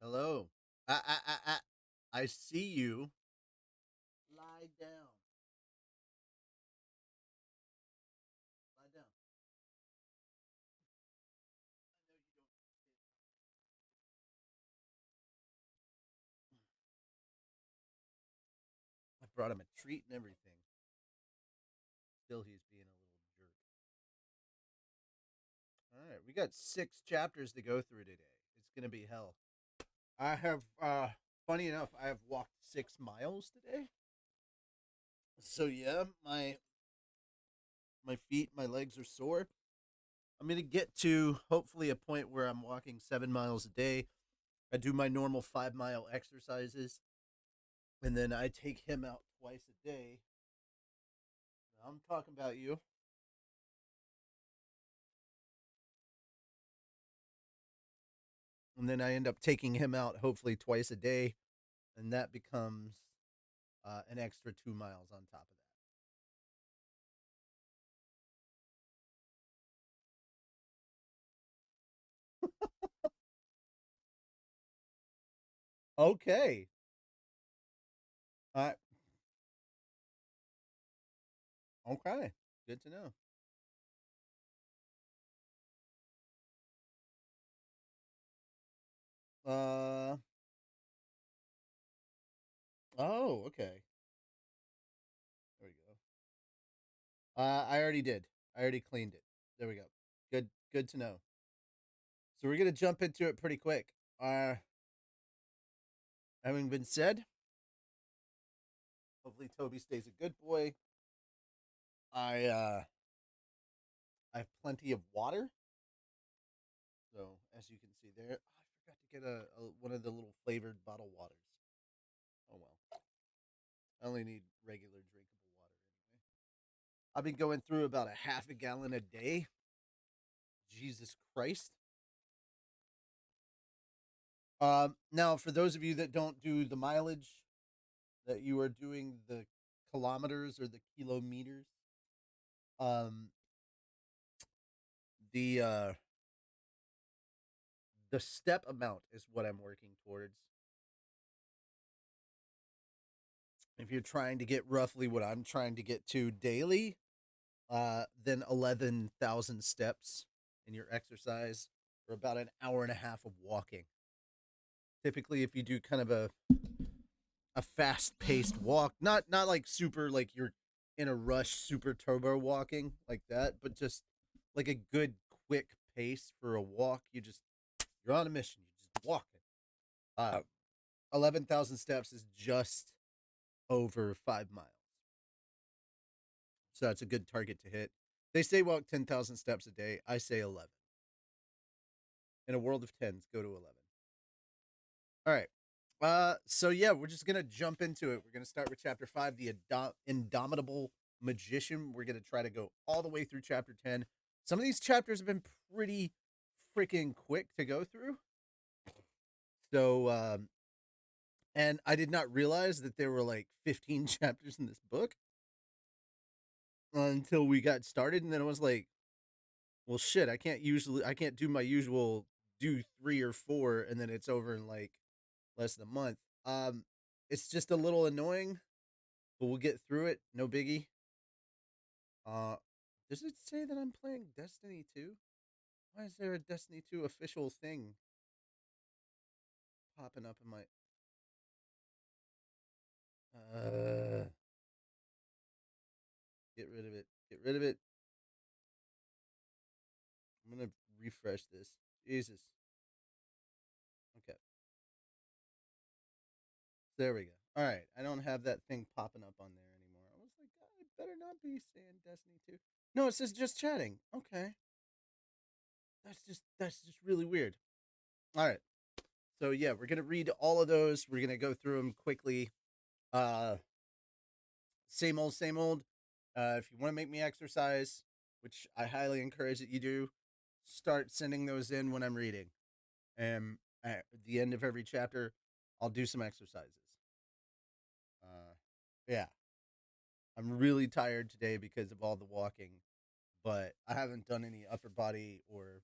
Hello. I see you. Lie down. Lie down. I brought him a treat and everything. Still, he's being a little jerk. All right, we got 6 chapters to go through today. It's gonna be hell. I have, funny enough, I have walked 6 miles today. So yeah, my feet, my legs are sore. I'm gonna get to hopefully a point where I'm walking 7 miles a day. I do my normal 5 mile exercises, and then I take him out twice a day. I'm talking about you. And then I end up taking him out hopefully twice a day, and that becomes an extra 2 miles on top of that. Okay. Uh, okay. Good to know. Uh. Oh. Okay. There we go. I already did. I already cleaned it. There we go. Good. Good to know. So we're gonna jump into it pretty quick. Having been said, hopefully Toby stays a good boy. I uh I have plenty of water. So as you can see there, I forgot to get one of the little flavored bottled waters. Oh well. I only need regular drinkable water anyway. I've been going through about a half a gallon a day. Jesus Christ. Now, for those of you that don't do the mileage, that you are doing the kilometers or the kilometers, um, the uh, the step amount is what I'm working towards. If you're trying to get roughly what I'm trying to get to daily, then 11,000 steps in your exercise, or about an hour and a half of walking. Typically, if you do kind of a fast paced walk, not like super like you're in a rush, super turbo walking like that, but just like a good quick pace for a walk. You're on a mission. You're just walking. 11,000 steps is just over 5 miles, so that's a good target to hit. They say walk 10,000 steps a day. I say 11. In a world of tens, go to 11. All right. So yeah, we're just gonna jump into it. We're gonna start with chapter 5, the Indomitable Magician. We're gonna try to go all the way through chapter 10. Some of these chapters have been pretty freaking quick to go through. So, and I did not realize that there were like 15 chapters in this book until we got started, and then I was like, well, shit, I can't do my usual do 3 or 4, and then it's over in like less than a month. It's just a little annoying, but we'll get through it. No biggie. Uh, does it say that I'm playing Destiny 2? Why is there a Destiny 2 official thing popping up in my? Uh, get rid of it. Get rid of it. I'm gonna refresh this. Jesus. Okay, there we go. All right, I don't have that thing popping up on there anymore. I was like, God, I better not be saying Destiny 2. No, it says just chatting. Okay, that's just really weird. All right. So yeah, we're gonna read all of those. We're gonna go through them quickly. Uh, same old, same old. If you want to make me exercise, which I highly encourage that you do, start sending those in when I'm reading. And at the end of every chapter, I'll do some exercises. Yeah, I'm really tired today because of all the walking, but I haven't done any upper body or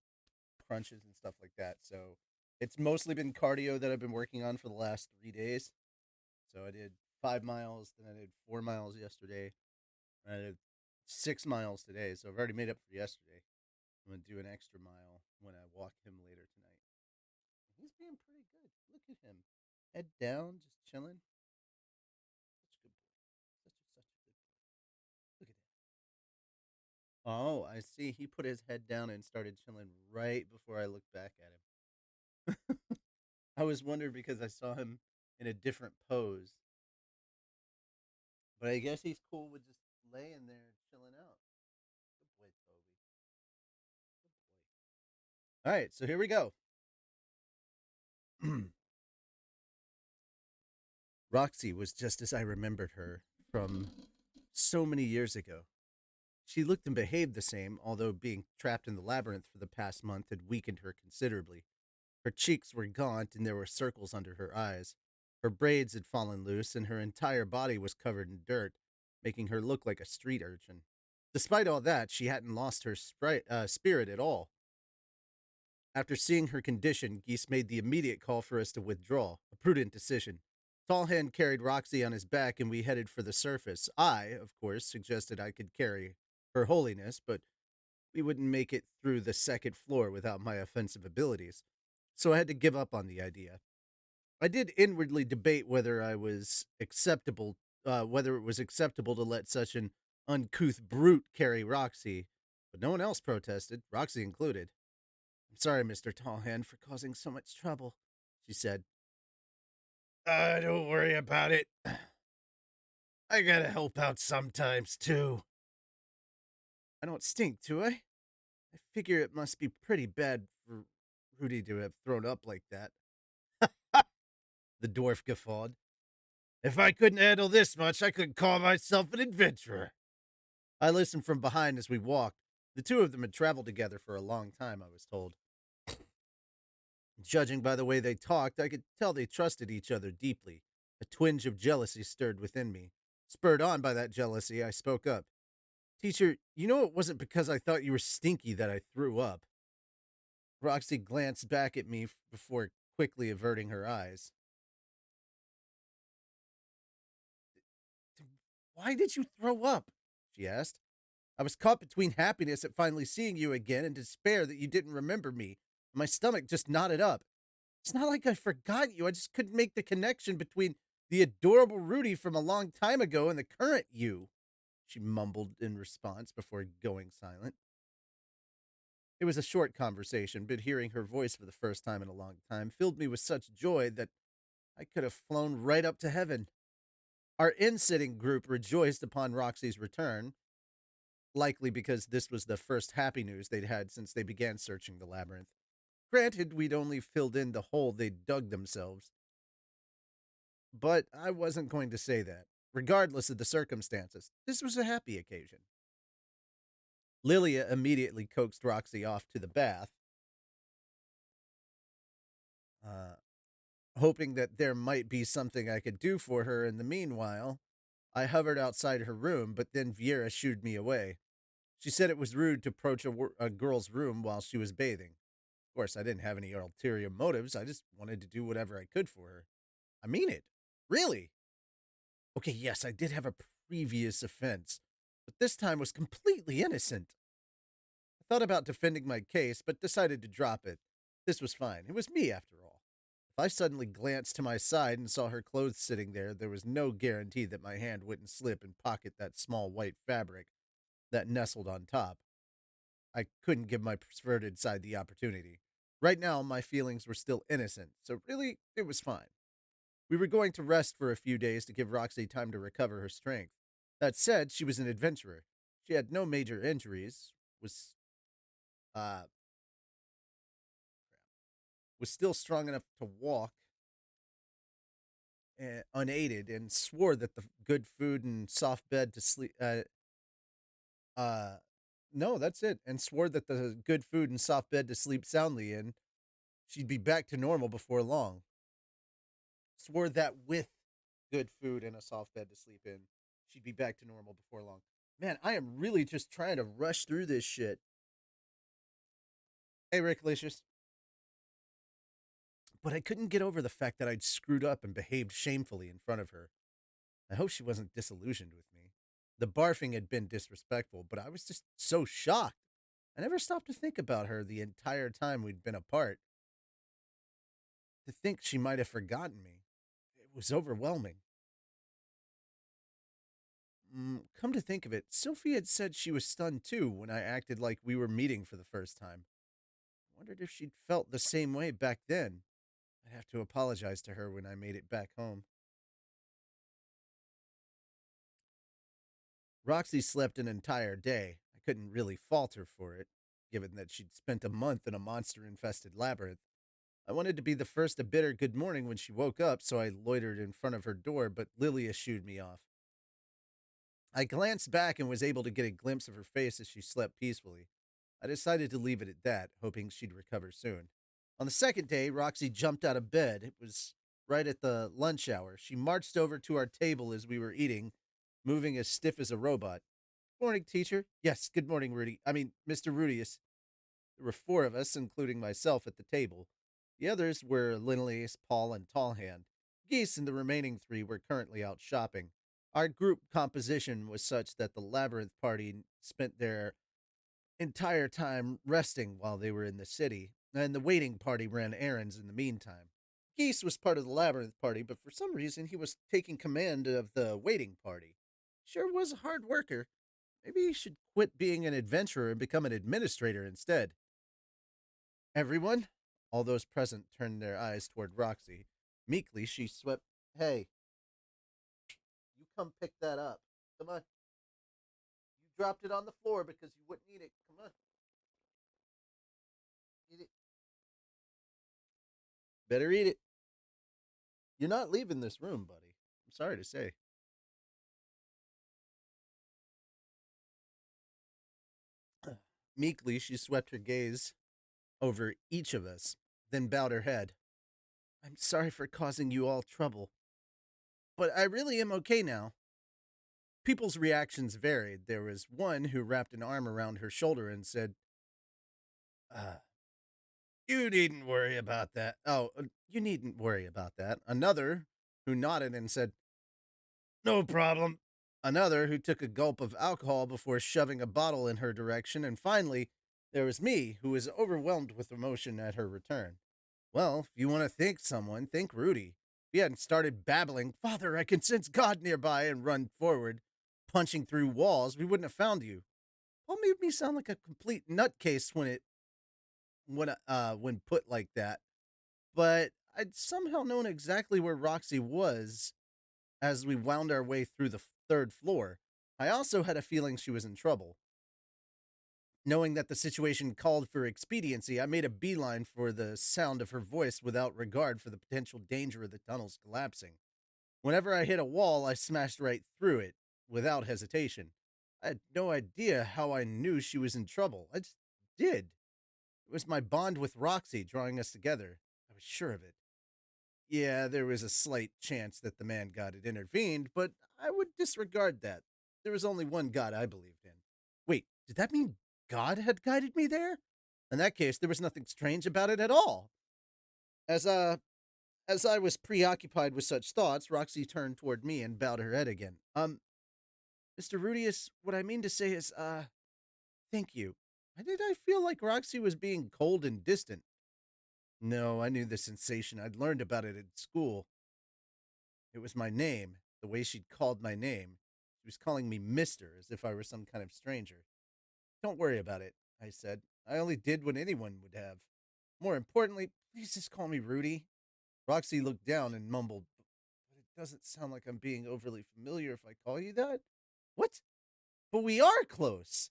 crunches and stuff like that. So It's mostly been cardio that I've been working on for the last 3 days. So I did 5 miles, then I did 4 miles yesterday, and I did 6 miles today. So I've already made up for yesterday. I'm gonna do an extra mile when I walk him later tonight. He's being pretty good. Look at him, head down, just chilling. Such a good boy. Such a good boy. Look at that. Oh, I see. He put his head down and started chilling right before I looked back at him. I was wondering because I saw him in a different pose, but I guess he's cool with just laying there chilling out. Good boy, Toby. Good boy. All right, so here we go. Roxy was just as I remembered her from so many years ago. She looked and behaved the same, although being trapped in the labyrinth for the past month had weakened her considerably. Her cheeks were gaunt and there were circles under her eyes. Her braids had fallen loose and her entire body was covered in dirt, making her look like a street urchin. Despite all that, she hadn't lost her spirit at all. After seeing her condition, Geese made the immediate call for us to withdraw, a prudent decision. Tallhand carried Roxy on his back and we headed for the surface. I, of course, suggested I could carry Her Holiness, but we wouldn't make it through the second floor without my offensive abilities, so I had to give up on the idea. I did inwardly debate whether it was acceptable to let such an uncouth brute carry Roxy, but no one else protested, Roxy included. I'm sorry, Mr. Tallhand, for causing so much trouble, she said. Don't worry about it. I gotta help out sometimes, too. I don't stink, do I? I figure it must be pretty bad for Rudy to have thrown up like that. The dwarf guffawed. If I couldn't handle this much, I couldn't call myself an adventurer. I listened from behind as we walked. The two of them had traveled together for a long time, I was told. Judging by the way they talked, I could tell they trusted each other deeply. A twinge of jealousy stirred within me. Spurred on by that jealousy, I spoke up. Teacher, you know it wasn't because I thought you were stinky that I threw up. Roxy glanced back at me before quickly averting her eyes. Why did you throw up? She asked. I was caught between happiness at finally seeing you again and despair that you didn't remember me. My stomach just knotted up. It's not like I forgot you. I just couldn't make the connection between the adorable Rudy from a long time ago and the current you, she mumbled in response before going silent. It was a short conversation, but hearing her voice for the first time in a long time filled me with such joy that I could have flown right up to heaven. Our in-sitting group rejoiced upon Roxy's return, likely because this was the first happy news they'd had since they began searching the labyrinth. Granted, we'd only filled in the hole they'd dug themselves. But I wasn't going to say that. Regardless of the circumstances, this was a happy occasion. Lilia immediately coaxed Roxy off to the bath, uh, hoping that there might be something I could do for her in the meanwhile. I hovered outside her room, but then Viera shooed me away. She said it was rude to approach a girl's room while she was bathing. Of course, I didn't have any ulterior motives. I just wanted to do whatever I could for her. I mean it. Really. Okay, yes, I did have a previous offense, but this time was completely innocent. I thought about defending my case, but decided to drop it. This was fine. It was me, after all. If I suddenly glanced to my side and saw her clothes sitting there was no guarantee that my hand wouldn't slip and pocket that small white fabric that nestled on top. I couldn't give my perverted side the opportunity. Right now, my feelings were still innocent, so really, it was fine. We were going to rest for a few days to give Roxy time to recover her strength. That said, she was an adventurer. She had no major injuries, uh was still strong enough to walk unaided, and swore that the good food and soft bed to sleep uh no, that's it. And swore that the good food and soft bed to sleep soundly in, she'd be back to normal before long. Swore that with good food and a soft bed to sleep in, she'd be back to normal before long. Man, I am really just trying to rush through this shit. Hey, Rick Licious. but I couldn't get over the fact that I'd screwed up and behaved shamefully in front of her. I hope she wasn't disillusioned with me. The barfing had been disrespectful, but I was just so shocked. I never stopped to think about her the entire time we'd been apart. To think she might have forgotten me, it was overwhelming. Come to think of it, Sophie had said she was stunned too when I acted like we were meeting for the first time. I wondered if she'd felt the same way back then. I'd have to apologize to her when I made it back home. Roxy slept an entire day. I couldn't really fault her for it, given that she'd spent a month in a monster infested labyrinth. I wanted to be the first to bid her good morning when she woke up, so I loitered in front of her door, but Lilia shooed me off. I glanced back and was able to get a glimpse of her face as she slept peacefully. I decided to leave it at that, hoping she'd recover soon. On the second day, Roxy jumped out of bed. It was right at the lunch hour. She marched over to our table as we were eating, moving as stiff as a robot. Morning, teacher. Yes, good morning, Rudy. I mean, Mr. Rudius. There were four of us, including myself, at the table. The others were Linnaeus, Paul, and Tallhand. Geese and the remaining three were currently out shopping. Our group composition was such that the labyrinth party spent their entire time resting while they were in the city, and the waiting party ran errands in the meantime. Geese was part of the labyrinth party, but for some reason he was taking command of the waiting party. Sure was a hard worker. Maybe he should quit being an adventurer and become an administrator instead. Everyone? All those present turned their eyes toward Roxy. Meekly, she swept. Hey, you come pick that up. Come on. You dropped it on the floor because you wouldn't eat it. Come on. Eat it. Better eat it. You're not leaving this room, buddy. I'm sorry to say. Meekly, she swept her gaze over each of us, then bowed her head. I'm sorry for causing you all trouble, but I really am okay now. People's reactions varied. There was one who wrapped an arm around her shoulder and said, uh, You needn't worry about that. You needn't worry about that. Another who nodded and said, No problem. Another who took a gulp of alcohol before shoving a bottle in her direction. And finally, there was me, who was overwhelmed with emotion at her return. Well, if you want to thank someone, thank Rudy. If he hadn't started babbling, Father, I can sense God nearby, and run forward, punching through walls, we wouldn't have found you. Paul made me sound like a complete nutcase when put like that. But I'd somehow known exactly where Roxy was as we wound our way through the third floor. I also had a feeling she was in trouble. Knowing that the situation called for expediency, I made a beeline for the sound of her voice without regard for the potential danger of the tunnels collapsing. Whenever I hit a wall, I smashed right through it, without hesitation. I had no idea how I knew she was in trouble. I just did. It was my bond with Roxy drawing us together. I was sure of it. Yeah, there was a slight chance that the man god had intervened, but I would disregard that. There was only one god I believed in. Wait, did that mean God had guided me there? In that case, there was nothing strange about it at all. As uh as I was preoccupied with such thoughts, Roxy turned toward me and bowed her head again. Mr. Rudius, what I mean to say is, thank you. Why did I feel like Roxy was being cold and distant? No, I knew the sensation. I'd learned about it at school. It was my name, the way she'd called my name. She was calling me Mister, as if I were some kind of stranger. Don't worry about it, I said. I only did what anyone would have. More importantly, please just call me Rudy. Roxy looked down and mumbled, But it doesn't sound like I'm being overly familiar if I call you that. What? But we are close.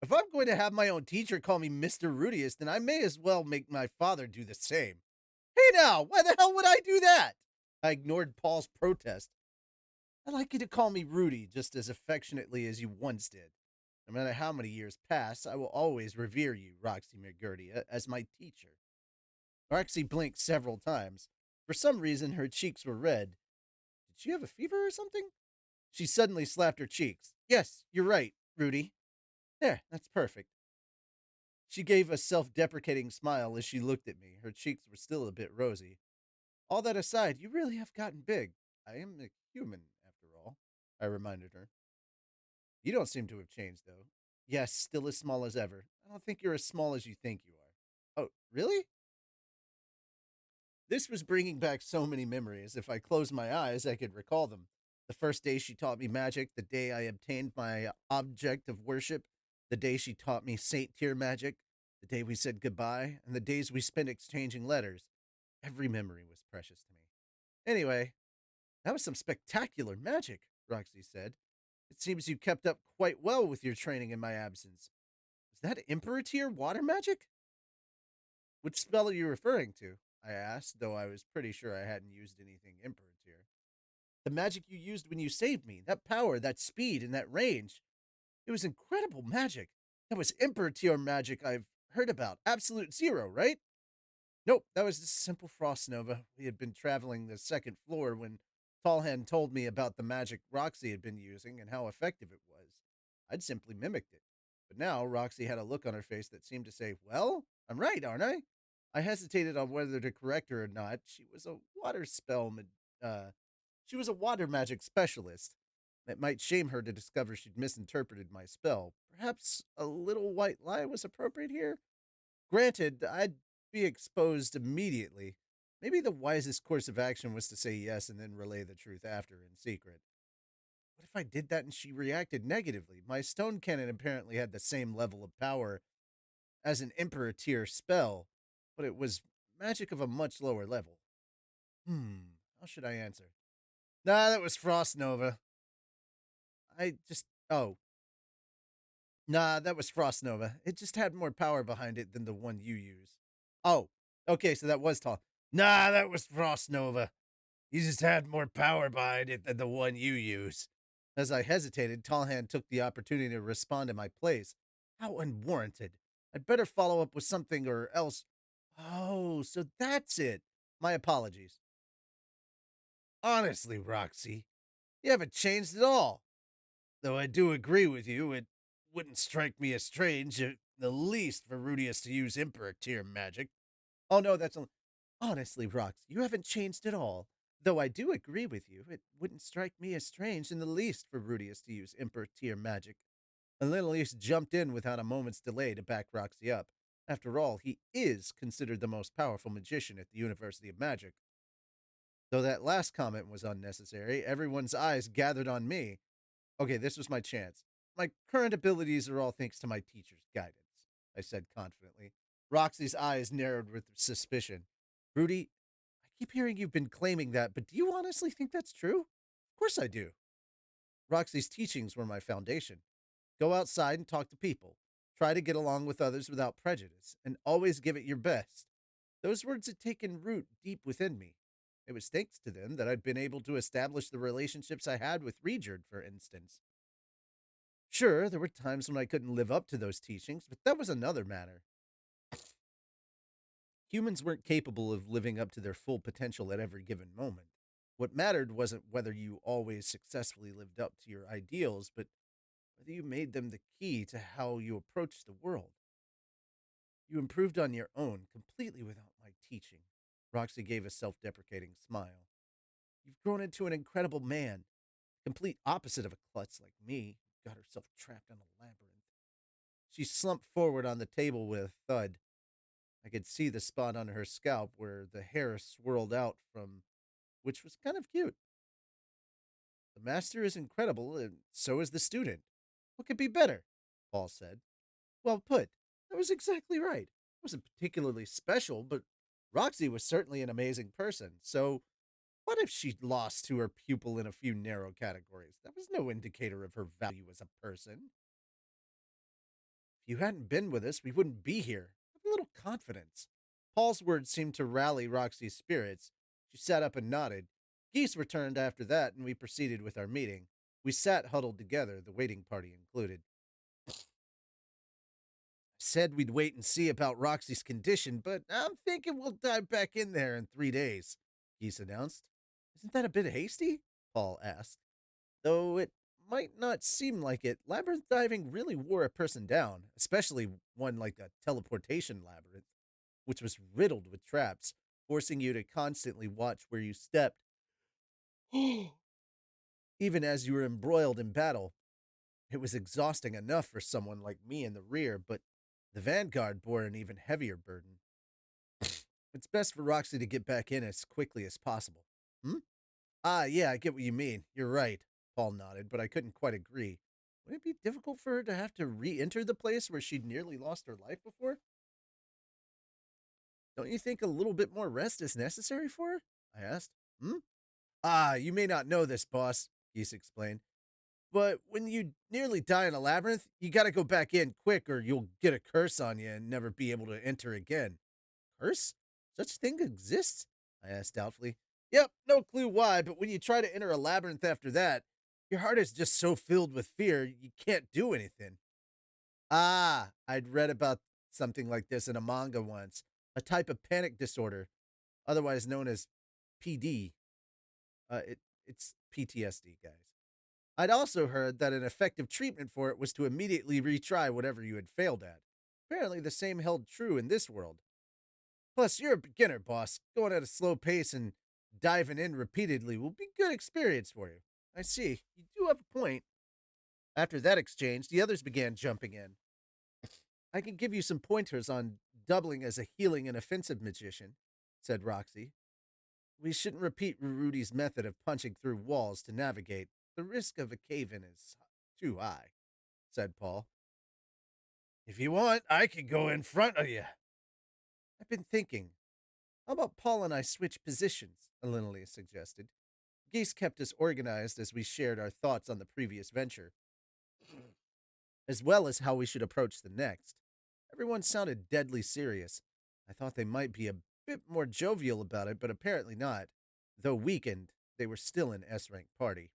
If I'm going to have my own teacher call me Mr. Rudius, then I may as well make my father do the same. Hey now, why the hell would I do that? I ignored Paul's protest. I'd like you to call me Rudy just as affectionately as you once did. No matter how many years pass, I will always revere you, Roxy McGurdy, as my teacher. Roxy blinked several times. For some reason, her cheeks were red. Did she have a fever or something? She suddenly slapped her cheeks. Yes, you're right, Rudy. There, that's perfect. She gave a self deprecating smile as she looked at me. Her cheeks were still a bit rosy. All that aside, you really have gotten big. I am a human, after all, I reminded her. You don't seem to have changed, though. Yes, still as small as ever. I don't think you're as small as you think you are. Oh, really? This was bringing back so many memories. If I closed my eyes, I could recall them. The first day she taught me magic, the day I obtained my object of worship, the day she taught me Saint Tier magic, the day we said goodbye, and the days we spent exchanging letters. Every memory was precious to me. Anyway, that was some spectacular magic, Roxy said. It seems you kept up quite well with your training in my absence. Is that Emperor Tier water magic? Which spell are you referring to? I asked, though I was pretty sure I hadn't used anything Emperor Tier. The magic you used when you saved me, that power, that speed, and that range. It was incredible magic. That was Emperor Tier magic I've heard about. Absolute zero, right? Nope, that was just simple frost nova. We had been traveling the second floor when Tallhand told me about the magic Roxy had been using and how effective it was. I'd simply mimicked it. But now Roxy had a look on her face that seemed to say, well, I'm right, aren't I? I hesitated on whether to correct her or not. Uh, she was a water magic specialist. It might shame her to discover she'd misinterpreted my spell. Perhaps a little white lie was appropriate here? Granted, I'd be exposed immediately. Maybe the wisest course of action was to say yes and then relay the truth after in secret. What if I did that and she reacted negatively? My stone cannon apparently had the same level of power as an Emperor tier spell, but it was magic of a much lower level. How should I answer? Nah, that was Frost Nova. I just. Oh. Nah, that was Frost Nova. It just had more power behind it than the one you use. Oh, okay, so that was tall. Nah, that was Frost Nova. You just had more power behind it than the one you use. As I hesitated, Tallhand took the opportunity to respond in my place. How unwarranted. I'd better follow up with something or else. Oh, so that's it. My apologies. Honestly, Roxy, you haven't changed at all. Though I do agree with you, it wouldn't strike me as strange at the least for Rudius to use Emperor tier magic. Oh no, that's a. Honestly, Rox, you haven't changed at all. Though I do agree with you, it wouldn't strike me as strange in the least for Rudius to use Emperor tier magic. And Lilius jumped in without a moment's delay to back Roxy up. After all, he is considered the most powerful magician at the University of Magic. Though that last comment was unnecessary, everyone's eyes gathered on me. Okay, this was my chance. My current abilities are all thanks to my teacher's guidance, I said confidently. Roxy's eyes narrowed with suspicion. Rudy, I keep hearing you've been claiming that, but do you honestly think that's true? Of course I do. Roxy's teachings were my foundation. Go outside and talk to people. Try to get along with others without prejudice, and always give it your best. Those words had taken root deep within me. It was thanks to them that I'd been able to establish the relationships I had with Regerd, for instance. Sure, there were times when I couldn't live up to those teachings, but that was another matter. Humans weren't capable of living up to their full potential at every given moment. What mattered wasn't whether you always successfully lived up to your ideals, but whether you made them the key to how you approached the world. You improved on your own, completely without my teaching. Roxy gave a self deprecating smile. You've grown into an incredible man, complete opposite of a klutz like me, who got herself trapped in a labyrinth. She slumped forward on the table with a thud. I could see the spot on her scalp where the hair swirled out from, which was kind of cute. The master is incredible, and so is the student. What could be better? Paul said. Well put. That was exactly right. It wasn't particularly special, but Roxy was certainly an amazing person. So, what if she lost to her pupil in a few narrow categories? That was no indicator of her value as a person. If you hadn't been with us, we wouldn't be here. Have a little confidence. Paul's words seemed to rally Roxy's spirits. She sat up and nodded. Geese returned after that, and we proceeded with our meeting. We sat huddled together, the waiting party included. Said we'd wait and see about Roxy's condition, but I'm thinking we'll dive back in there in 3 days, Geese announced. Isn't that a bit hasty? Paul asked. Though it might not seem like it, labyrinth diving really wore a person down, especially one like a teleportation labyrinth, which was riddled with traps, forcing you to constantly watch where you stepped, even as you were embroiled in battle. It was exhausting enough for someone like me in the rear, but the vanguard bore an even heavier burden. It's best for Roxy to get back in as quickly as possible. Hmm? Ah, yeah, I get what you mean. You're right. Paul nodded, but I couldn't quite agree. Would it be difficult for her to have to re enter the place where she'd nearly lost her life before? Don't you think a little bit more rest is necessary for her? I asked. Hmm? Ah, you may not know this, boss, Geese explained. But when you nearly die in a labyrinth, you gotta go back in quick or you'll get a curse on you and never be able to enter again. Curse? Such thing exists? I asked doubtfully. Yep, no clue why, but when you try to enter a labyrinth after that, your heart is just so filled with fear you can't do anything. Ah, I'd read about something like this in a manga once, a type of panic disorder, otherwise known as PD. It's PTSD, guys. I'd also heard that an effective treatment for it was to immediately retry whatever you had failed at. Apparently, the same held true in this world. Plus, you're a beginner, boss. Going at a slow pace and diving in repeatedly will be a good experience for you. I see. You do have a point. After that exchange, the others began jumping in. I can give you some pointers on doubling as a healing and offensive magician, said Roxy. We shouldn't repeat Rudy's method of punching through walls to navigate. The risk of a cave in is too high, said Paul. If you want, I can go in front of you. I've been thinking. How about Paul and I switch positions? Alinalea suggested. Geese kept us organized as we shared our thoughts on the previous venture, as well as how we should approach the next. Everyone sounded deadly serious. I thought they might be a bit more jovial about it, but apparently not. Though weakened, they were still an S rank party.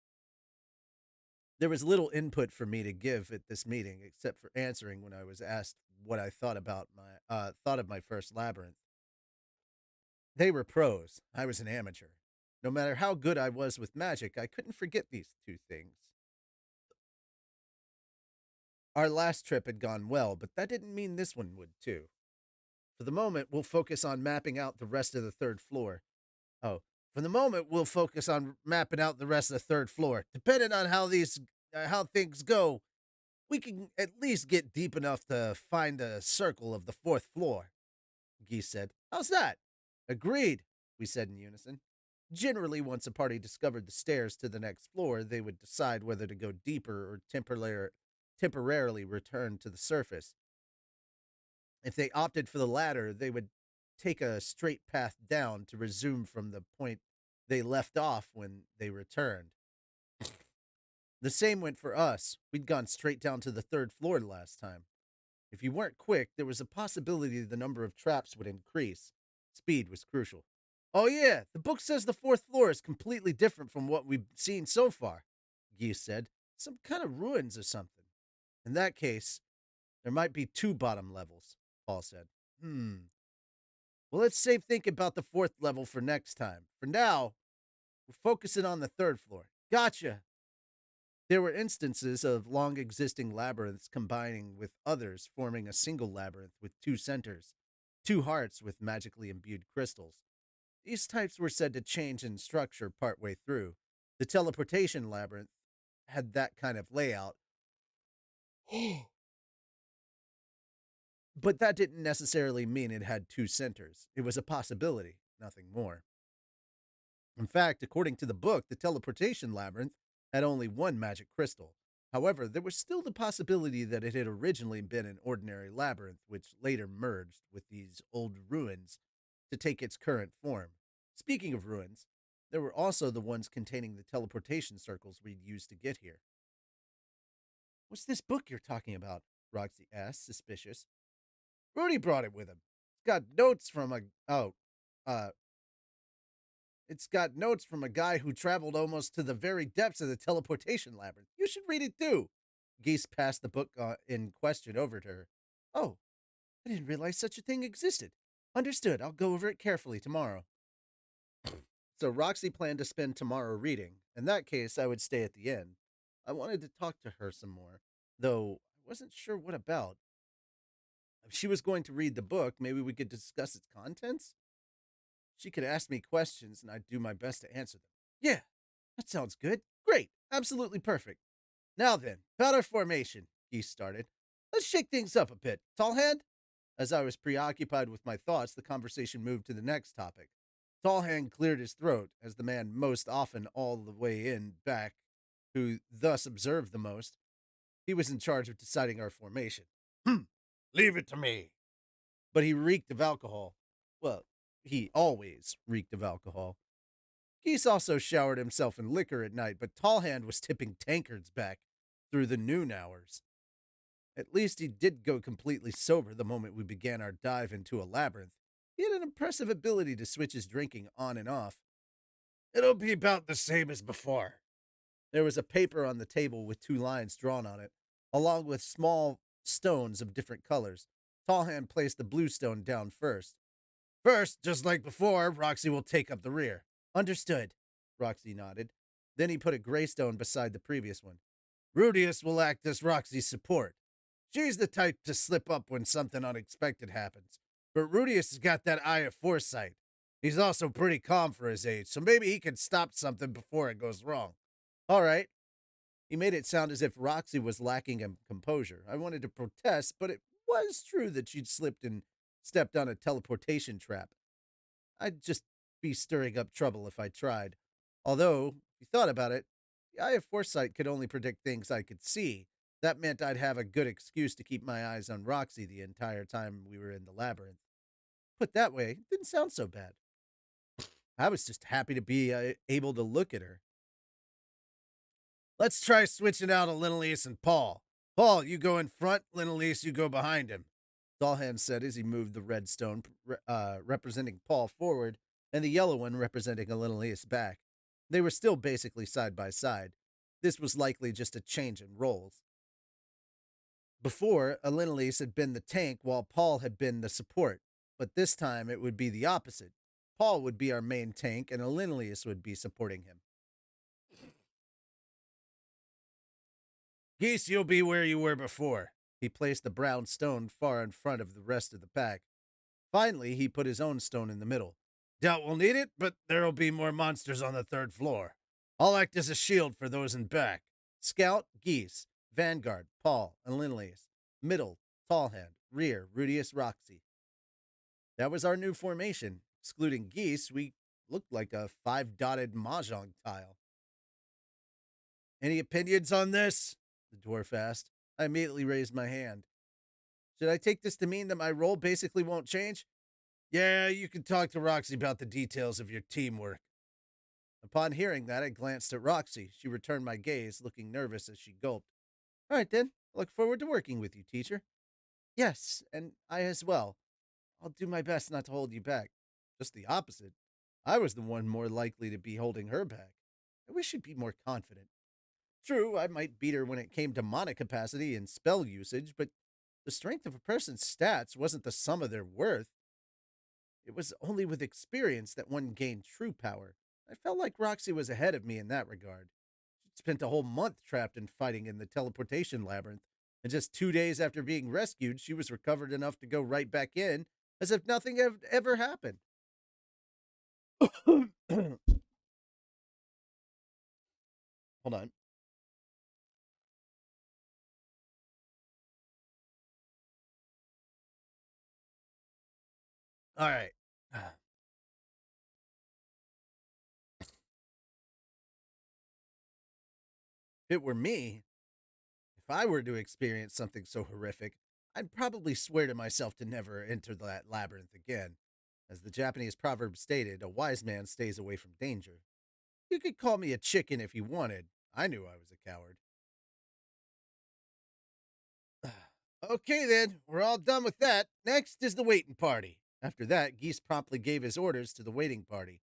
There was little input for me to give at this meeting, except for answering when I was asked what I thought of my first labyrinth. They were pros. I was an amateur. No matter how good I was with magic, I couldn't forget these two things. Our last trip had gone well, but that didn't mean this one would too. For the moment, we'll focus on mapping out the rest of the third floor. Oh, for the moment, we'll focus on mapping out the rest of the third floor. Depending on how things go, we can at least get deep enough to find a circle of the fourth floor. Geese said. How's that? Agreed, we said in unison. Generally, once a party discovered the stairs to the next floor, they would decide whether to go deeper or temporarily return to the surface. If they opted for the latter, they would take a straight path down to resume from the point they left off when they returned. The same went for us. We'd gone straight down to the third floor last time. If you weren't quick, there was a possibility the number of traps would increase. Speed was crucial. Oh, yeah, the book says the fourth floor is completely different from what we've seen so far, Geese said. Some kind of ruins or something. In that case, there might be two bottom levels, Paul said. Well, let's save thinking about the fourth level for next time. For now, we're focusing on the third floor. Gotcha. There were instances of long existing labyrinths combining with others, forming a single labyrinth with two centers, two hearts with magically imbued crystals. These types were said to change in structure partway through. The teleportation labyrinth had that kind of layout, but that didn't necessarily mean it had two centers. It was a possibility, nothing more. In fact, according to the book, the teleportation labyrinth had only one magic crystal. However, there was still the possibility that it had originally been an ordinary labyrinth, which later merged with these old ruins to take its current form. Speaking of ruins, there were also the ones containing the teleportation circles we'd used to get here. What's this book you're talking about? Roxy asked, suspicious. Rudy brought it with him. It's got notes from uh, It's got notes from a guy who traveled almost to the very depths of the teleportation labyrinth. You should read it too. Geese passed the book in question over to her. Oh, I didn't realize such a thing existed. Understood. I'll go over it carefully tomorrow. So Roxy planned to spend tomorrow reading. In that case, I would stay at the inn. I wanted to talk to her some more, though I wasn't sure what about. If she was going to read the book, maybe we could discuss its contents? She could ask me questions and I'd do my best to answer them. Yeah, that sounds good. Great. Absolutely perfect. Now then, about our formation, Geese started. Let's shake things up a bit. Tall Hand? As I was preoccupied with my thoughts, the conversation moved to the next topic. Tall Hand cleared his throat, as the man most often all the way in back, who thus observed the most. He was in charge of deciding our formation. Leave it to me. But he reeked of alcohol. Well, he always reeked of alcohol. Geese also showered himself in liquor at night, but Tall Hand was tipping tankards back through the noon hours. At least he did go completely sober the moment we began our dive into a labyrinth. He had an impressive ability to switch his drinking on and off. It'll be about the same as before. There was a paper on the table with 2 lines drawn on it, along with small stones of different colors. Tallhand placed the blue stone down first. First, just like before, Roxy will take up the rear. Understood, Roxy nodded. Then he put a gray stone beside the previous one. Rudius will act as Roxy's support. She's the type to slip up when something unexpected happens. But Rudius has got that eye of foresight. He's also pretty calm for his age, so maybe he can stop something before it goes wrong. All right. He made it sound as if Roxy was lacking in composure. I wanted to protest, but it was true that she'd slipped and stepped on a teleportation trap. I'd just be stirring up trouble if I tried. Although, if you thought about it, the eye of foresight could only predict things I could see. That meant I'd have a good excuse to keep my eyes on Roxy the entire time we were in the labyrinth. Put that way, it didn't sound so bad. I was just happy to be able to look at her. Let's try switching out a Linelise and Paul. Paul, you go in front, Linelise, you go behind him. Tallhand said as he moved the red stone representing Paul forward and the yellow one representing a Linelise back. They were still basically side by side. This was likely just a change in roles. Before, a Linelise had been the tank while Paul had been the support, but this time it would be the opposite. Paul would be our main tank and a Linelise would be supporting him. Geese, you'll be where you were before. He placed the brown stone far in front of the rest of the pack. Finally, he put his own stone in the middle. Doubt we'll need it, but there'll be more monsters on the 3rd floor. I'll act as a shield for those in back. Scout, Geese. Vanguard, Paul, and Linelise. Middle, Tallhand. Rear, Rudius, Roxy. That was our new formation. Excluding Geese, we looked like a 5-dotted mahjong tile. Any opinions on this? The dwarf asked. I immediately raised my hand. Should I take this to mean that my role basically won't change? Yeah, you can talk to Roxy about the details of your teamwork. Upon hearing that, I glanced at Roxy. She returned my gaze, looking nervous as she gulped. All right, then. I look forward to working with you, teacher. Yes, and I as well. I'll do my best not to hold you back. Just the opposite. I was the one more likely to be holding her back. I wish she'd be more confident. True, I might beat her when it came to mana capacity and spell usage, but the strength of a person's stats wasn't the sum of their worth. It was only with experience that one gained true power. I felt like Roxy was ahead of me in that regard. She'd spent a whole month trapped and fighting in the teleportation labyrinth, and just 2 days after being rescued, she was recovered enough to go right back in, as if nothing had ever happened. Hold on. All right. If it were me, if I were to experience something so horrific, I'd probably swear to myself to never enter that labyrinth again. As the Japanese proverb stated, a wise man stays away from danger. You could call me a chicken if you wanted. I knew I was a coward. Okay, then, we're all done with that. Next is the waiting party. After that, Geese promptly gave his orders to the waiting party.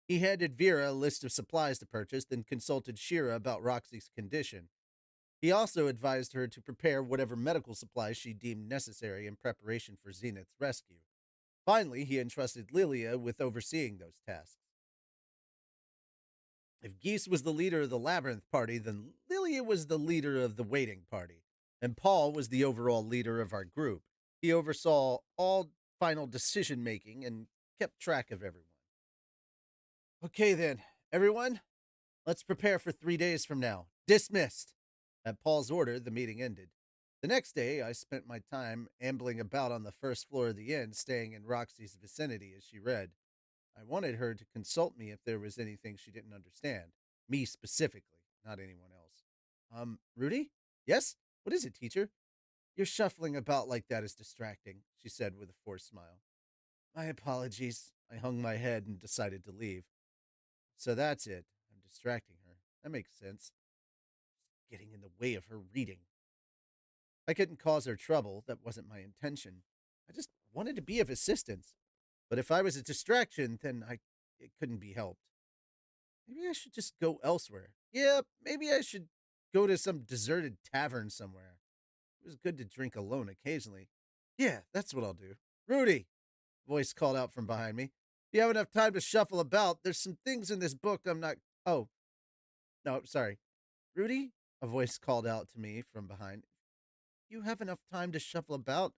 He handed Vera a list of supplies to purchase, then consulted Shira about Roxy's condition. He also advised her to prepare whatever medical supplies she deemed necessary in preparation for Zenith's rescue. Finally, he entrusted Lilia with overseeing those tasks. If Geese was the leader of the Labyrinth party, then Lilia was the leader of the waiting party, and Paul was the overall leader of our group. He oversaw all final decision making and kept track of everyone. Okay, then, everyone, let's prepare for 3 days from now. Dismissed. At Paul's order, the meeting ended. The next day, I spent my time ambling about on the first floor of the inn, staying in Roxy's vicinity as she read. I wanted her to consult me if there was anything she didn't understand. Me specifically, not anyone else. Rudy? Yes? What is it, teacher? Your shuffling about like that is distracting, she said with a forced smile. My apologies. I hung my head and decided to leave. So that's it. I'm distracting her. That makes sense. Getting in the way of her reading. I couldn't cause her trouble. That wasn't my intention. I just wanted to be of assistance. But if I was a distraction, then it couldn't be helped. Maybe I should just go elsewhere. Yeah, maybe I should go to some deserted tavern somewhere. It was good to drink alone occasionally. Yeah, that's what I'll do. Rudy, a voice called out from behind me. If you have enough time to shuffle about, there's some things in this book I'm not. Oh, no, sorry. Rudy, a voice called out to me from behind. You have enough time to shuffle about?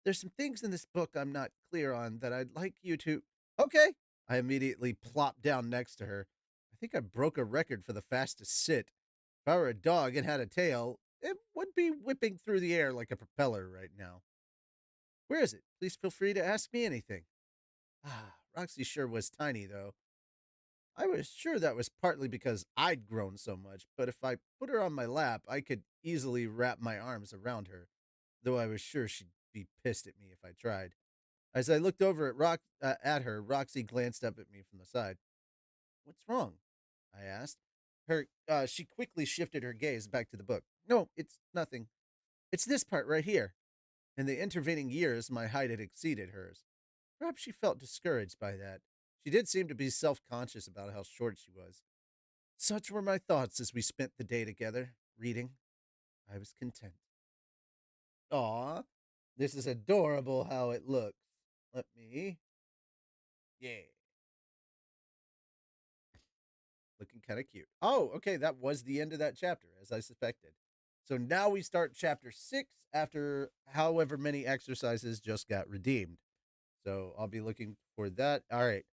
There's some things in this book I'm not clear on that I'd like you to. Okay. I immediately plopped down next to her. I think I broke a record for the fastest sit. If I were a dog and had a tail, it would be whipping through the air like a propeller right now. Where is it? Please feel free to ask me anything. Roxy sure was tiny, though. I was sure that was partly because I'd grown so much, but if I put her on my lap, I could easily wrap my arms around her, though I was sure she'd be pissed at me if I tried. As I looked over at her, Roxy glanced up at me from the side. What's wrong? I asked. She quickly shifted her gaze back to the book. No, it's nothing. It's this part right here. In the intervening years, my height had exceeded hers. Perhaps she felt discouraged by that. She did seem to be self-conscious about how short she was. Such were my thoughts as we spent the day together, reading. I was content. Aw, this is adorable how it looks. Let me. Yeah. Looking kind of cute. Oh, okay. That was the end of that chapter, as I suspected. So now we start chapter 6 after however many exercises just got redeemed. So I'll be looking for that. All right.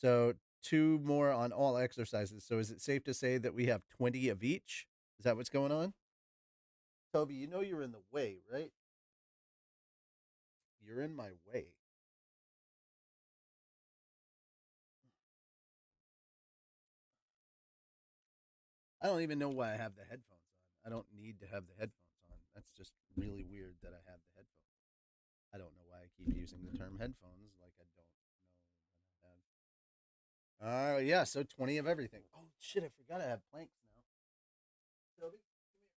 So two more on all exercises. So is it safe to say that we have 20 of each? Is that what's going on? Toby, you know you're in the way, right? You're in my way. I don't even know why I have the headphones on. I don't need to have the headphones on. That's just really weird that I have the headphones. I don't know why I keep using the term headphones like I don't know when I have. Yeah, so 20 of everything. Oh, shit, I forgot I have planks now. Toby, come here. Toby.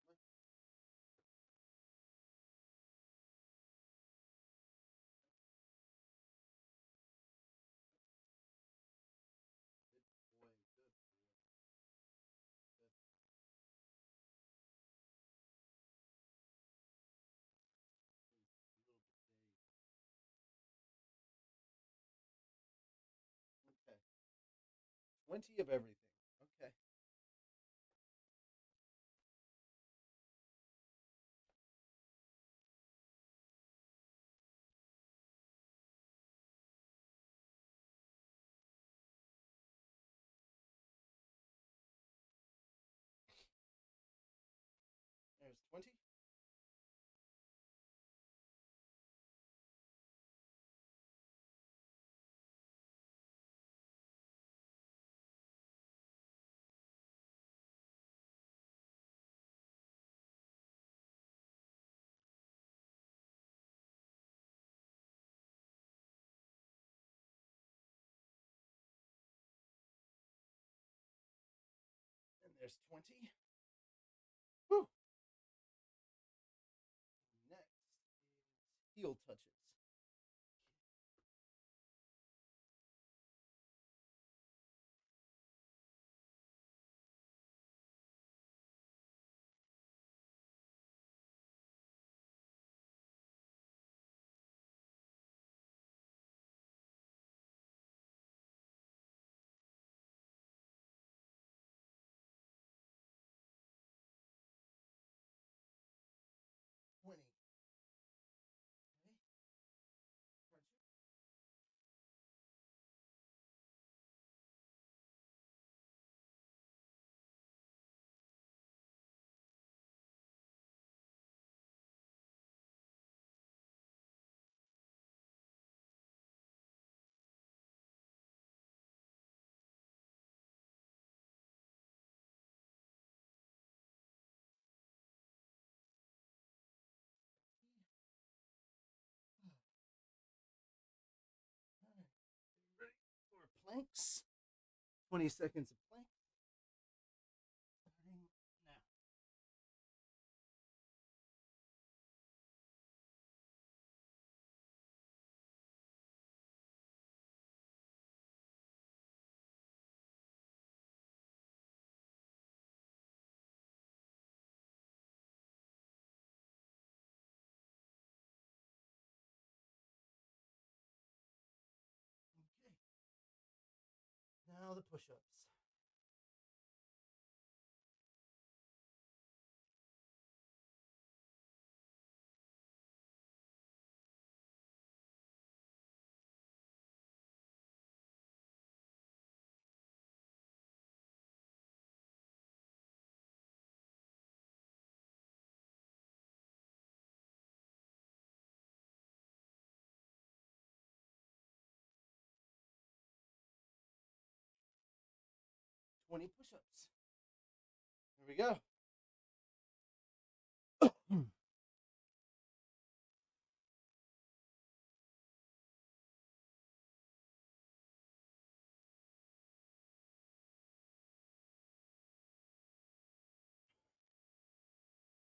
Good boy, good boy. Good. 20 of everything. Okay. There's 20. And there's 20. Whew. Next is heel touches. planks. 20 seconds of plank. Starting now. Okay. Now the push-ups. Twenty push-ups. Here we go.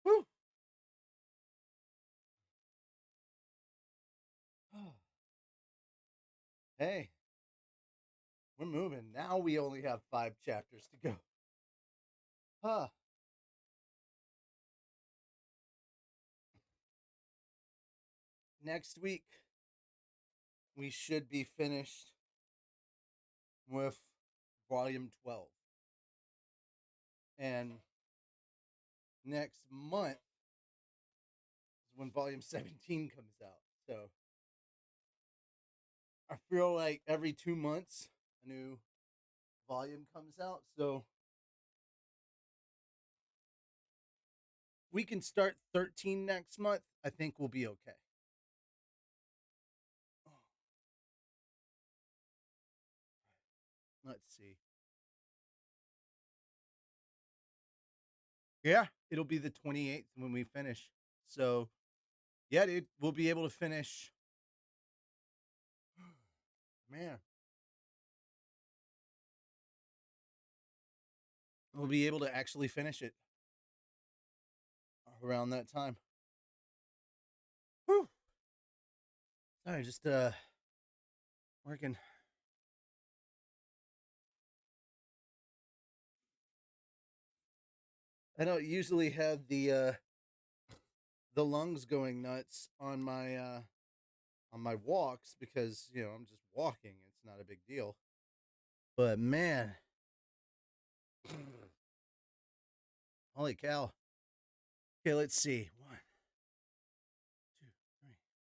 Woo. Hey, we're moving. Now we only have 5 chapters to go. Huh. Next week, we should be finished with volume 12. And next month is when volume 17 comes out. So I feel like every 2 months a new volume comes out. So we can start 13 next month. I think we'll be okay. Let's see. Yeah, it'll be the 28th when we finish. So, yeah, dude, we'll be able to finish. Man, we'll be able to actually finish it around that time. Whew. Sorry, just working. I don't usually have the lungs going nuts on my walks because, you know, I'm just walking. It's not a big deal. But man, holy cow. Okay, let's see. 1, 2,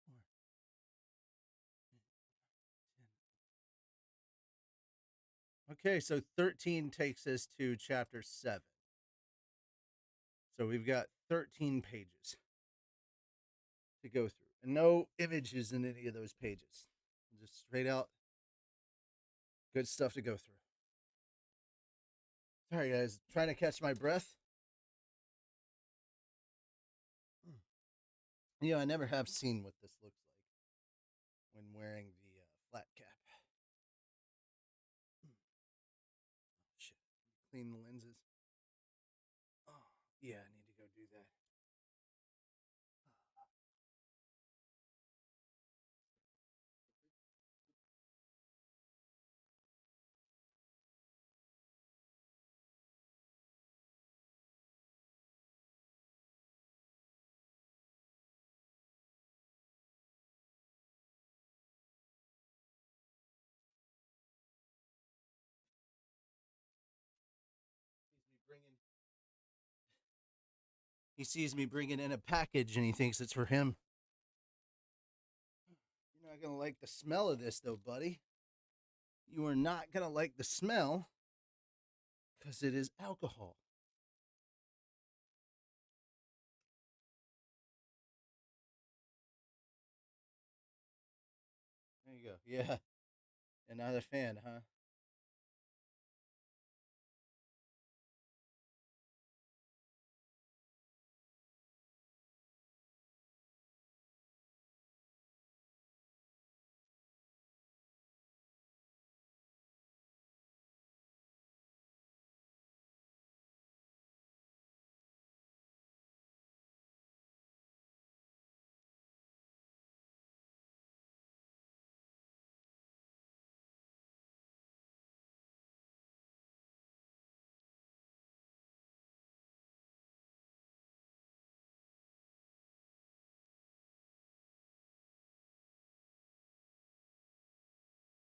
3, 4. Okay, so 13 takes us to chapter 7. So we've got 13 pages to go through. And no images in any of those pages. Just straight out good stuff to go through. Sorry, guys. Trying to catch my breath. You know, I never have seen what this looks like when wearing the flat cap. Oh, shit. Clean the lenses. Oh, yeah, I need to go do that. He sees me bringing in a package and he thinks it's for him. You're not going to like the smell of this, though, buddy. You are not going to like the smell because it is alcohol. There you go. Yeah. Another fan, huh?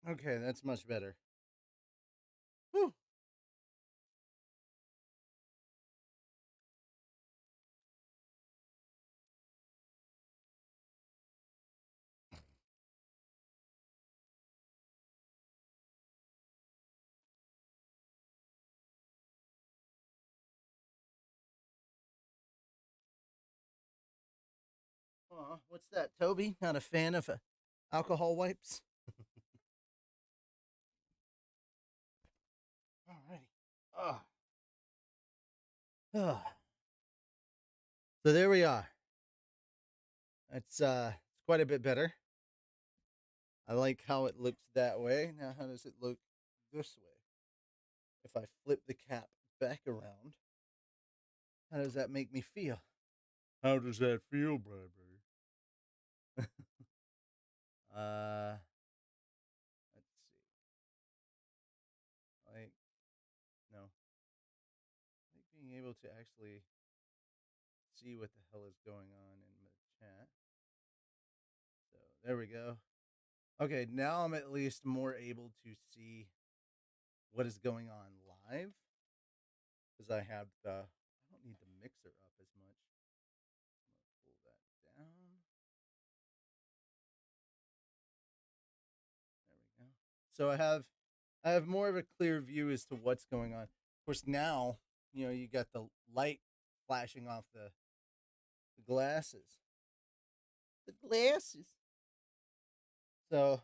Okay, that's much better. Whew. Aw, what's that, Toby? Not a fan of alcohol wipes? Alrighty. Ah. Ah. So there we are. It's quite a bit better. I like how it looks that way. Now how does it look this way? If I flip the cap back around, how does that make me feel? How does that feel, Bradbury? uh let's see. Like no. Like being able to actually see what the hell is going on in the chat. So there we go. Okay, now I'm at least more able to see what is going on live because I have the. I don't need the mixer up as much. I'm gonna pull that down. There we go. So I have more of a clear view as to what's going on. Of course, now you got the light flashing off the glasses. The glasses. So,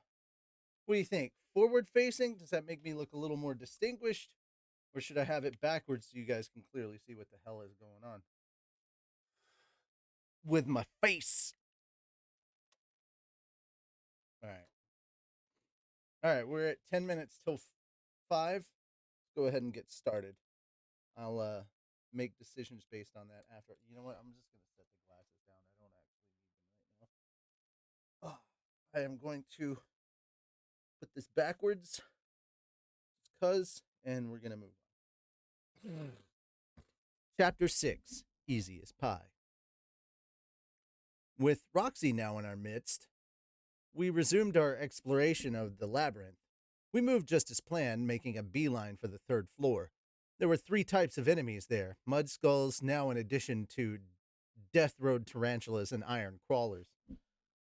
what do you think? Forward facing? Does that make me look a little more distinguished? Or should I have it backwards so you guys can clearly see what the hell is going on? With my face. All right. All right. We're at 10 minutes till 5. Let's go ahead and get started. I'll make decisions based on that after. You know what? I'm just going to set the glasses down. I don't actually need them right now. Oh, I am going to put this backwards and we're going to move on. Chapter 6 Easy as Pie. With Roxy now in our midst, we resumed our exploration of the labyrinth. We moved just as planned, making a beeline for the third floor. There were 3 types of enemies there: mud skulls, now in addition to death road tarantulas and iron crawlers.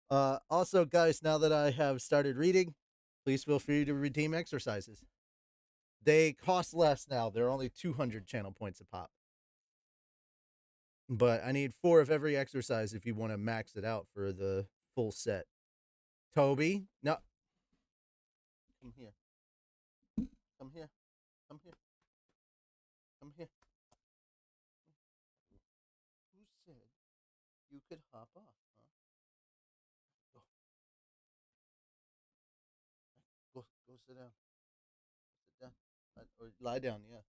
Also, guys, now that I have started reading, please feel free to redeem exercises. They cost less now. They're only 200 channel points a pop. But I need 4 of every exercise if you want to max it out for the full set. Toby, no. Come here. Come here. Come here. Come here. Who said you could hop off, huh? Go. Go sit down. Sit down. Or lie down, yeah.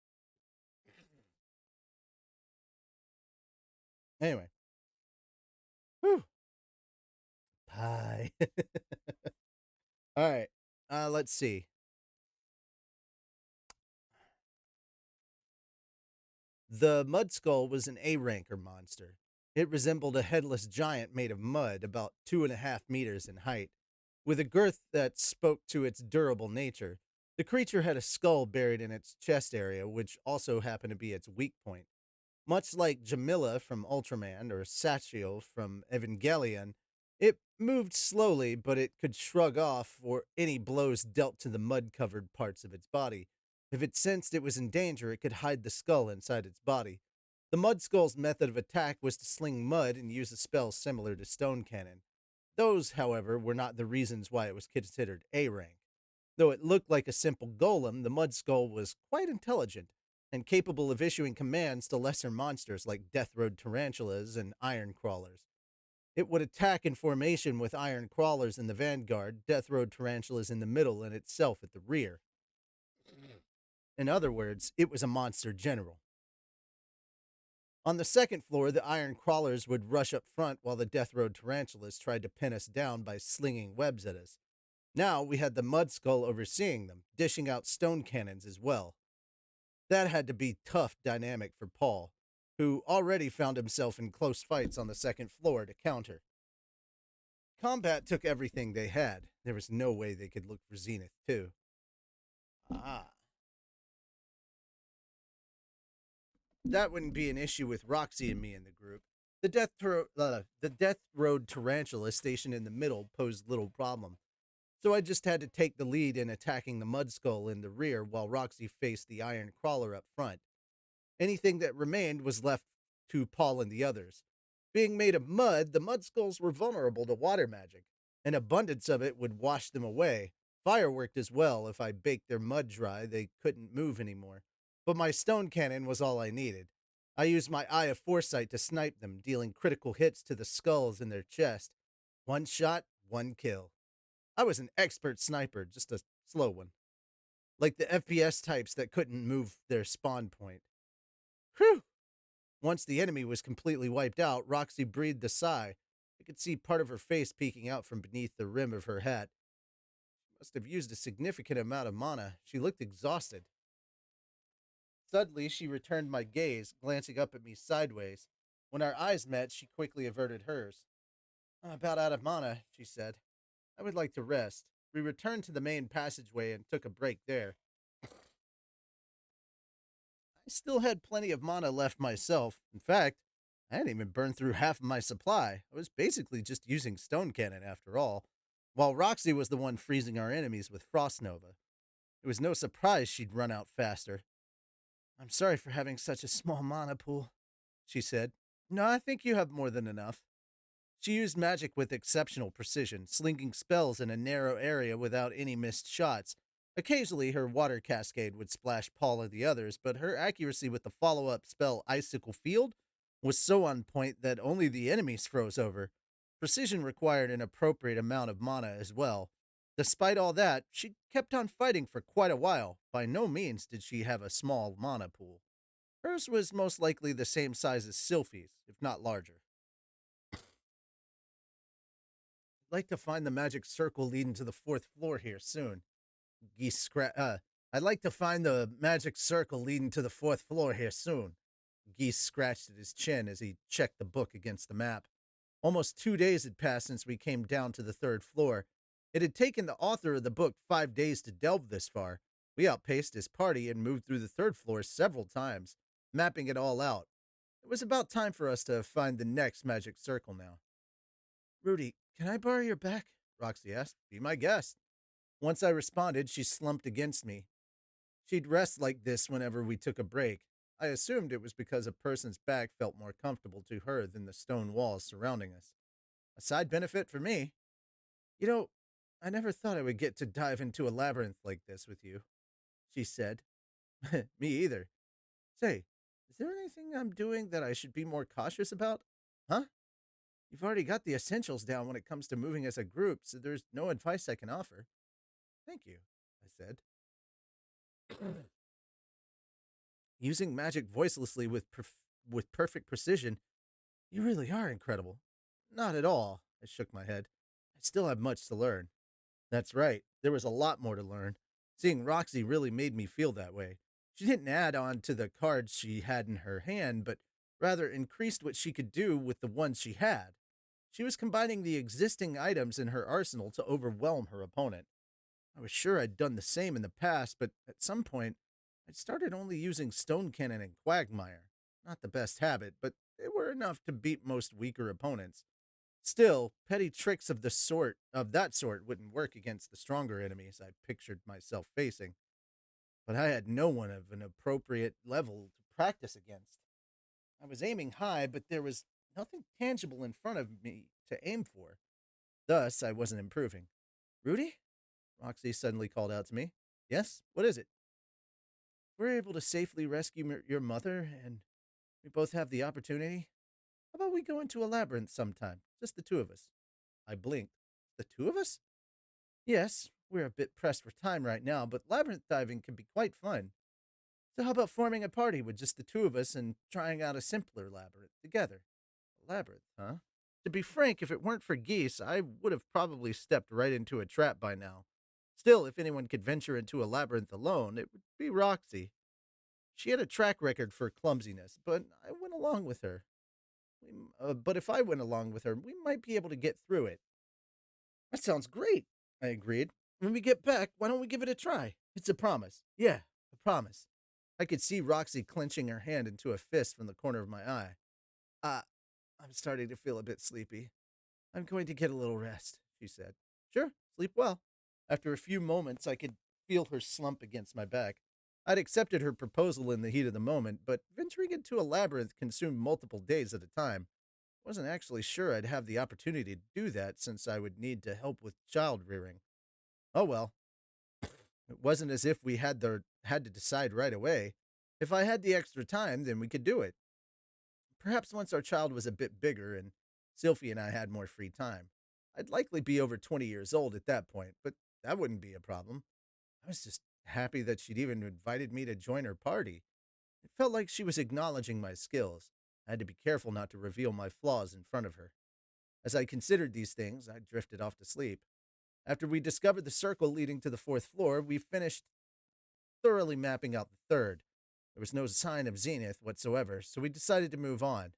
Anyway. Whew. Pie. All right. Let's see. The mud skull was an A-ranker monster. It resembled a headless giant made of mud, about 2.5 meters in height, with a girth that spoke to its durable nature. The creature had a skull buried in its chest area, which also happened to be its weak point. Much like Jamila from Ultraman or Sachiel from Evangelion, it moved slowly, but it could shrug off for any blows dealt to the mud-covered parts of its body. If it sensed it was in danger, it could hide the skull inside its body. The mud skull's method of attack was to sling mud and use a spell similar to Stone Cannon. Those, however, were not the reasons why it was considered A rank. Though it looked like a simple golem, the mud skull was quite intelligent and capable of issuing commands to lesser monsters like death road tarantulas and iron crawlers. It would attack in formation with iron crawlers in the vanguard, death road tarantulas in the middle, and itself at the rear. In other words, it was a monster general. On the second floor, the iron crawlers would rush up front while the death road tarantulas tried to pin us down by slinging webs at us. Now we had the mud skull overseeing them, dishing out stone cannons as well. That had to be tough dynamic for Paul, who already found himself in close fights on the second floor to counter. Combat took everything they had. There was no way they could look for Zenith, too. Ah. That wouldn't be an issue with Roxy and me in the group. The Death Road Tarantula stationed in the middle posed little problem. So I just had to take the lead in attacking the Mud Skull in the rear while Roxy faced the Iron Crawler up front. Anything that remained was left to Paul and the others. Being made of mud, the Mud Skulls were vulnerable to water magic. An abundance of it would wash them away. Fire worked as well. If I baked their mud dry, they couldn't move anymore. But my stone cannon was all I needed. I used my Eye of Foresight to snipe them, dealing critical hits to the skulls in their chest. One shot, one kill. I was an expert sniper, just a slow one. Like the FPS types that couldn't move their spawn point. Whew! Once the enemy was completely wiped out, Roxy breathed a sigh. I could see part of her face peeking out from beneath the rim of her hat. She must have used a significant amount of mana. She looked exhausted. Suddenly, she returned my gaze, glancing up at me sideways. When our eyes met, she quickly averted hers. I'm about out of mana, she said. I would like to rest. We returned to the main passageway and took a break there. I still had plenty of mana left myself. In fact, I hadn't even burned through half of my supply. I was basically just using stone cannon after all, while Roxy was the one freezing our enemies with Frost Nova. It was no surprise she'd run out faster. I'm sorry for having such a small mana pool, she said. No, I think you have more than enough. She used magic with exceptional precision, slinging spells in a narrow area without any missed shots. Occasionally, her water cascade would splash Paul and the others, but her accuracy with the follow up spell Icicle Field was so on point that only the enemies froze over. Precision required an appropriate amount of mana as well. Despite all that, she kept on fighting for quite a while. By no means did she have a small mana pool. Hers was most likely the same size as Sylphie's, if not larger. I'd like to find the magic circle leading to the fourth floor here soon. I'd like to find the magic circle leading to the fourth floor here soon. Geese scratched at his chin as he checked the book against the map. Almost 2 days had passed since we came down to the third floor. It had taken the author of the book 5 days to delve this far. We outpaced his party and moved through the third floor several times, mapping it all out. It was about time for us to find the next magic circle now. Rudy, can I borrow your back? Roxy asked. Be my guest. Once I responded, she slumped against me. She'd rest like this whenever we took a break. I assumed it was because a person's back felt more comfortable to her than the stone walls surrounding us. A side benefit for me. You know, I never thought I would get to dive into a labyrinth like this with you, she said. Me either. Say, is there anything I'm doing that I should be more cautious about? Huh? You've already got the essentials down when it comes to moving as a group, so there's no advice I can offer. Thank you, I said. Using magic voicelessly with perfect precision, you really are incredible. Not at all, I shook my head. I still have much to learn. That's right, there was a lot more to learn. Seeing Roxy really made me feel that way. She didn't add on to the cards she had in her hand, but rather increased what she could do with the ones she had. She was combining the existing items in her arsenal to overwhelm her opponent. I was sure I'd done the same in the past, but at some point, I'd started only using Stone Cannon and Quagmire. Not the best habit, but they were enough to beat most weaker opponents. Still, petty tricks of that sort wouldn't work against the stronger enemies I pictured myself facing. But I had no one of an appropriate level to practice against. I was aiming high, but there was nothing tangible in front of me to aim for. Thus, I wasn't improving. Rudy? Roxy suddenly called out to me. Yes? What is it? We're able to safely rescue your mother, and we both have the opportunity. How about we go into a labyrinth sometime? Just the two of us. I blinked. The two of us? Yes, we're a bit pressed for time right now, but labyrinth diving can be quite fun. So how about forming a party with just the two of us and trying out a simpler labyrinth together? A labyrinth, huh? To be frank, if it weren't for geese, I would have probably stepped right into a trap by now. Still, if anyone could venture into a labyrinth alone, it would be Roxy. She had a track record for clumsiness, but I went along with her. But if I went along with her, we might be able to get through it. That sounds great, I agreed. When we get back, why don't we give it a try? It's a promise. Yeah, a promise. I could see Roxy clenching her hand into a fist from the corner of my eye. Uh, I'm starting to feel a bit sleepy. I'm going to get a little rest, she said. Sure, sleep well. After a few moments, I could feel her slump against my back. I'd accepted her proposal in the heat of the moment, but venturing into a labyrinth consumed multiple days at a time. Wasn't actually sure I'd have the opportunity to do that since I would need to help with child rearing. Oh well, it wasn't as if we had to decide right away. If I had the extra time, then we could do it. Perhaps once our child was a bit bigger and Sylphie and I had more free time. I'd likely be over 20 years old at that point, but that wouldn't be a problem. I was just happy that she'd even invited me to join her party. It felt like she was acknowledging my skills. I had to be careful not to reveal my flaws in front of her. As I considered these things, I drifted off to sleep. After we discovered the circle leading to the fourth floor, we finished thoroughly mapping out the third. There was no sign of Zenith whatsoever, so we decided to move on.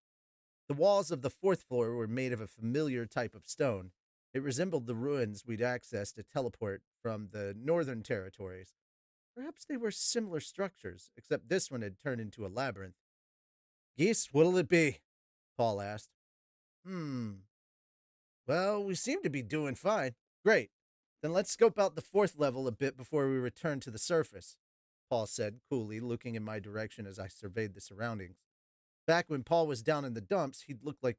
The walls of the fourth floor were made of a familiar type of stone. It resembled the ruins we'd accessed to teleport from the northern territories. Perhaps they were similar structures, except this one had turned into a labyrinth. Geese, what'll it be? Paul asked. Hmm. Well, we seem to be doing fine. Great. Then let's scope out the fourth level a bit before we return to the surface, Paul said coolly, looking in my direction as I surveyed the surroundings. Back when Paul was down in the dumps, he'd looked like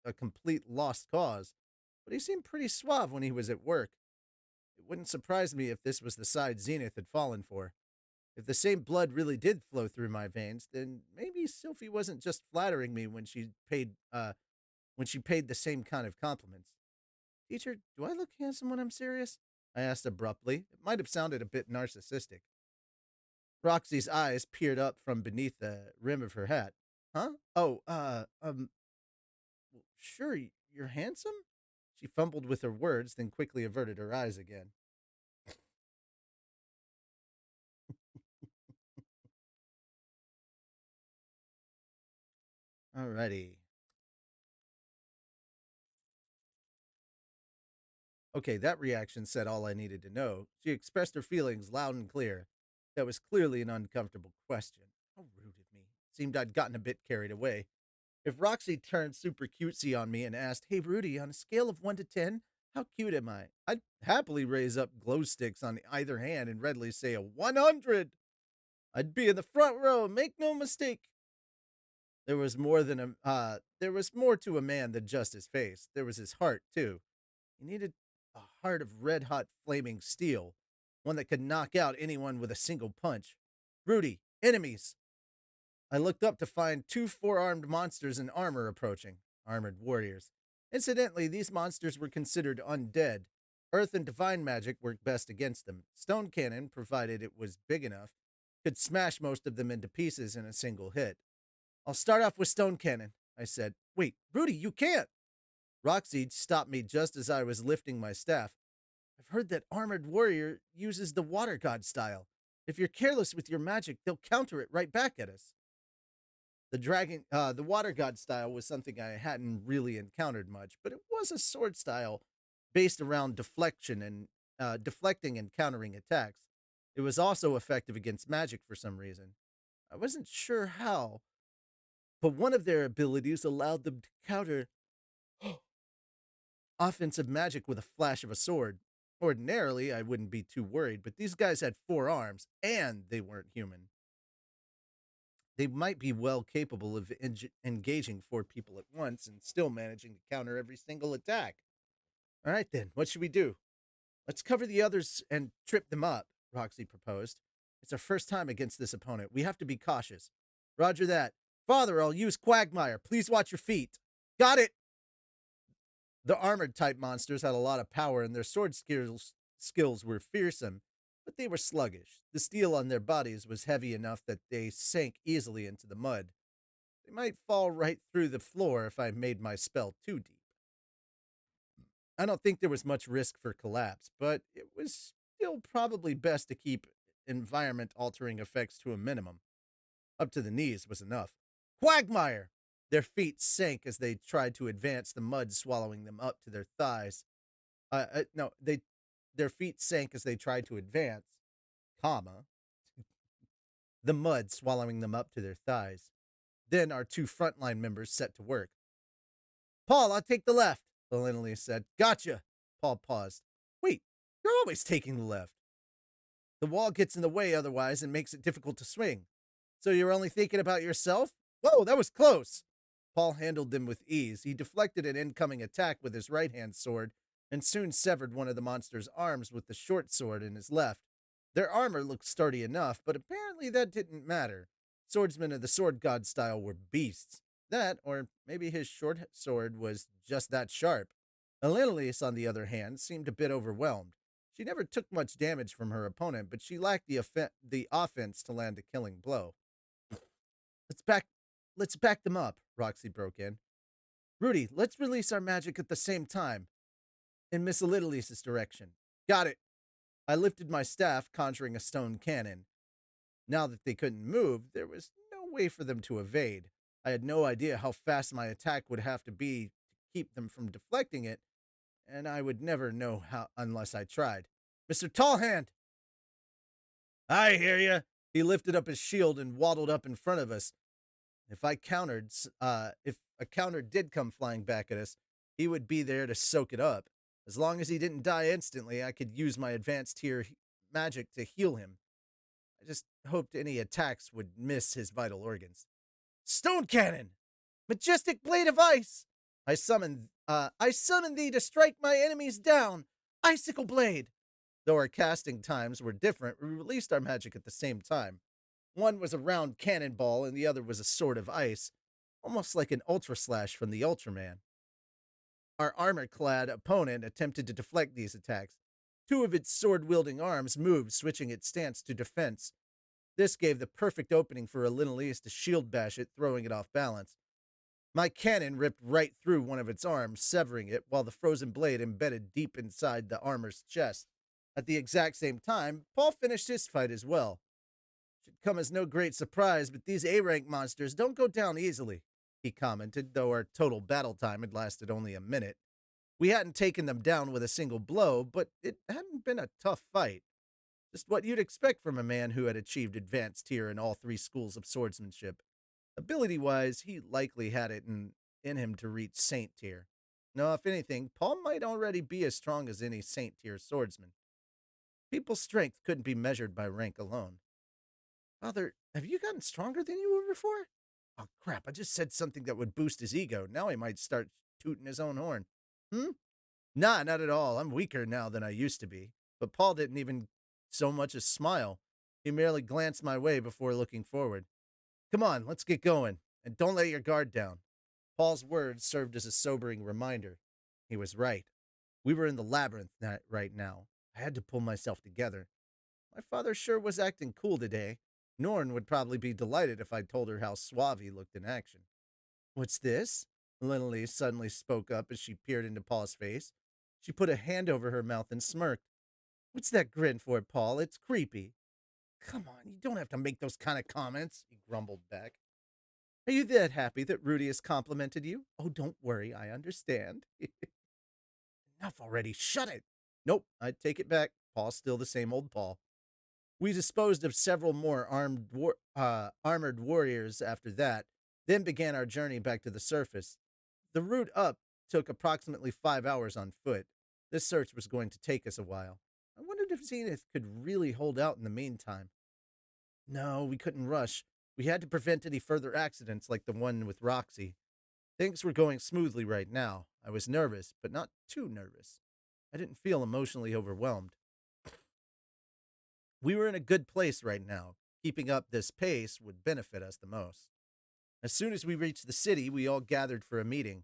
a complete lost cause, but he seemed pretty suave when he was at work. It wouldn't surprise me if this was the side Zenith had fallen for. If the same blood really did flow through my veins, then maybe Sylphie wasn't just flattering me when she paid the same kind of compliments. Teacher, do I look handsome when I'm serious? I asked abruptly. It might have sounded a bit narcissistic. Roxy's eyes peered up from beneath the rim of her hat. Huh? Oh, sure, you're handsome? She fumbled with her words, then quickly averted her eyes again. Alrighty. Okay, that reaction said all I needed to know. She expressed her feelings loud and clear. That was clearly an uncomfortable question. How rude of me. Seemed I'd gotten a bit carried away. If Roxy turned super cutesy on me and asked, Hey Rudy, on a scale of 1 to 10, how cute am I? I'd happily raise up glow sticks on either hand and readily say a 100. I'd be in the front row, make no mistake. There was more to a man than just his face. There was his heart, too. He needed a heart of red hot flaming steel, one that could knock out anyone with a single punch. Rudy, enemies! I looked up to find two four-armed monsters in armor approaching, armored warriors. Incidentally, these monsters were considered undead. Earth and divine magic worked best against them. Stone cannon, provided it was big enough, could smash most of them into pieces in a single hit. I'll start off with stone cannon, I said. Wait, Rudy, you can't! Roxy stopped me just as I was lifting my staff. I've heard that armored warrior uses the water god style. If you're careless with your magic, they'll counter it right back at us. The water god style was something I hadn't really encountered much, but it was a sword style based around deflecting and countering attacks. It was also effective against magic for some reason. I wasn't sure how, but one of their abilities allowed them to counter offensive magic with a flash of a sword. Ordinarily, I wouldn't be too worried, but these guys had four arms, and they weren't human. They might be well capable of engaging four people at once and still managing to counter every single attack. All right, then, what should we do? Let's cover the others and trip them up, Roxy proposed. It's our first time against this opponent. We have to be cautious. Roger that. Father, I'll use Quagmire. Please watch your feet. Got it! The armored type monsters had a lot of power and their skills were fearsome, but they were sluggish. The steel on their bodies was heavy enough that they sank easily into the mud. They might fall right through the floor if I made my spell too deep. I don't think there was much risk for collapse, but it was still probably best to keep environment altering effects to a minimum. Up to the knees was enough. Quagmire! Their feet sank as they tried to advance, the mud swallowing them up to their thighs. No, their feet sank as they tried to advance, comma, the mud swallowing them up to their thighs. Then our two frontline members set to work. Paul, I'll take the left, Lindley said. Gotcha. Paul paused. Wait, you're always taking the left. The wall gets in the way otherwise and makes it difficult to swing. So you're only thinking about yourself? Whoa, that was close. Paul handled them with ease. He deflected an incoming attack with his right hand sword and soon severed one of the monster's arms with the short sword in his left. Their armor looked sturdy enough, but apparently that didn't matter. Swordsmen of the sword god style were beasts. That, or maybe his short sword was just that sharp. Elenilis, on the other hand, seemed a bit overwhelmed. She never took much damage from her opponent, but she lacked the offense to land a killing blow. Let's back let's back them up, Roxy broke in. Rudy, let's release our magic at the same time. In Miss Elenilis' direction. Got it. I lifted my staff, conjuring a stone cannon. Now that they couldn't move, there was no way for them to evade. I had no idea how fast my attack would have to be to keep them from deflecting it, and I would never know how unless I tried. Mr. Tallhand! I hear you. He lifted up his shield and waddled up in front of us. If a counter did come flying back at us, he would be there to soak it up. As long as he didn't die instantly, I could use my advanced tier magic to heal him. I just hoped any attacks would miss his vital organs. Stone cannon! Majestic blade of ice! I summon thee to strike my enemies down! Icicle blade! Though our casting times were different, we released our magic at the same time. One was a round cannonball and the other was a sword of ice, almost like an Ultra Slash from the Ultraman. Our armor-clad opponent attempted to deflect these attacks. Two of its sword-wielding arms moved, switching its stance to defense. This gave the perfect opening for Elenilis to shield bash it, throwing it off balance. My cannon ripped right through one of its arms, severing it, while the frozen blade embedded deep inside the armor's chest. At the exact same time, Paul finished his fight as well. Should come as no great surprise, but these A-rank monsters don't go down easily, he commented, though our total battle time had lasted only a minute. We hadn't taken them down with a single blow, but it hadn't been a tough fight. Just what you'd expect from a man who had achieved advanced tier in all three schools of swordsmanship. Ability-wise, he likely had it in him to reach Saint tier. No, if anything, Paul might already be as strong as any Saint tier swordsman. People's strength couldn't be measured by rank alone. Father, have you gotten stronger than you were before? Oh, crap, I just said something that would boost his ego. Now he might start tooting his own horn. Nah, not at all. I'm weaker now than I used to be. But Paul didn't even so much as smile. He merely glanced my way before looking forward. Come on, let's get going. And don't let your guard down. Paul's words served as a sobering reminder. He was right. We were in the labyrinth right now. I had to pull myself together. My father sure was acting cool today. Norn would probably be delighted if I told her how suave he looked in action. What's this? Lindley suddenly spoke up as she peered into Paul's face. She put a hand over her mouth and smirked. What's that grin for, Paul? It's creepy. Come on, you don't have to make those kind of comments, he grumbled back. Are you that happy that Rudy has complimented you? Oh, don't worry, I understand. Enough already, shut it. Nope, I'd take it back. Paul's still the same old Paul. We disposed of several more armored warriors after that, then began our journey back to the surface. The route up took approximately 5 hours on foot. This search was going to take us a while. I wondered if Zenith could really hold out in the meantime. No, we couldn't rush. We had to prevent any further accidents like the one with Roxy. Things were going smoothly right now. I was nervous, but not too nervous. I didn't feel emotionally overwhelmed. We were in a good place right now. Keeping up this pace would benefit us the most. As soon as we reached the city, we all gathered for a meeting.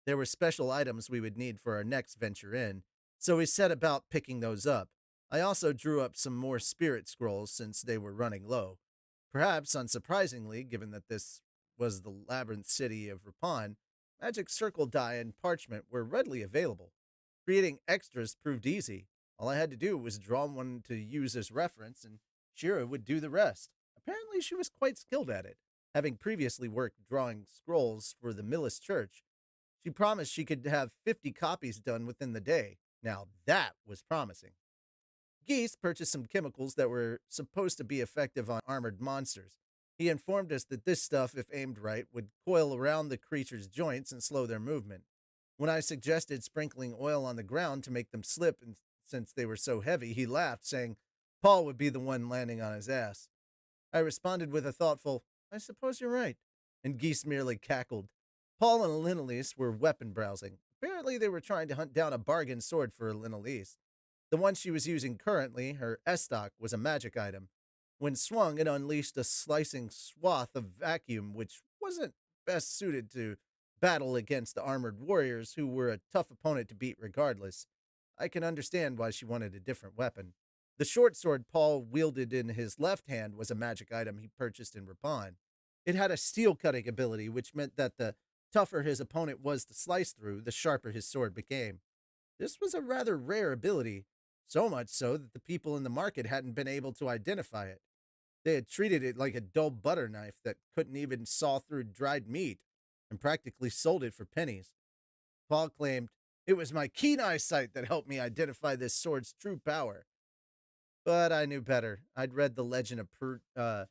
There were special items we would need for our next venture in, so we set about picking those up. I also drew up some more spirit scrolls since they were running low. Perhaps unsurprisingly, given that this was the labyrinth city of Ripon, magic circle die and parchment were readily available. Creating extras proved easy. All I had to do was draw one to use as reference, and Shira would do the rest. Apparently she was quite skilled at it, having previously worked drawing scrolls for the Millis Church. She promised she could have 50 copies done within the day. Now that was promising. Geese purchased some chemicals that were supposed to be effective on armored monsters. He informed us that this stuff, if aimed right, would coil around the creature's joints and slow their movement. When I suggested sprinkling oil on the ground to make them slip, and since they were so heavy, he laughed, saying Paul would be the one landing on his ass. I responded with a thoughtful, I suppose you're right, and Geese merely cackled. Paul and Linelise were weapon browsing. Apparently, they were trying to hunt down a bargain sword for Linelise. The one she was using currently, her Estoc, was a magic item. When swung, it unleashed a slicing swath of vacuum, which wasn't best suited to battle against the armored warriors, who were a tough opponent to beat regardless. I can understand why she wanted a different weapon. The short sword Paul wielded in his left hand was a magic item he purchased in Rapine. It had a steel cutting ability, which meant that the tougher his opponent was to slice through, the sharper his sword became. This was a rather rare ability, so much so that the people in the market hadn't been able to identify it. They had treated it like a dull butter knife that couldn't even saw through dried meat, and practically sold it for pennies. Paul claimed, it was my keen eyesight that helped me identify this sword's true power. But I knew better. I'd read the legend of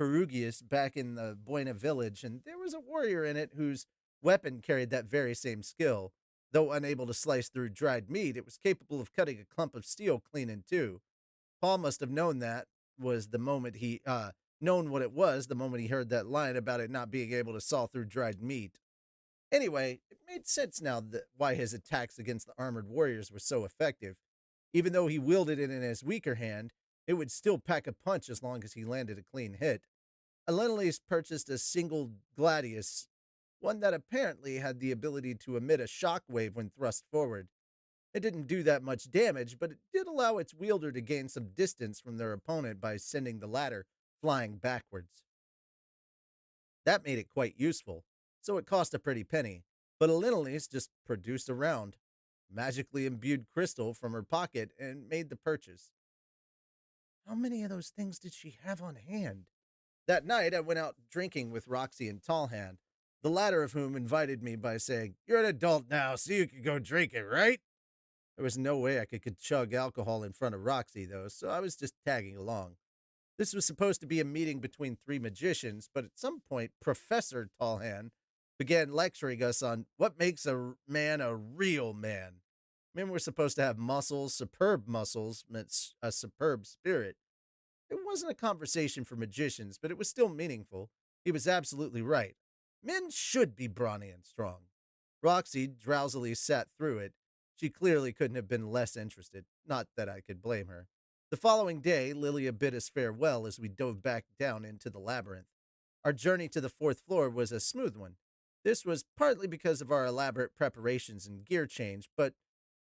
Perugius back in the Buena village, and there was a warrior in it whose weapon carried that very same skill. Though unable to slice through dried meat, it was capable of cutting a clump of steel clean in two. Paul must have known that was the moment he known what it was the moment he heard that line about it not being able to saw through dried meat. Anyway, it made sense now that why his attacks against the armored warriors were so effective. Even though he wielded it in his weaker hand, it would still pack a punch as long as he landed a clean hit. Alenelise purchased a single gladius, one that apparently had the ability to emit a shock wave when thrust forward. It didn't do that much damage, but it did allow its wielder to gain some distance from their opponent by sending the latter flying backwards. That made it quite useful, so it cost a pretty penny. But Alenelise just produced a round, magically imbued crystal from her pocket, and made the purchase. How many of those things did she have on hand? That night, I went out drinking with Roxy and Tallhand, the latter of whom invited me by saying, You're an adult now, so you can go drink it, right? There was no way I could chug alcohol in front of Roxy, though, so I was just tagging along. This was supposed to be a meeting between three magicians, but at some point, Professor Tallhand began lecturing us on what makes a man a real man. Men were supposed to have muscles, superb muscles meant a superb spirit. It wasn't a conversation for magicians, but it was still meaningful. He was absolutely right. Men should be brawny and strong. Roxy drowsily sat through it. She clearly couldn't have been less interested, not that I could blame her. The following day, Lilia bid us farewell as we dove back down into the labyrinth. Our journey to the fourth floor was a smooth one. This was partly because of our elaborate preparations and gear change, but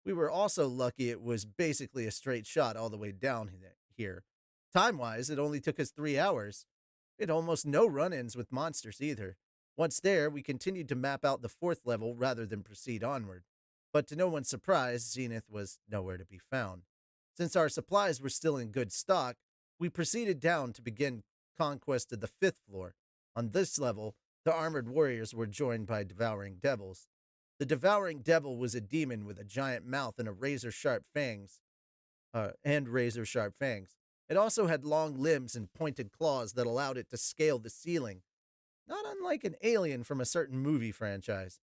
we were also lucky it was basically a straight shot all the way down here. Time wise, it only took us 3 hours. We had almost no run ins with monsters either. Once there, we continued to map out the fourth level rather than proceed onward. But to no one's surprise, Zenith was nowhere to be found. Since our supplies were still in good stock, we proceeded down to begin conquest of the fifth floor. On this level, the armored warriors were joined by devouring devils. The devouring devil was a demon with a giant mouth and razor sharp fangs. It also had long limbs and pointed claws that allowed it to scale the ceiling, not unlike an alien from a certain movie franchise.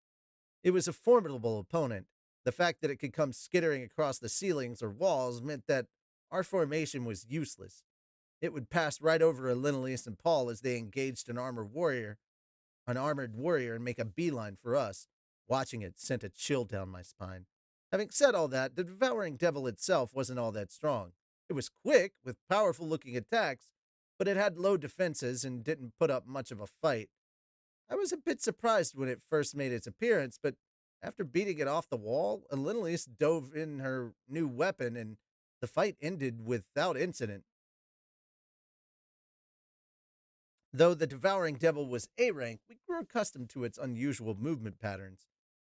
It was a formidable opponent. The fact that it could come skittering across the ceilings or walls meant that our formation was useless. It would pass right over Alenelise and Paul as they engaged an armored warrior, and make a beeline for us. Watching it sent a chill down my spine. Having said all that, the devouring devil itself wasn't all that strong. It was quick, with powerful looking attacks, but it had low defenses and didn't put up much of a fight. I was a bit surprised when it first made its appearance, but after beating it off the wall, Alenelise dove in her new weapon and the fight ended without incident. Though the devouring devil was A rank, we grew accustomed to its unusual movement patterns.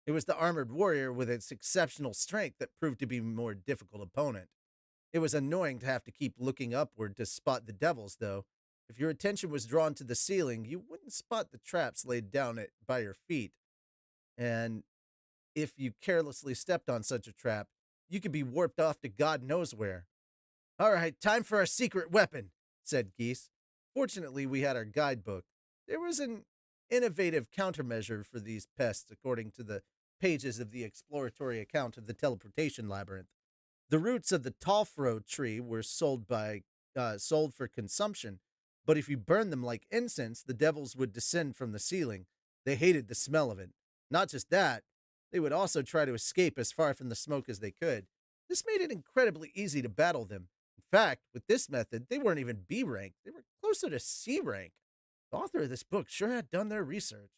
It was the armored warrior with its exceptional strength that proved to be a more difficult opponent. It was annoying to have to keep looking upward to spot the devils, though. If your attention was drawn to the ceiling, you wouldn't spot the traps laid down by your feet. And if you carelessly stepped on such a trap, You could be warped off to God knows where. All right, time for our secret weapon, said Geese. Fortunately, we had our guidebook. There was an innovative countermeasure for these pests, according to the pages of the exploratory account of the teleportation labyrinth. The roots of the tallfro tree were sold for consumption, but if you burned them like incense, the devils would descend from the ceiling. They hated the smell of it. Not just that, they would also try to escape as far from the smoke as they could. This made it incredibly easy to battle them. In fact, with this method, they weren't even B rank, they were closer to C rank. The author of this book sure had done their research.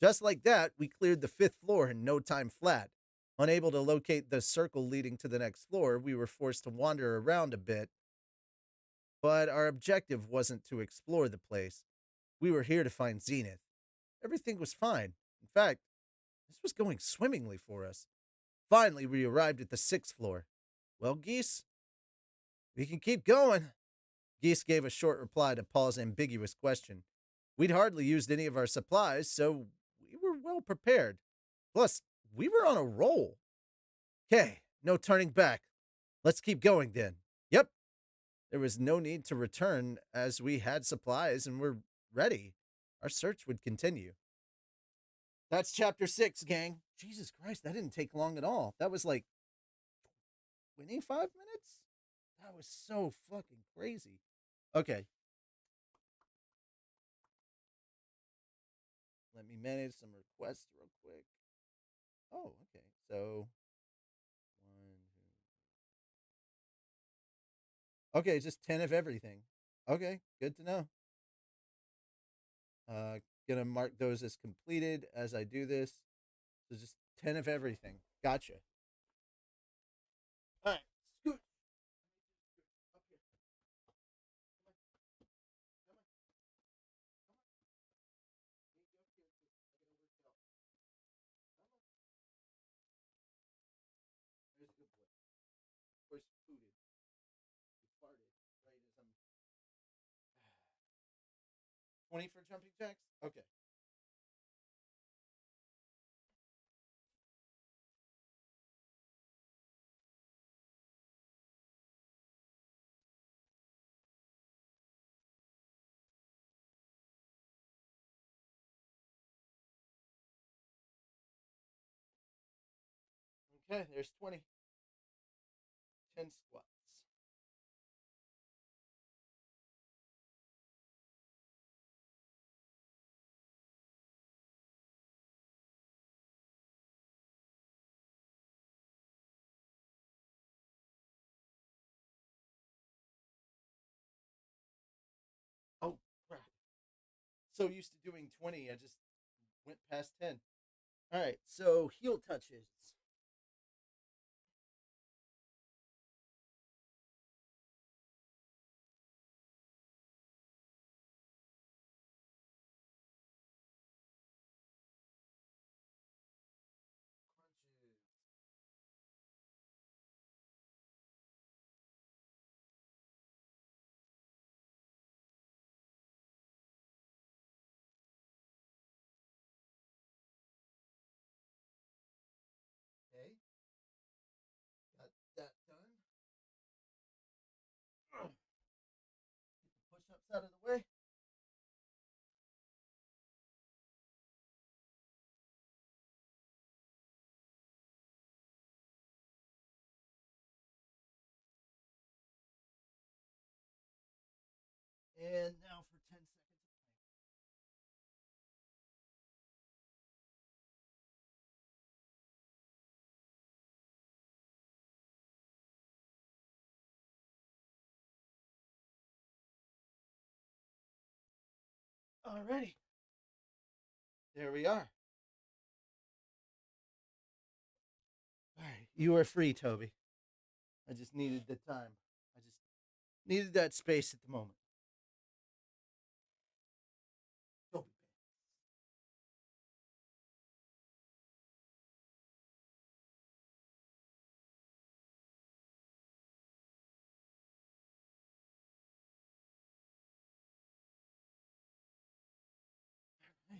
Just like that, we cleared the fifth floor in no time flat. Unable to locate the circle leading to the next floor, we were forced to wander around a bit, but our objective wasn't to explore the place. We were here to find Zenith. Everything was fine. In fact, this was going swimmingly for us. Finally, we arrived at the sixth floor. Well, Geese, we can keep going. Geese gave a short reply to Paul's ambiguous question. We'd hardly used any of our supplies, so we were well prepared. Plus, we were on a roll. Okay, no turning back. Let's keep going then. Yep. There was no need to return as we had supplies and were ready. Our search would continue. That's chapter 6, gang. Jesus Christ, that didn't take long at all. That was like 25 minutes? That was so fucking crazy. Okay, let me manage some requests real quick. Oh, okay. So, one, two. Okay, just 10 of everything. Okay, good to know. Uh, gonna mark those as completed as I do this. So just 10 of everything. Gotcha. All right, scoot. Up here. Come on, come on, come on. Need you up here too. I gotta work out. Come on. There's a good boy. Of course, you pooted. You farted right as I'm 20 for jumping jacks? Okay. Okay, there's 20. 10 squats. Oh, crap. So used to doing 20, I just went past 10. All right, so heel touches. Crunches. Okay, got that done. Get the push ups out of the way. And now for 10 seconds of plank. Alrighty, there we are. All right, you are free, Toby. I just needed the time. I just needed that space at the moment. Toby. Hey.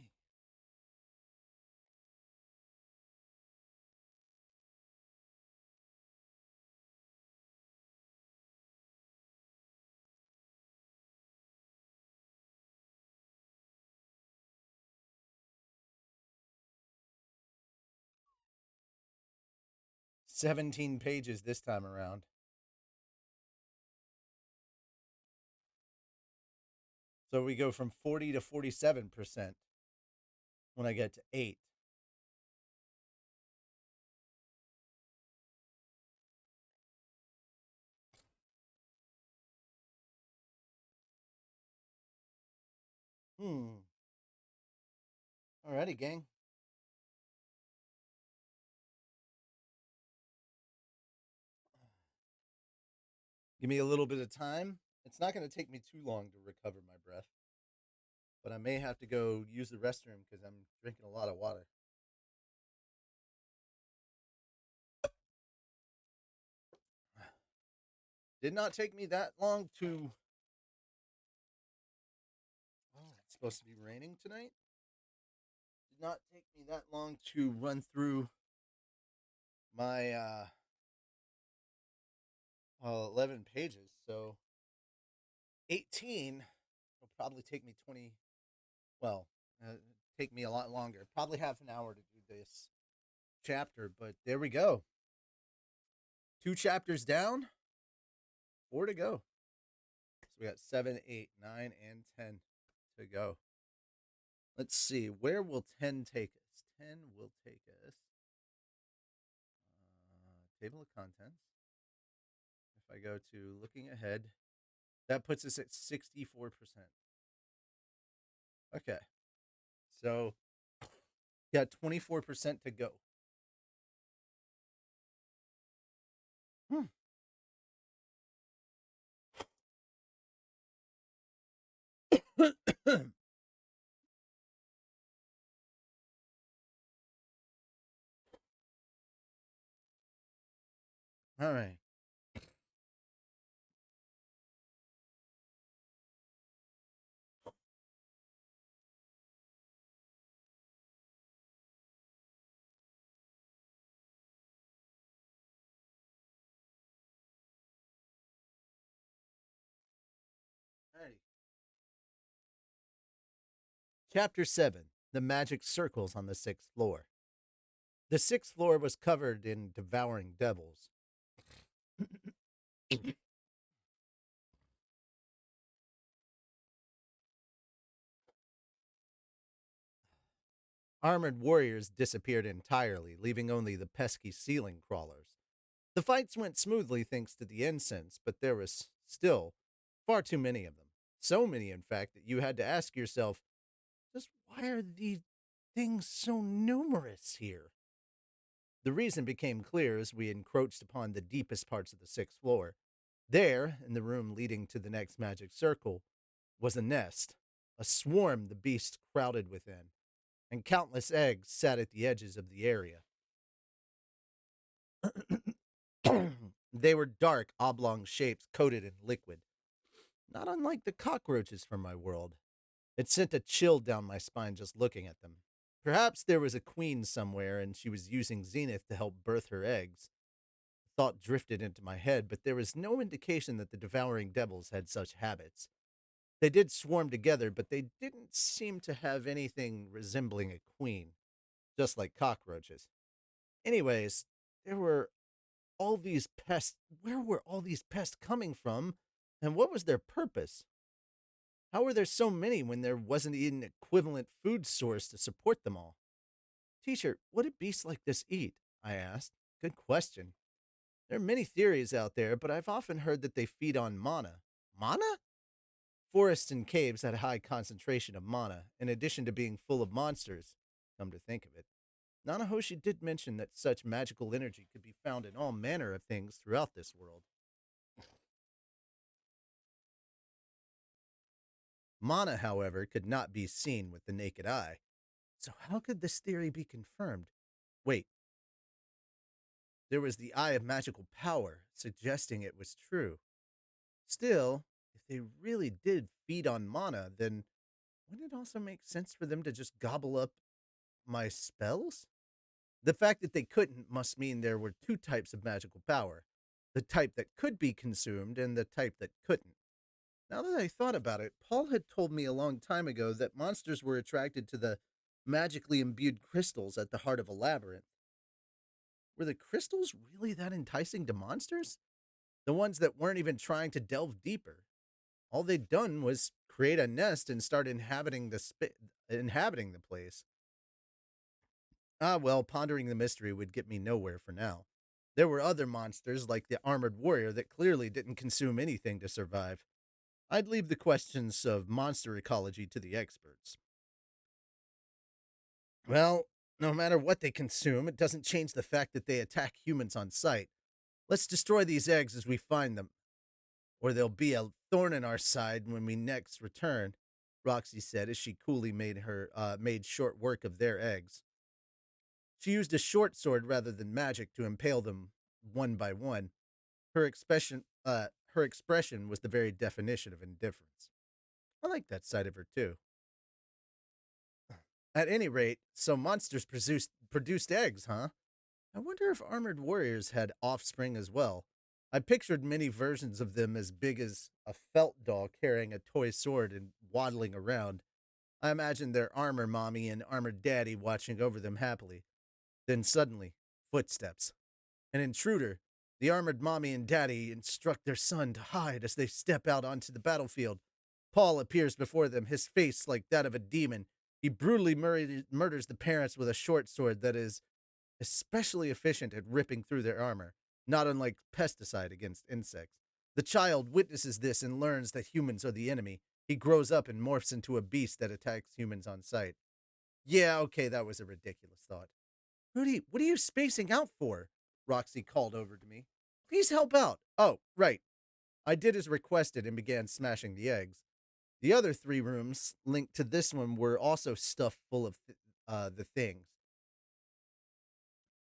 17 pages this time around. So we go from 40 to 47% when I get to 8. Hmm. Alrighty, gang. Give me a little bit of time. It's not going to take me too long to recover my breath, but I may have to go use the restroom because I'm drinking a lot of water. Did not take me that long to. Oh, it's supposed to be raining tonight. Did not take me that long to run through my 11 pages. So 18 will probably take me 20. Well, take me a lot longer. Probably half an hour to do this chapter, but there we go. 2 chapters down, 4 to go. So we got 7, 8, 9, and 10 to go. Let's see. Where will 10 take us? 10 will take us. Table of contents. If I go to looking ahead, that puts us at 64%. Okay. So, got 24% to go. Hmm. All right. Alrighty. Chapter 7, The Magic Circles on the 6th Floor. The 6th floor was covered in devouring devils. Armored warriors disappeared entirely, leaving only the pesky ceiling crawlers. The fights went smoothly thanks to the incense, but there was still far too many of them. So many, in fact, that you had to ask yourself, just why are these things so numerous here? The reason became clear as we encroached upon the deepest parts of the 6th floor. There, in the room leading to the next magic circle, was a nest, a swarm the beasts crowded within, and countless eggs sat at the edges of the area. They were dark, oblong shapes coated in liquid, not unlike the cockroaches from my world. It sent a chill down my spine just looking at them. Perhaps there was a queen somewhere and she was using Zenith to help birth her eggs. The thought drifted into my head, but there was no indication that the devouring devils had such habits. They did swarm together, but they didn't seem to have anything resembling a queen, just like cockroaches. Anyways, there were all these pests. Where were all these pests coming from, and what was their purpose? How were there so many when there wasn't an equivalent food source to support them all? Teacher, what do beasts like this eat? I asked. Good question. There are many theories out there, but I've often heard that they feed on mana. Mana? Forests and caves had a high concentration of mana, in addition to being full of monsters. Come to think of it, Nanahoshi did mention that such magical energy could be found in all manner of things throughout this world. Mana, however, could not be seen with the naked eye. So how could this theory be confirmed? Wait, there was the Eye of Magical Power, suggesting it was true. Still, if they really did feed on mana, then wouldn't it also make sense for them to just gobble up my spells? The fact that they couldn't must mean there were two types of magical power, the type that could be consumed and the type that couldn't. Now that I thought about it, Paul had told me a long time ago that monsters were attracted to the magically imbued crystals at the heart of a labyrinth. Were the crystals really that enticing to monsters? The ones that weren't even trying to delve deeper. All they'd done was create a nest and start inhabiting the place. Ah, well, pondering the mystery would get me nowhere for now. There were other monsters, like the armored warrior, that clearly didn't consume anything to survive. I'd leave the questions of monster ecology to the experts. Well, no matter what they consume, it doesn't change the fact that they attack humans on sight. Let's destroy these eggs as we find them, or they'll be a thorn in our side when we next return, Roxy said as she coolly made short work of their eggs. She used a short sword rather than magic to impale them one by one. Her expression was the very definition of indifference. I like that side of her too. At any rate, so monsters produced eggs, huh? I wonder if armored warriors had offspring as well. I pictured many versions of them as big as a felt doll carrying a toy sword and waddling around. I imagined their armor mommy and armored daddy watching over them happily. Then suddenly, footsteps. An intruder. The armored mommy and daddy instruct their son to hide as they step out onto the battlefield. Paul appears before them, his face like that of a demon. He brutally murders the parents with a short sword that is especially efficient at ripping through their armor, not unlike pesticide against insects. The child witnesses this and learns that humans are the enemy. He grows up and morphs into a beast that attacks humans on sight. Yeah, okay, that was a ridiculous thought. Rudy, what are you spacing out for? Roxy called over to me. Please help out. Oh, right. I did as requested and began smashing the eggs. The other three rooms linked to this one were also stuffed full of the things.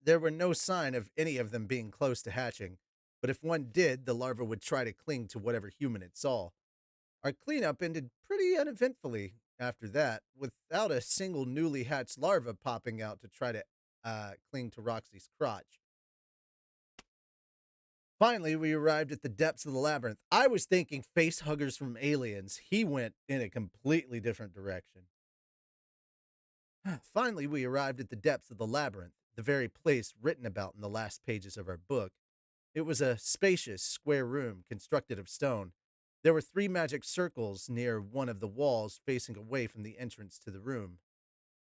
There were no sign of any of them being close to hatching, but if one did, the larva would try to cling to whatever human it saw. Our cleanup ended pretty uneventfully after that, without a single newly hatched larva popping out to try to cling to Roxy's crotch. Finally, we arrived at the depths of the labyrinth. I was thinking face huggers from Aliens. He went in a completely different direction. Finally, we arrived at the depths of the labyrinth, the very place written about in the last pages of our book. It was a spacious, square room constructed of stone. There were three magic circles near one of the walls facing away from the entrance to the room,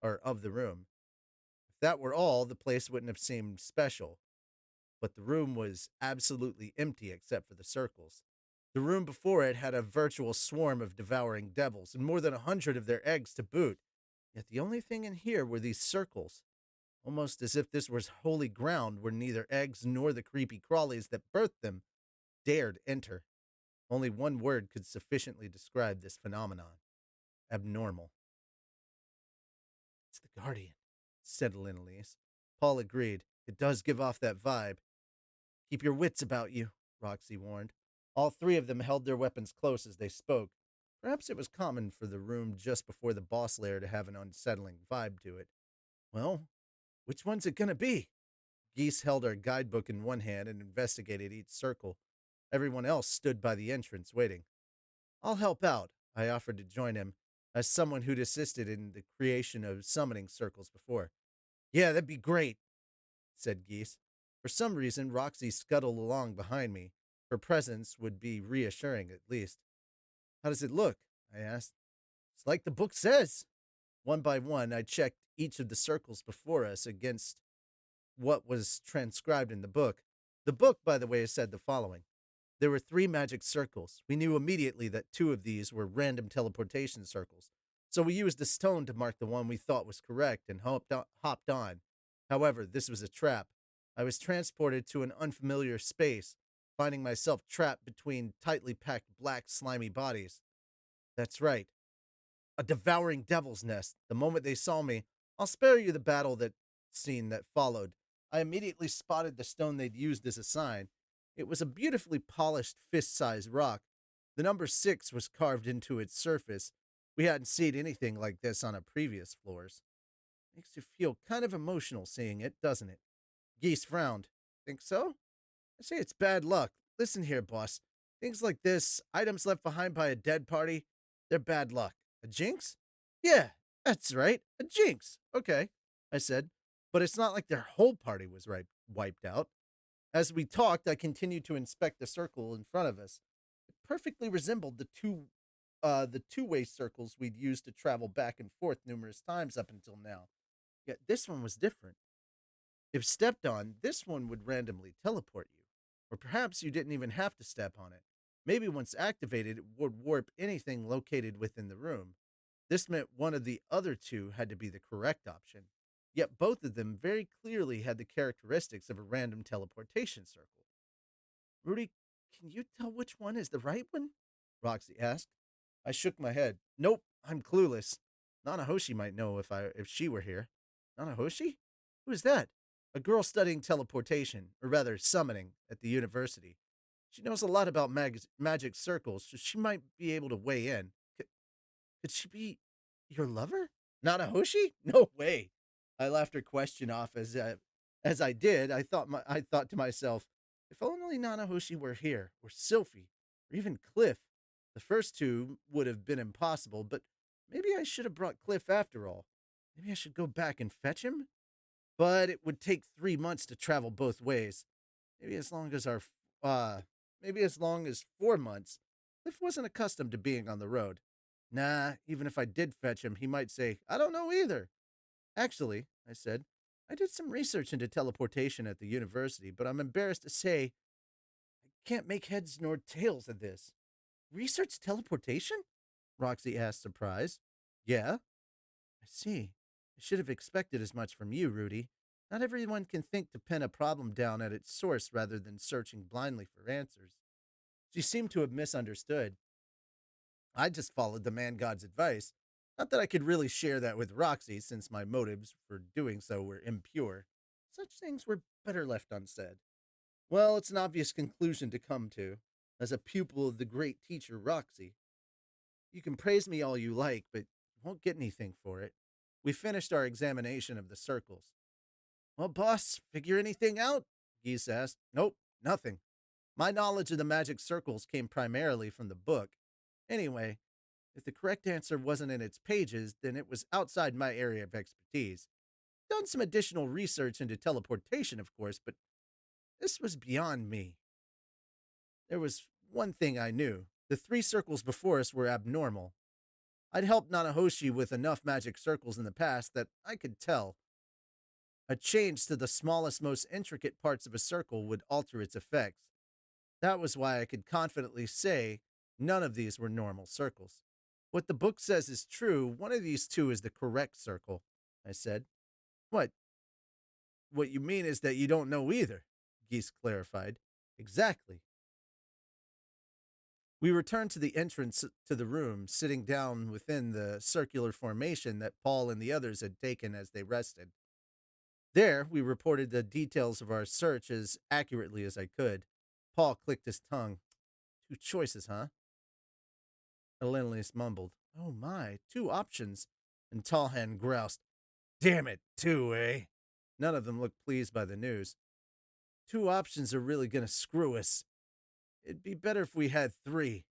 or of the room. If that were all, the place wouldn't have seemed special. But the room was absolutely empty except for the circles. The room before it had a virtual swarm of devouring devils, and more than 100 of their eggs to boot. Yet the only thing in here were these circles, almost as if this was holy ground where neither eggs nor the creepy crawlies that birthed them dared enter. Only one word could sufficiently describe this phenomenon: abnormal. It's the Guardian, said Linelise. Paul agreed. It does give off that vibe. Keep your wits about you, Roxy warned. All three of them held their weapons close as they spoke. Perhaps it was common for the room just before the boss lair to have an unsettling vibe to it. Well, which one's it gonna be? Geese held our guidebook in one hand and investigated each circle. Everyone else stood by the entrance, waiting. I'll help out, I offered to join him, as someone who'd assisted in the creation of summoning circles before. Yeah, that'd be great, said Geese. For some reason, Roxy scuttled along behind me. Her presence would be reassuring, at least. How does it look? I asked. It's like the book says. One by one, I checked each of the circles before us against what was transcribed in the book. The book, by the way, said the following. There were three magic circles. We knew immediately that two of these were random teleportation circles. So we used a stone to mark the one we thought was correct and hopped on. However, this was a trap. I was transported to an unfamiliar space, finding myself trapped between tightly packed black slimy bodies. That's right. A devouring devil's nest. The moment they saw me, I'll spare you the battle that scene that followed. I immediately spotted the stone they'd used as a sign. It was a beautifully polished fist-sized rock. The number 6 was carved into its surface. We hadn't seen anything like this on our previous floors. Makes you feel kind of emotional seeing it, doesn't it? Geese frowned. Think so? I say it's bad luck. Listen here, boss. Things like this, items left behind by a dead party, they're bad luck. A jinx? Yeah, that's right. A jinx. Okay, I said. But it's not like their whole party was wiped out. As we talked, I continued to inspect the circle in front of us. It perfectly resembled the two-way circles we'd used to travel back and forth numerous times up until now. Yet this one was different. If stepped on, this one would randomly teleport you. Or perhaps you didn't even have to step on it. Maybe once activated, it would warp anything located within the room. This meant one of the other two had to be the correct option. Yet both of them very clearly had the characteristics of a random teleportation circle. Rudy, can you tell which one is the right one? Roxy asked. I shook my head. Nope, I'm clueless. Nanahoshi might know if she were here. Nanahoshi? Who is that? A girl studying teleportation, or rather summoning, at the university. She knows a lot about magic circles, so she might be able to weigh in. Could she be your lover? Nanahoshi? No way. I laughed her question off as I did. I thought to myself, if only Nanahoshi were here, or Sylphie, or even Cliff. The first two would have been impossible, but maybe I should have brought Cliff after all. Maybe I should go back and fetch him? But it would take 3 months to travel both ways. Maybe as long as our uh maybe as long as 4 months. Cliff wasn't accustomed to being on the road. Nah, even if I did fetch him, he might say, I don't know either. Actually, I said, I did some research into teleportation at the university, but I'm embarrassed to say I can't make heads nor tails of this. Research teleportation? Roxy asked, surprised. Yeah, I see. I should have expected as much from you, Rudy. Not everyone can think to pin a problem down at its source rather than searching blindly for answers. She seemed to have misunderstood. I just followed the man god's advice. Not that I could really share that with Roxy, since my motives for doing so were impure. Such things were better left unsaid. Well, it's an obvious conclusion to come to. As a pupil of the great teacher Roxy, you can praise me all you like, but you won't get anything for it. We finished our examination of the circles. Well, boss, figure anything out? Geese asked. Nope, nothing. My knowledge of the magic circles came primarily from the book. Anyway, if the correct answer wasn't in its pages, then it was outside my area of expertise. Done some additional research into teleportation, of course, but this was beyond me. There was one thing I knew. The three circles before us were abnormal. I'd helped Nanahoshi with enough magic circles in the past that I could tell. A change to the smallest, most intricate parts of a circle would alter its effects. That was why I could confidently say none of these were normal circles. What the book says is true. One of these two is the correct circle, I said. What? What you mean is that you don't know either, Geese clarified. Exactly. We returned to the entrance to the room, sitting down within the circular formation that Paul and the others had taken as they rested. There, we reported the details of our search as accurately as I could. Paul clicked his tongue. Two choices, huh? Elenius mumbled. Oh my, two options. And Tallhan groused. Damn it, two, eh? None of them looked pleased by the news. Two options are really gonna screw us. It'd be better if we had three.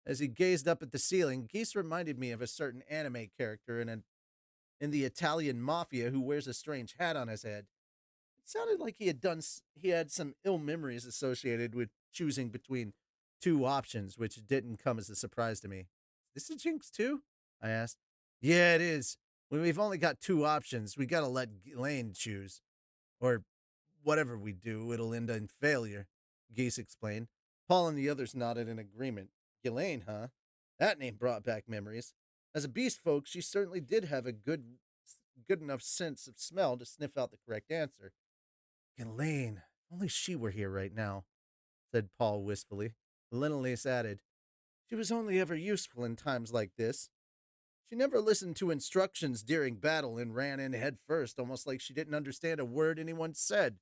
As he gazed up at the ceiling, Geese reminded me of a certain anime character in the Italian mafia who wears a strange hat on his head. It sounded like he had some ill memories associated with choosing between two options, which didn't come as a surprise to me. Is this a jinx too? I asked. Yeah, it is. When we've only got two options, we gotta let Lane choose. Or whatever we do, it'll end in failure, Geese explained. Paul and the others nodded in agreement. Ghislaine, huh? That name brought back memories. As a beast folk, she certainly did have a good enough sense of smell to sniff out the correct answer. Ghislaine, only she were here right now, said Paul wistfully. Linnaeus added, she was only ever useful in times like this. She never listened to instructions during battle and ran in head first, almost like she didn't understand a word anyone said.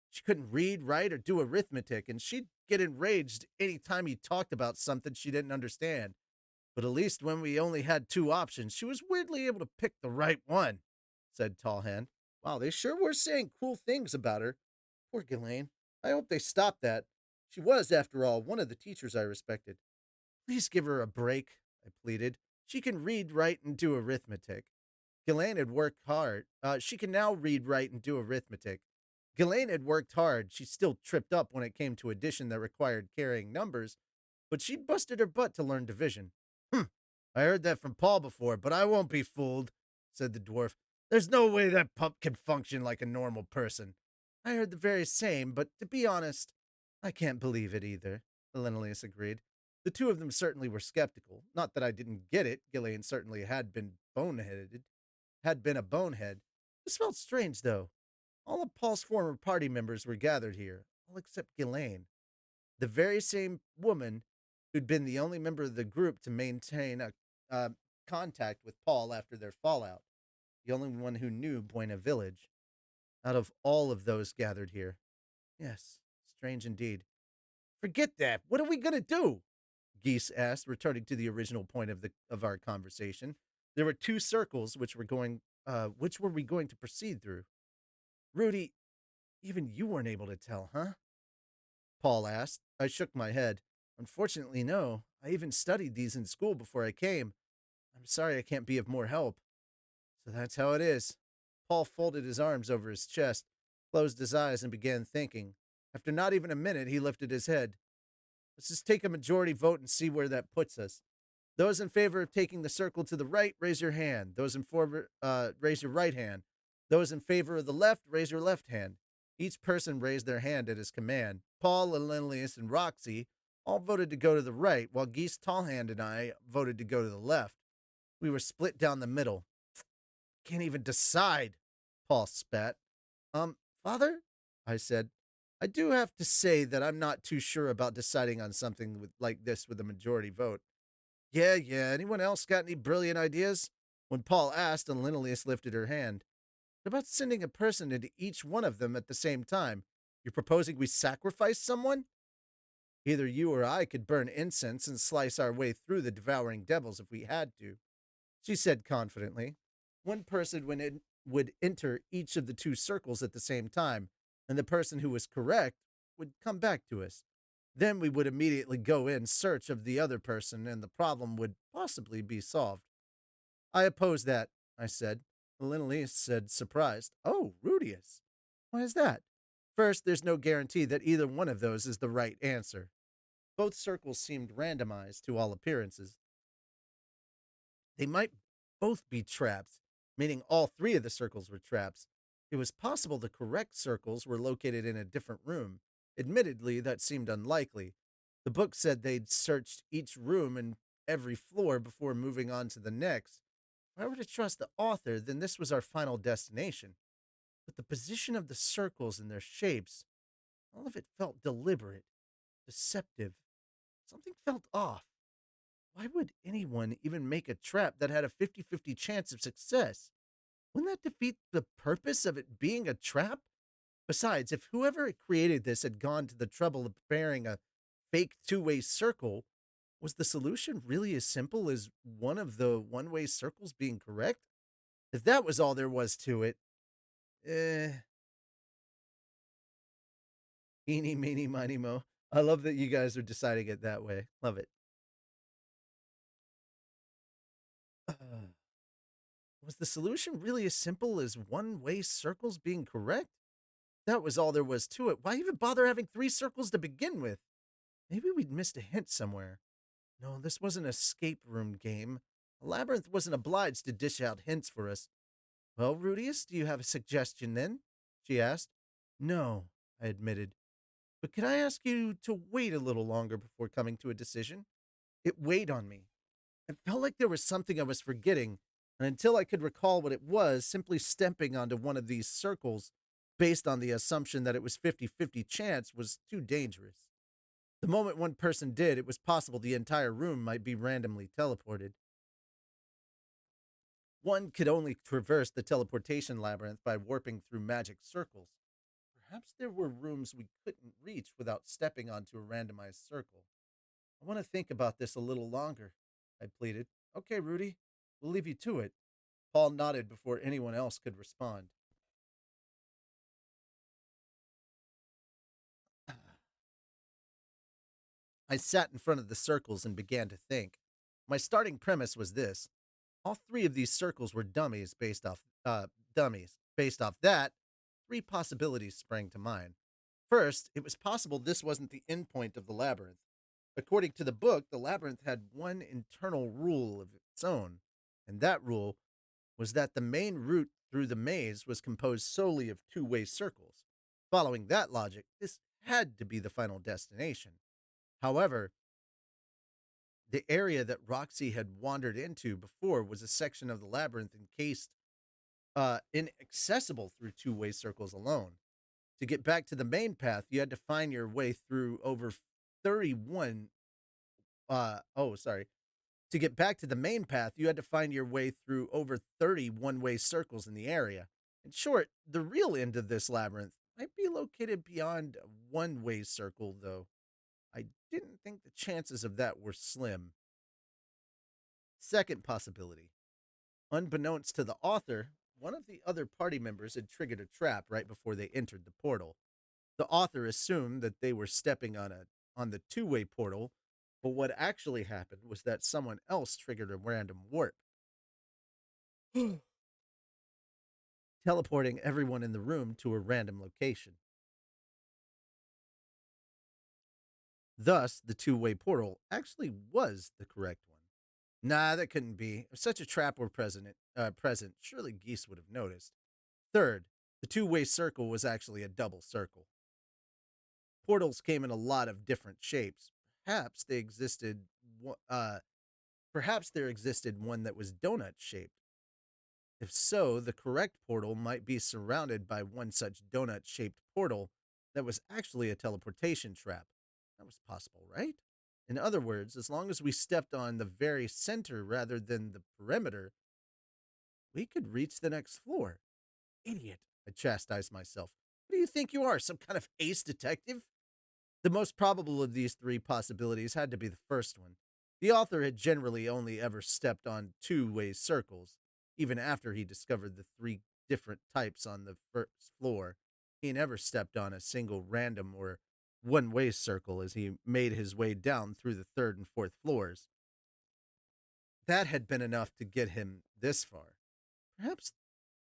She couldn't read, write, or do arithmetic, and she'd get enraged any time he talked about something she didn't understand. But at least when we only had two options, she was weirdly able to pick the right one, said Tallhand. Wow, they sure were saying cool things about her. Poor Ghislaine. I hope they stop that. She was, after all, one of the teachers I respected. Please give her a break, I pleaded. She can read, write, and do arithmetic. Ghislaine had worked hard. She can now read, write, and do arithmetic. Ghislaine had worked hard. She still tripped up when it came to addition that required carrying numbers, but she'd busted her butt to learn division. I heard that from Paul before, but I won't be fooled, said the dwarf. There's no way that pup can function like a normal person. I heard the very same, but to be honest, I can't believe it either, Lenilius agreed. The two of them certainly were skeptical. Not that I didn't get it. Ghislaine certainly had been a bonehead. This felt strange, though. All of Paul's former party members were gathered here, all except Ghislaine, the very same woman who'd been the only member of the group to maintain a uh, contact with Paul after their fallout, the only one who knew Buena Village. Out of all of those gathered here. Yes, strange indeed. Forget that. What are we going to do? Geese asked, returning to the original point of our conversation. There were two circles which were we going to proceed through? Rudy, even you weren't able to tell, huh? Paul asked. I shook my head. Unfortunately, no. I even studied these in school before I came. I'm sorry I can't be of more help. So that's how it is. Paul folded his arms over his chest, closed his eyes, and began thinking. After not even a minute, he lifted his head. Let's just take a majority vote and see where that puts us. Those in favor of taking the circle to the right, raise your hand. Those in favor, raise your right hand. Those in favor of the left, raise your left hand. Each person raised their hand at his command. Paul, Lenilius, and Roxy all voted to go to the right, while Geese Tallhand and I voted to go to the left. We were split down the middle. Can't even decide, Paul spat. Father? I said. I do have to say that I'm not too sure about deciding on something like this with a majority vote. Yeah. Anyone else got any brilliant ideas? When Paul asked, and Lenilius lifted her hand. What about sending a person into each one of them at the same time? You're proposing we sacrifice someone? Either you or I could burn incense and slice our way through the devouring devils if we had to, she said confidently. One person would enter each of the two circles at the same time, and the person who was correct would come back to us. Then we would immediately go in search of the other person, and the problem would possibly be solved. I oppose that, I said. Lenilius said, surprised. Oh, Rudius. Why is that? First, there's no guarantee that either one of those is the right answer. Both circles seemed randomized to all appearances. They might both be traps, meaning all three of the circles were traps. It was possible the correct circles were located in a different room. Admittedly, that seemed unlikely. The book said they'd searched each room and every floor before moving on to the next. If I were to trust the author, then this was our final destination. But the position of the circles and their shapes, all of it felt deliberate, deceptive. Something felt off. Why would anyone even make a trap that had a 50-50 chance of success? Wouldn't that defeat the purpose of it being a trap? Besides, if whoever created this had gone to the trouble of preparing a fake two-way circle, was the solution really as simple as one of the one-way circles being correct? If that was all there was to it, eh, eeny, meeny, miny, mo. I love that you guys are deciding it that way. Love it. Was the solution really as simple as one-way circles being correct? That was all there was to it. Why even bother having three circles to begin with? Maybe we'd missed a hint somewhere. No, this wasn't an escape room game. A labyrinth wasn't obliged to dish out hints for us. Well, Rudius, do you have a suggestion then? She asked. No, I admitted. But could I ask you to wait a little longer before coming to a decision? It weighed on me. It felt like there was something I was forgetting, and until I could recall what it was, simply stepping onto one of these circles, based on the assumption that it was 50-50 chance, was too dangerous. The moment one person did, it was possible the entire room might be randomly teleported. One could only traverse the teleportation labyrinth by warping through magic circles. Perhaps there were rooms we couldn't reach without stepping onto a randomized circle. I want to think about this a little longer, I pleaded. Okay, Rudy, we'll leave you to it. Paul nodded before anyone else could respond. I sat in front of the circles and began to think. My starting premise was this. All three of these circles were dummies based off that. three possibilities sprang to mind. First, it was possible this wasn't the end point of the labyrinth. According to the book, the labyrinth had one internal rule of its own, and that rule was that the main route through the maze was composed solely of two-way circles. Following that logic, this had to be the final destination. However, the area that Roxy had wandered into before was a section of the labyrinth encased inaccessible through two-way circles alone. To get back to the main path, you had to find your way through over 31 oh, sorry. To get back to the main path, you had to find your way through over 30 one-way circles in the area. In short, the real end of this labyrinth might be located beyond a one-way circle, though I didn't think the chances of that were slim. Second possibility. Unbeknownst to the author, one of the other party members had triggered a trap right before they entered the portal. The author assumed that they were stepping on the two-way portal, but what actually happened was that someone else triggered a random warp, teleporting everyone in the room to a random location. Thus, the two-way portal actually was the correct one. Nah, that couldn't be. If such a trap were present, surely Geese would have noticed. Third, the two-way circle was actually a double circle. Portals came in a lot of different shapes. Perhaps they existed. Uh, Perhaps there existed one that was donut shaped. If so, the correct portal might be surrounded by one such donut shaped portal that was actually a teleportation trap. That was possible, right? In other words, as long as we stepped on the very center rather than the perimeter, we could reach the next floor. Idiot, I chastised myself. What do you think you are, some kind of ace detective? The most probable of these three possibilities had to be the first one. The author had generally only ever stepped on two-way circles. Even after he discovered the three different types on the first floor, he never stepped on a single random or one-way circle as he made his way down through the third and fourth floors. That had been enough to get him this far. Perhaps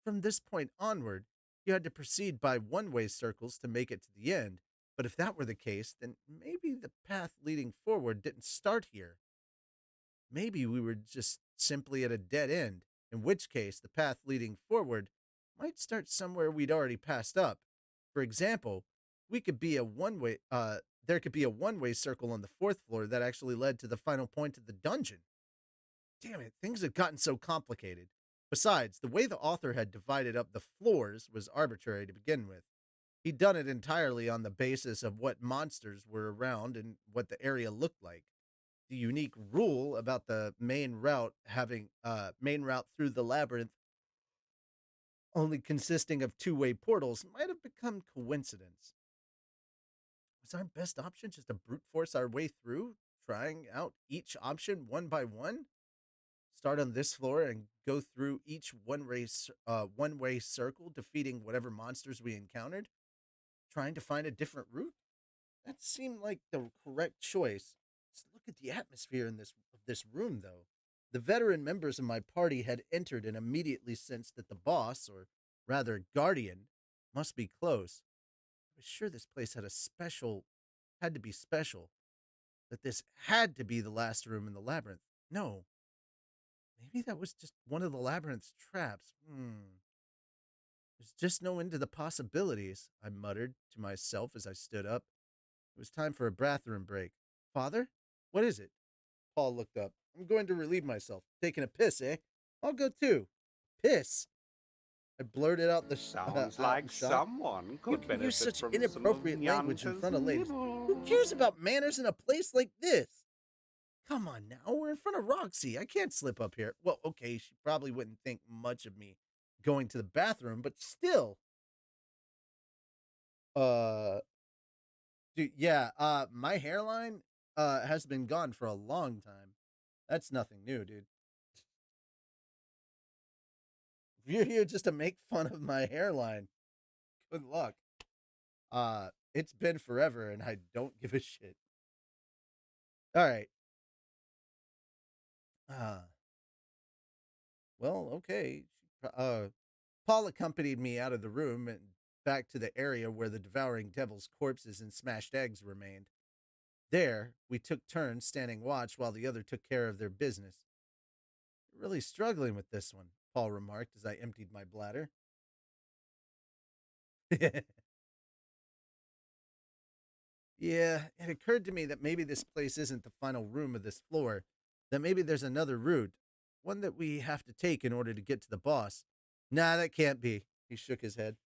from this point onward, you had to proceed by one-way circles to make it to the end. But if that were the case, then maybe the path leading forward didn't start here. Maybe we were just simply at a dead end, in which case the path leading forward might start somewhere we'd already passed up. For example, we could be a one-way there could be a one-way circle on the fourth floor that actually led to the final point of the dungeon. Damn it, things had gotten so complicated. Besides, the way the author had divided up the floors was arbitrary to begin with. He'd done it entirely on the basis of what monsters were around and what the area looked like. The unique rule about the main route through the labyrinth only consisting of two-way portals might have become coincidence. Was our best option just to brute force our way through, trying out each option one by one? Start on this floor and go through each one-way circle, defeating whatever monsters we encountered, trying to find a different route? That seemed like the correct choice. Just look at the atmosphere in this room, though. The veteran members of my party had entered and immediately sensed that the boss, or rather guardian, must be close. I was sure this place had to be special, that this had to be the last room in the labyrinth. No, maybe that was just one of the labyrinth's traps. There's just no end to the possibilities, I muttered to myself as I stood up. It was time for a bathroom break. Father? What is it? Paul looked up. I'm going to relieve myself. Taking a piss, eh? I'll go too. Piss? I blurted Sounds out in like shock. someone You could can use benefit such from some of inappropriate language in Nyanta's front of ladies. Who nibbles. cares about manners in a place like this? Come on now, we're in front of Roxy. I can't slip up here. Well, okay, she probably wouldn't think much of me going to the bathroom, but still. Uh, Dude, yeah, my hairline has been gone for a long time. That's nothing new, dude. If you're here just to make fun of my hairline, good luck. It's been forever and I don't give a shit. All right. Uh, well, okay. Paul accompanied me out of the room and back to the area where the devouring devil's corpses and smashed eggs remained. There, we took turns standing watch while the other took care of their business. "You're really struggling with this one," Paul remarked as I emptied my bladder. Yeah, it occurred to me that maybe this place isn't the final room of this floor, that maybe there's another route, one that we have to take in order to get to the boss. Nah, that can't be. He shook his head.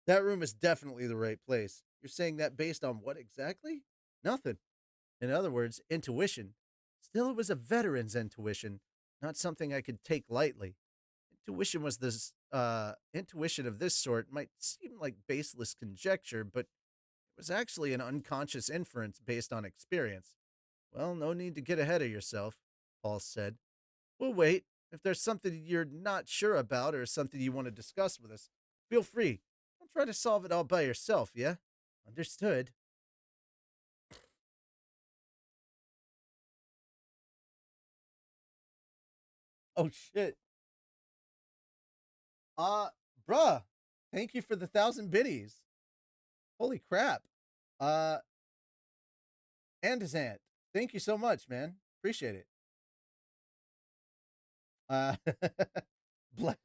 That room is definitely the right place. You're saying that based on what exactly? Nothing. In other words, intuition. Still, it was a veteran's intuition, not something I could take lightly. Intuition of this sort might seem like baseless conjecture, but it was actually an unconscious inference based on experience. Well, no need to get ahead of yourself, Paul said. We'll wait. If there's something you're not sure about or something you want to discuss with us, feel free. Don't try to solve it all by yourself, yeah? Understood. Oh, shit. Uh, bruh, thank you for the 1,000 biddies. Holy crap. Uh, Andazant, thank you so much, man. Appreciate it. Uh, bless,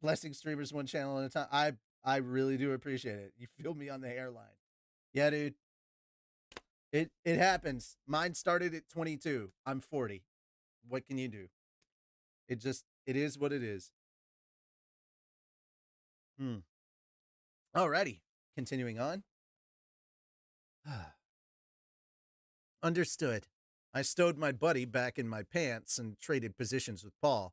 blessing streamers one channel at a time. I really do appreciate it. You feel me on the hairline. Yeah, dude. It happens. Mine started at 22. I'm 40. What can you do? It is what it is. Hmm. Alrighty. Continuing on. Understood. I stowed my buddy back in my pants and traded positions with Paul.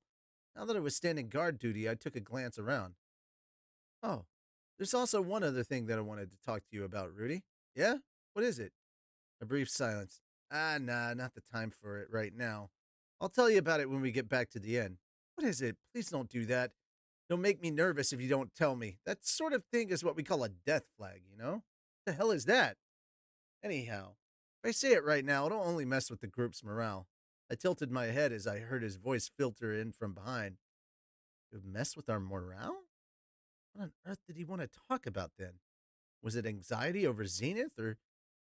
Now that I was standing guard duty, I took a glance around. Oh, there's also one other thing that I wanted to talk to you about, Rudy. Yeah? What is it? A brief silence. Nah, not the time for it right now. I'll tell you about it when we get back to the inn. What is it? Please don't do that. Don't make me nervous if you don't tell me. That sort of thing is what we call a death flag, you know? The hell is that? Anyhow, if I say it right now, it'll only mess with the group's morale. I tilted my head as I heard his voice filter in from behind. It would mess with our morale? What on earth did he want to talk about then? Was it anxiety over Zenith or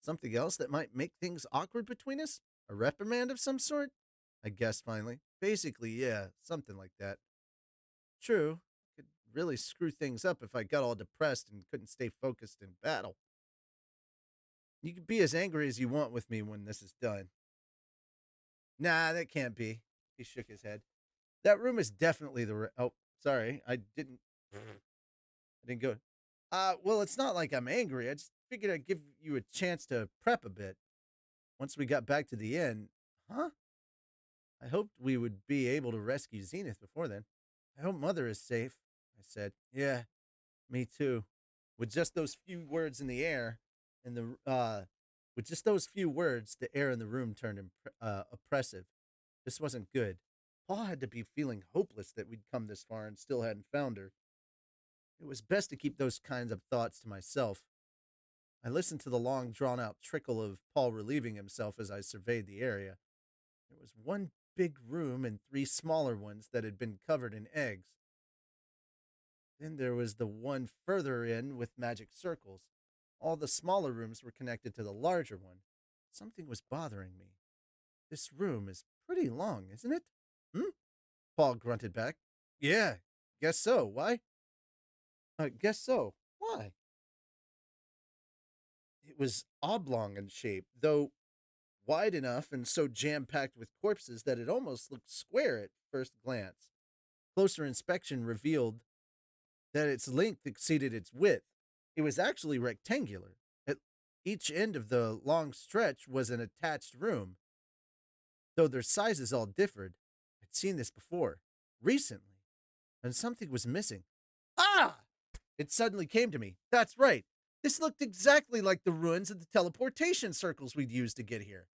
something else that might make things awkward between us? A reprimand of some sort? I guessed finally. Basically, yeah, something like that. True, could really screw things up if I got all depressed and couldn't stay focused in battle. You can be as angry as you want with me when this is done. Nah, that can't be. He shook his head. That room is definitely oh, sorry. I didn't go. Well, it's not like I'm angry. I just figured I'd give you a chance to prep a bit. Once we got back to the inn, huh? I hoped we would be able to rescue Zenith before then. I hope Mother is safe, I said. Yeah, me too. With just those few words in the air, and with just those few words, the air in the room turned oppressive. This wasn't good. Paul had to be feeling hopeless that we'd come this far and still hadn't found her. It was best to keep those kinds of thoughts to myself. I listened to the long, drawn out trickle of Paul relieving himself as I surveyed the area. There was one big room and three smaller ones that had been covered in eggs. Then there was the one further in with magic circles. All the smaller rooms were connected to the larger one. Something was bothering me. This room is pretty long, isn't it? Hmm? Paul grunted back. Yeah, guess so. Why? Guess so. Why? It was oblong in shape, though wide enough and so jam packed with corpses that it almost looked square at first glance. Closer inspection revealed that its length exceeded its width. It was actually rectangular. At each end of the long stretch was an attached room, though their sizes all differed. I'd seen this before, recently, and something was missing. Ah! It suddenly came to me. That's right. This looked exactly like the ruins of the teleportation circles we'd used to get here.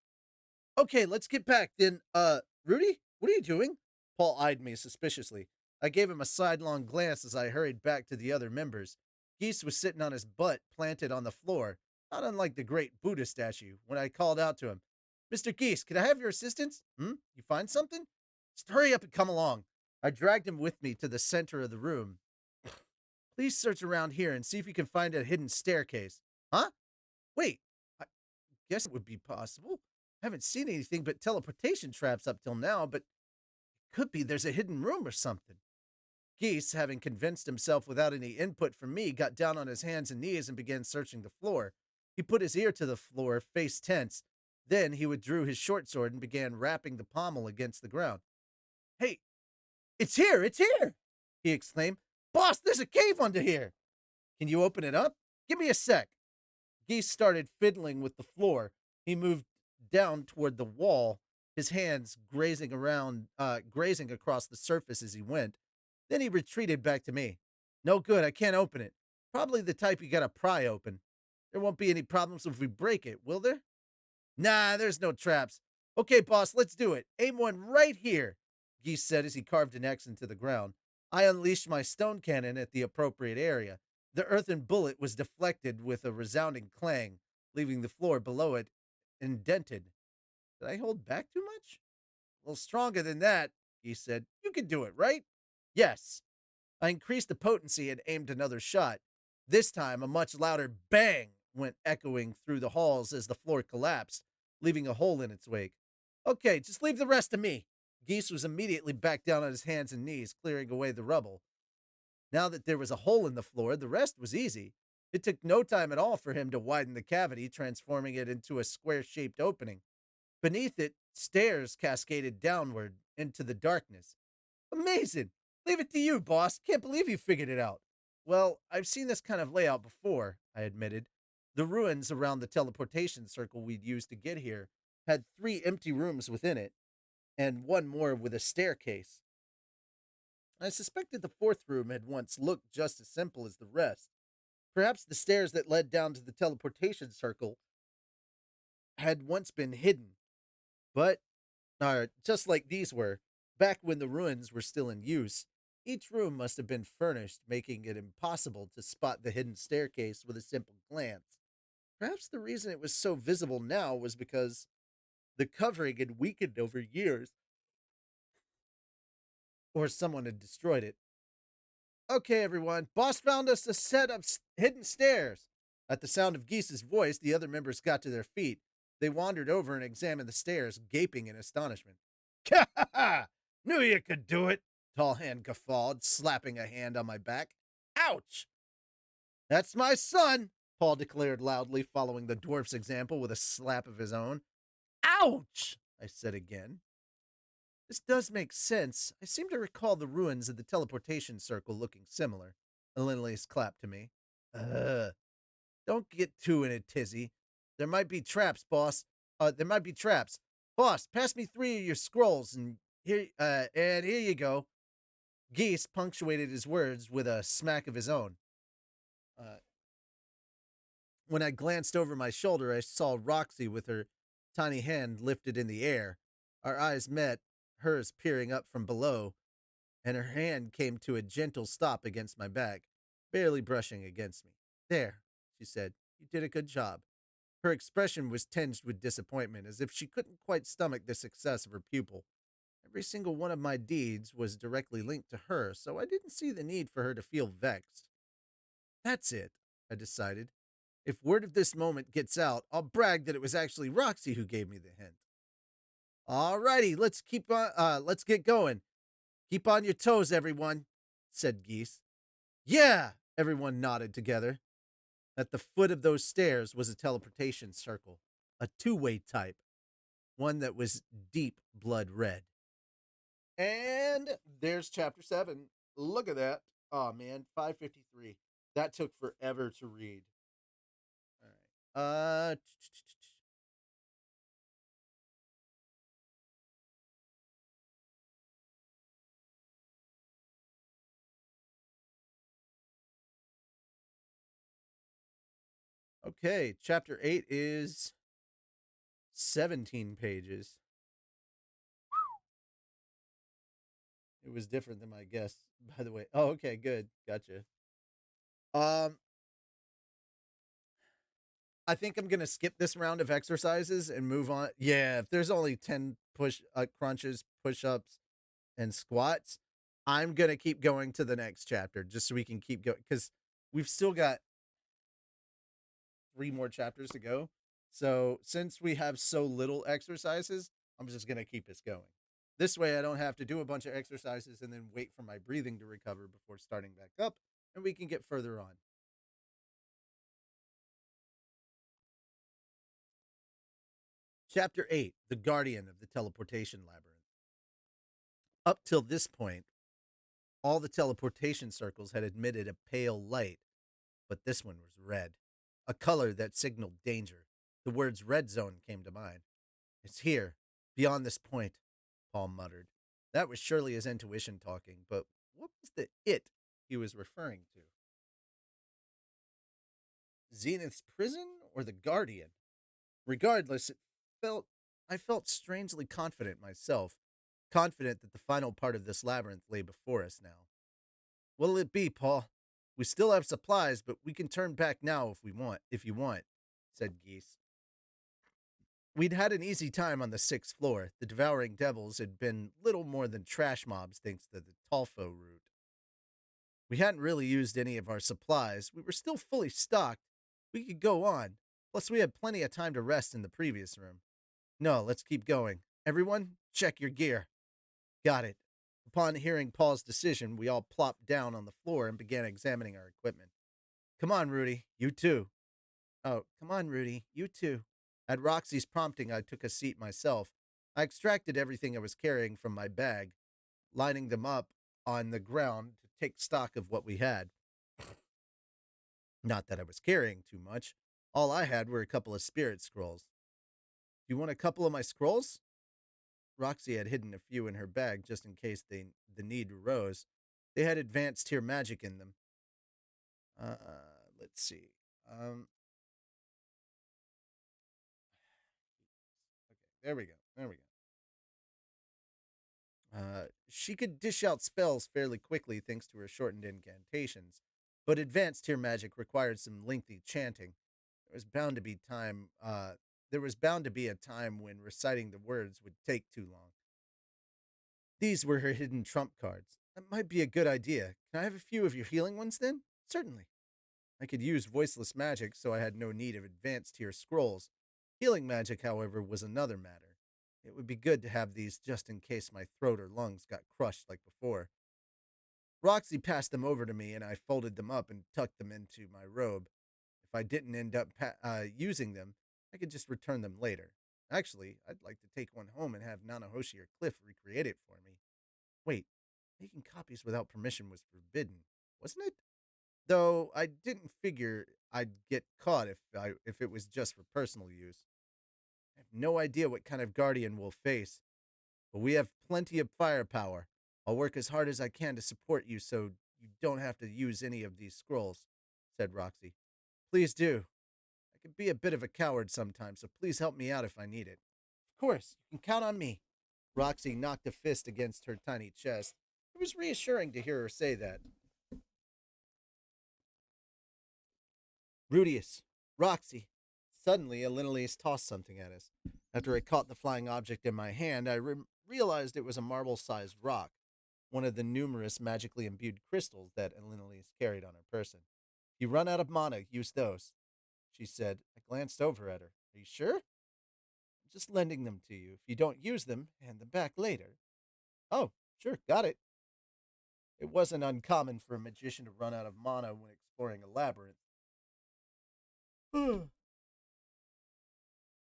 Okay, let's get back then. Rudy, what are you doing? Paul eyed me suspiciously. I gave him a sidelong glance as I hurried back to the other members. Geese was sitting on his butt, planted on the floor, not unlike the great Buddha statue, when I called out to him. Mr. Geese, can I have your assistance? You find something? Just hurry up and come along. I dragged him with me to the center of the room. Please search around here and see if you can find a hidden staircase. Huh? Wait, I guess it would be possible. I haven't seen anything but teleportation traps up till now, but could be there's a hidden room or something. Geese, having convinced himself without any input from me, got down on his hands and knees and began searching the floor. He put his ear to the floor, face tense. Then he withdrew his short sword and began rapping the pommel against the ground. Hey, it's here! It's here! He exclaimed. Boss, there's a cave under here! Can you open it up? Give me a sec. Geese started fiddling with the floor. He moved down toward the wall, his hands grazing across the surface as he went. Then he retreated back to me. No good, I can't open it. Probably the type you gotta pry open. There won't be any problems if we break it, will there? Nah, there's no traps. Okay, boss, let's do it. Aim one right here, Geese said as he carved an X into the ground. I unleashed my stone cannon at the appropriate area. The earthen bullet was deflected with a resounding clang, leaving the floor below it indented. Did I hold back too much? A little stronger than that, he said. You can do it, right? Yes. I increased the potency and aimed another shot. This time, a much louder bang went echoing through the halls as the floor collapsed, leaving a hole in its wake. Okay, just leave the rest to me. Geese was immediately back down on his hands and knees, clearing away the rubble. Now that there was a hole in the floor, the rest was easy. It took no time at all for him to widen the cavity, transforming it into a square-shaped opening. Beneath it, stairs cascaded downward into the darkness. Amazing! Leave it to you, boss. Can't believe you figured it out. Well, I've seen this kind of layout before, I admitted. The ruins around the teleportation circle we'd used to get here had 3 empty rooms within it, and one more with a staircase. I suspected the 4th room had once looked just as simple as the rest. Perhaps the stairs that led down to the teleportation circle had once been hidden, but just like these were, back when the ruins were still in use. Each room must have been furnished, making it impossible to spot the hidden staircase with a simple glance. Perhaps the reason it was so visible now was because the covering had weakened over years, or someone had destroyed it. Okay, everyone, boss found us a set of hidden stairs. At the sound of Geese's voice, the other members got to their feet. They wandered over and examined the stairs, gaping in astonishment. Ha ha ha! Knew you could do it, Tall Hand guffawed, slapping a hand on my back. Ouch! That's my son, Paul declared loudly, following the dwarf's example with a slap of his own. Ouch! I said again. This does make sense. I seem to recall the ruins of the teleportation circle looking similar. Lindley's clapped to me. Don't get too in a tizzy. There might be traps, boss. There might be traps. Boss, pass me 3 of your scrolls, and here you go. Geese punctuated his words with a smack of his own. When I glanced over my shoulder, I saw Roxy with her tiny hand lifted in the air. Our eyes met, hers peering up from below, and her hand came to a gentle stop against my back, barely brushing against me. There, she said. You did a good job. Her expression was tinged with disappointment, as if she couldn't quite stomach the success of her pupil. Every single one of my deeds was directly linked to her, so I didn't see the need for her to feel vexed. That's it, I decided. If word of this moment gets out, I'll brag that it was actually Roxy who gave me the hint. Alrighty, let's get going. Keep on your toes, everyone, said Geese. Yeah, everyone nodded together. At the foot of those stairs was a teleportation circle, a 2-way type, one that was deep blood red. And there's chapter 7. Look at that. Oh man, 553. That took forever to read. All right. Okay, chapter 8 is 17 pages. It was different than my guess, by the way. Oh, okay, good. Gotcha. Um I think I'm gonna skip this round of exercises and move on. Yeah, if there's only 10 crunches, push-ups, and squats, I'm gonna keep going to the next chapter just so we can keep going because we've still got 3 more chapters to go. So since we have so little exercises, I'm just gonna keep this going. This way, I don't have to do a bunch of exercises and then wait for my breathing to recover before starting back up, and we can get further on. Chapter 8: The Guardian of the Teleportation Labyrinth. Up till this point, all the teleportation circles had emitted a pale light, but this one was red, a color that signaled danger. The words red zone came to mind. It's here, beyond this point, Paul muttered. That was surely his intuition talking, but what was the it he was referring to? Zenith's prison or the Guardian? Regardless, felt I felt strangely confident myself, confident that the final part of this labyrinth lay before us now. What'll it be, Paul? We still have supplies, but we can turn back now if you want, said Geese. We'd had an easy time on the 6th floor. The devouring devils had been little more than trash mobs thanks to the Tolfo route. We hadn't really used any of our supplies. We were still fully stocked. We could go on. Plus, we had plenty of time to rest in the previous room. No, let's keep going. Everyone, check your gear. Got it. Upon hearing Paul's decision, we all plopped down on the floor and began examining our equipment. Come on, Rudy. You too. Oh, come on, Rudy. You too. At Roxy's prompting, I took a seat myself. I extracted everything I was carrying from my bag, lining them up on the ground to take stock of what we had. Not that I was carrying too much. All I had were a couple of spirit scrolls. Do you want a couple of my scrolls? Roxy had hidden a few in her bag just in case the need arose. They had advanced tier magic in them. Uh, let's see. Okay, there we go. There we go. She could dish out spells fairly quickly thanks to her shortened incantations, but advanced tier magic required some lengthy chanting. There was bound to be time. There was bound to be a time when reciting the words would take too long. These were her hidden trump cards. That might be a good idea. Can I have a few of your healing ones then? Certainly. I could use voiceless magic, so I had no need of advanced tier scrolls. Healing magic, however, was another matter. It would be good to have these just in case my throat or lungs got crushed like before. Roxy passed them over to me, and I folded them up and tucked them into my robe. If I didn't end up using them, I could just return them later. Actually, I'd like to take one home and have Nanahoshi or Cliff recreate it for me. Wait, making copies without permission was forbidden, wasn't it? Though I didn't figure I'd get caught if it was just for personal use. I have no idea what kind of guardian we'll face, but we have plenty of firepower. I'll work as hard as I can to support you so you don't have to use any of these scrolls, said Roxy. Please do. I can be a bit of a coward sometimes, so please help me out if I need it. Of course, you can count on me. Roxy knocked a fist against her tiny chest. It was reassuring to hear her say that. Rudius, Roxy. Suddenly, Elinolise tossed something at us. After I caught the flying object in my hand, I realized it was a marble-sized rock, one of the numerous magically imbued crystals that Elinolise carried on her person. If you run out of mana, use those, she said. I glanced over at her. Are you sure? I'm just lending them to you. If you don't use them, hand them back later. Oh, sure, got it. It wasn't uncommon for a magician to run out of mana when exploring a labyrinth.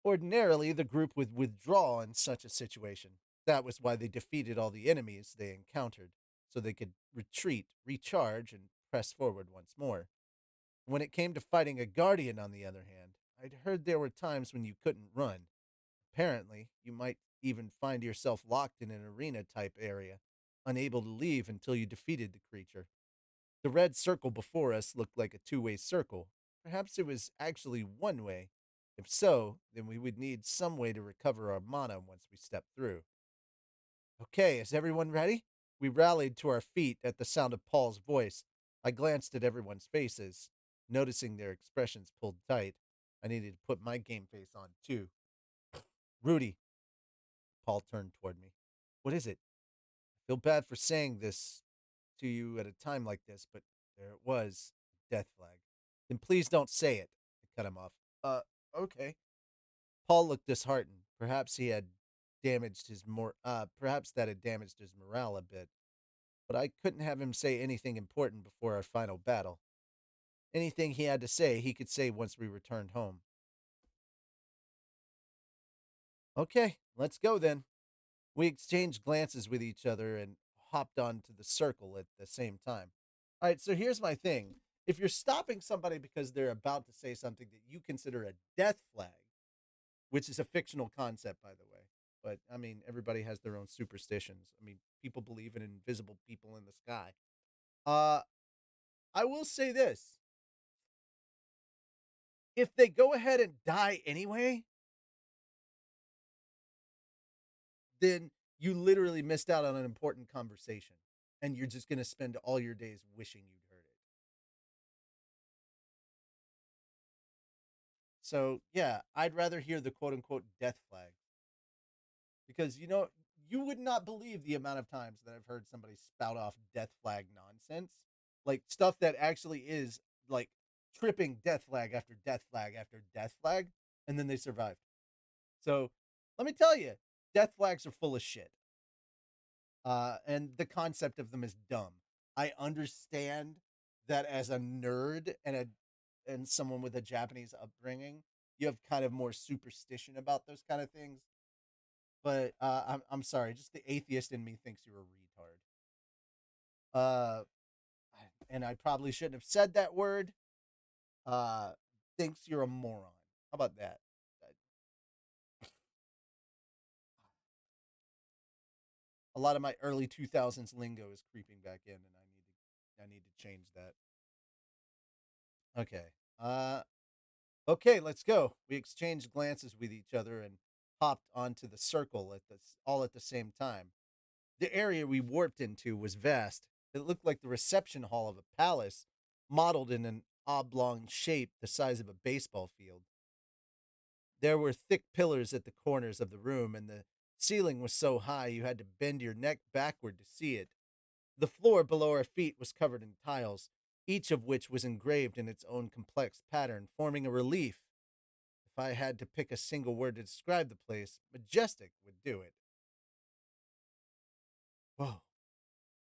Ordinarily, the group would withdraw in such a situation. That was why they defeated all the enemies they encountered, so they could retreat, recharge, and press forward once more. When it came to fighting a guardian, on the other hand, I'd heard there were times when you couldn't run. Apparently, you might even find yourself locked in an arena type area, unable to leave until you defeated the creature. The red circle before us looked like a two-way circle. Perhaps it was actually one way. If so, then we would need some way to recover our mana once we stepped through. Okay, is everyone ready? We rallied to our feet at the sound of Paul's voice. I glanced at everyone's faces, noticing their expressions pulled tight. I needed to put my game face on, too. Rudy, Paul turned toward me. What is it? I feel bad for saying this, to you at a time like this, but there it was, death flag. Then please don't say it. I cut him off. Okay. Paul looked disheartened. Perhaps he had damaged his perhaps that had damaged his morale a bit. But I couldn't have him say anything important before our final battle. Anything he had to say, he could say once we returned home. Okay, let's go then. We exchanged glances with each other and hopped onto the circle at the same time. All right, so here's my thing. If you're stopping somebody because they're about to say something that you consider a death flag, which is a fictional concept, by the way, but I mean, everybody has their own superstitions. I mean, people believe in invisible people in the sky. Uh, I will say this: if they go ahead and die anyway, then you literally missed out on an important conversation, and you're just gonna spend all your days wishing you'd heard it. So yeah, I'd rather hear the quote unquote death flag because you would not believe the amount of times that I've heard somebody spout off death flag nonsense, like stuff that actually is like tripping death flag after death flag after death flag, and then they survived. So let me tell you, death flags are full of shit. And the concept of them is dumb. I understand that as a nerd and someone with a Japanese upbringing, you have kind of more superstition about those kind of things. But I'm sorry, just the atheist in me thinks you're a retard. Uh, and I probably shouldn't have said that word. Uh, thinks you're a moron. How about that? A lot of my early 2000s lingo is creeping back in, and I need to change that. Okay. Okay, let's go. We exchanged glances with each other and hopped onto the circle all at the same time. The area we warped into was vast. It looked like the reception hall of a palace, modeled in an oblong shape the size of a baseball field. There were thick pillars at the corners of the room, and the ceiling was so high you had to bend your neck backward to see it. The floor below our feet was covered in tiles, each of which was engraved in its own complex pattern, forming a relief. If I had to pick a single word to describe the place, majestic would do it. Whoa.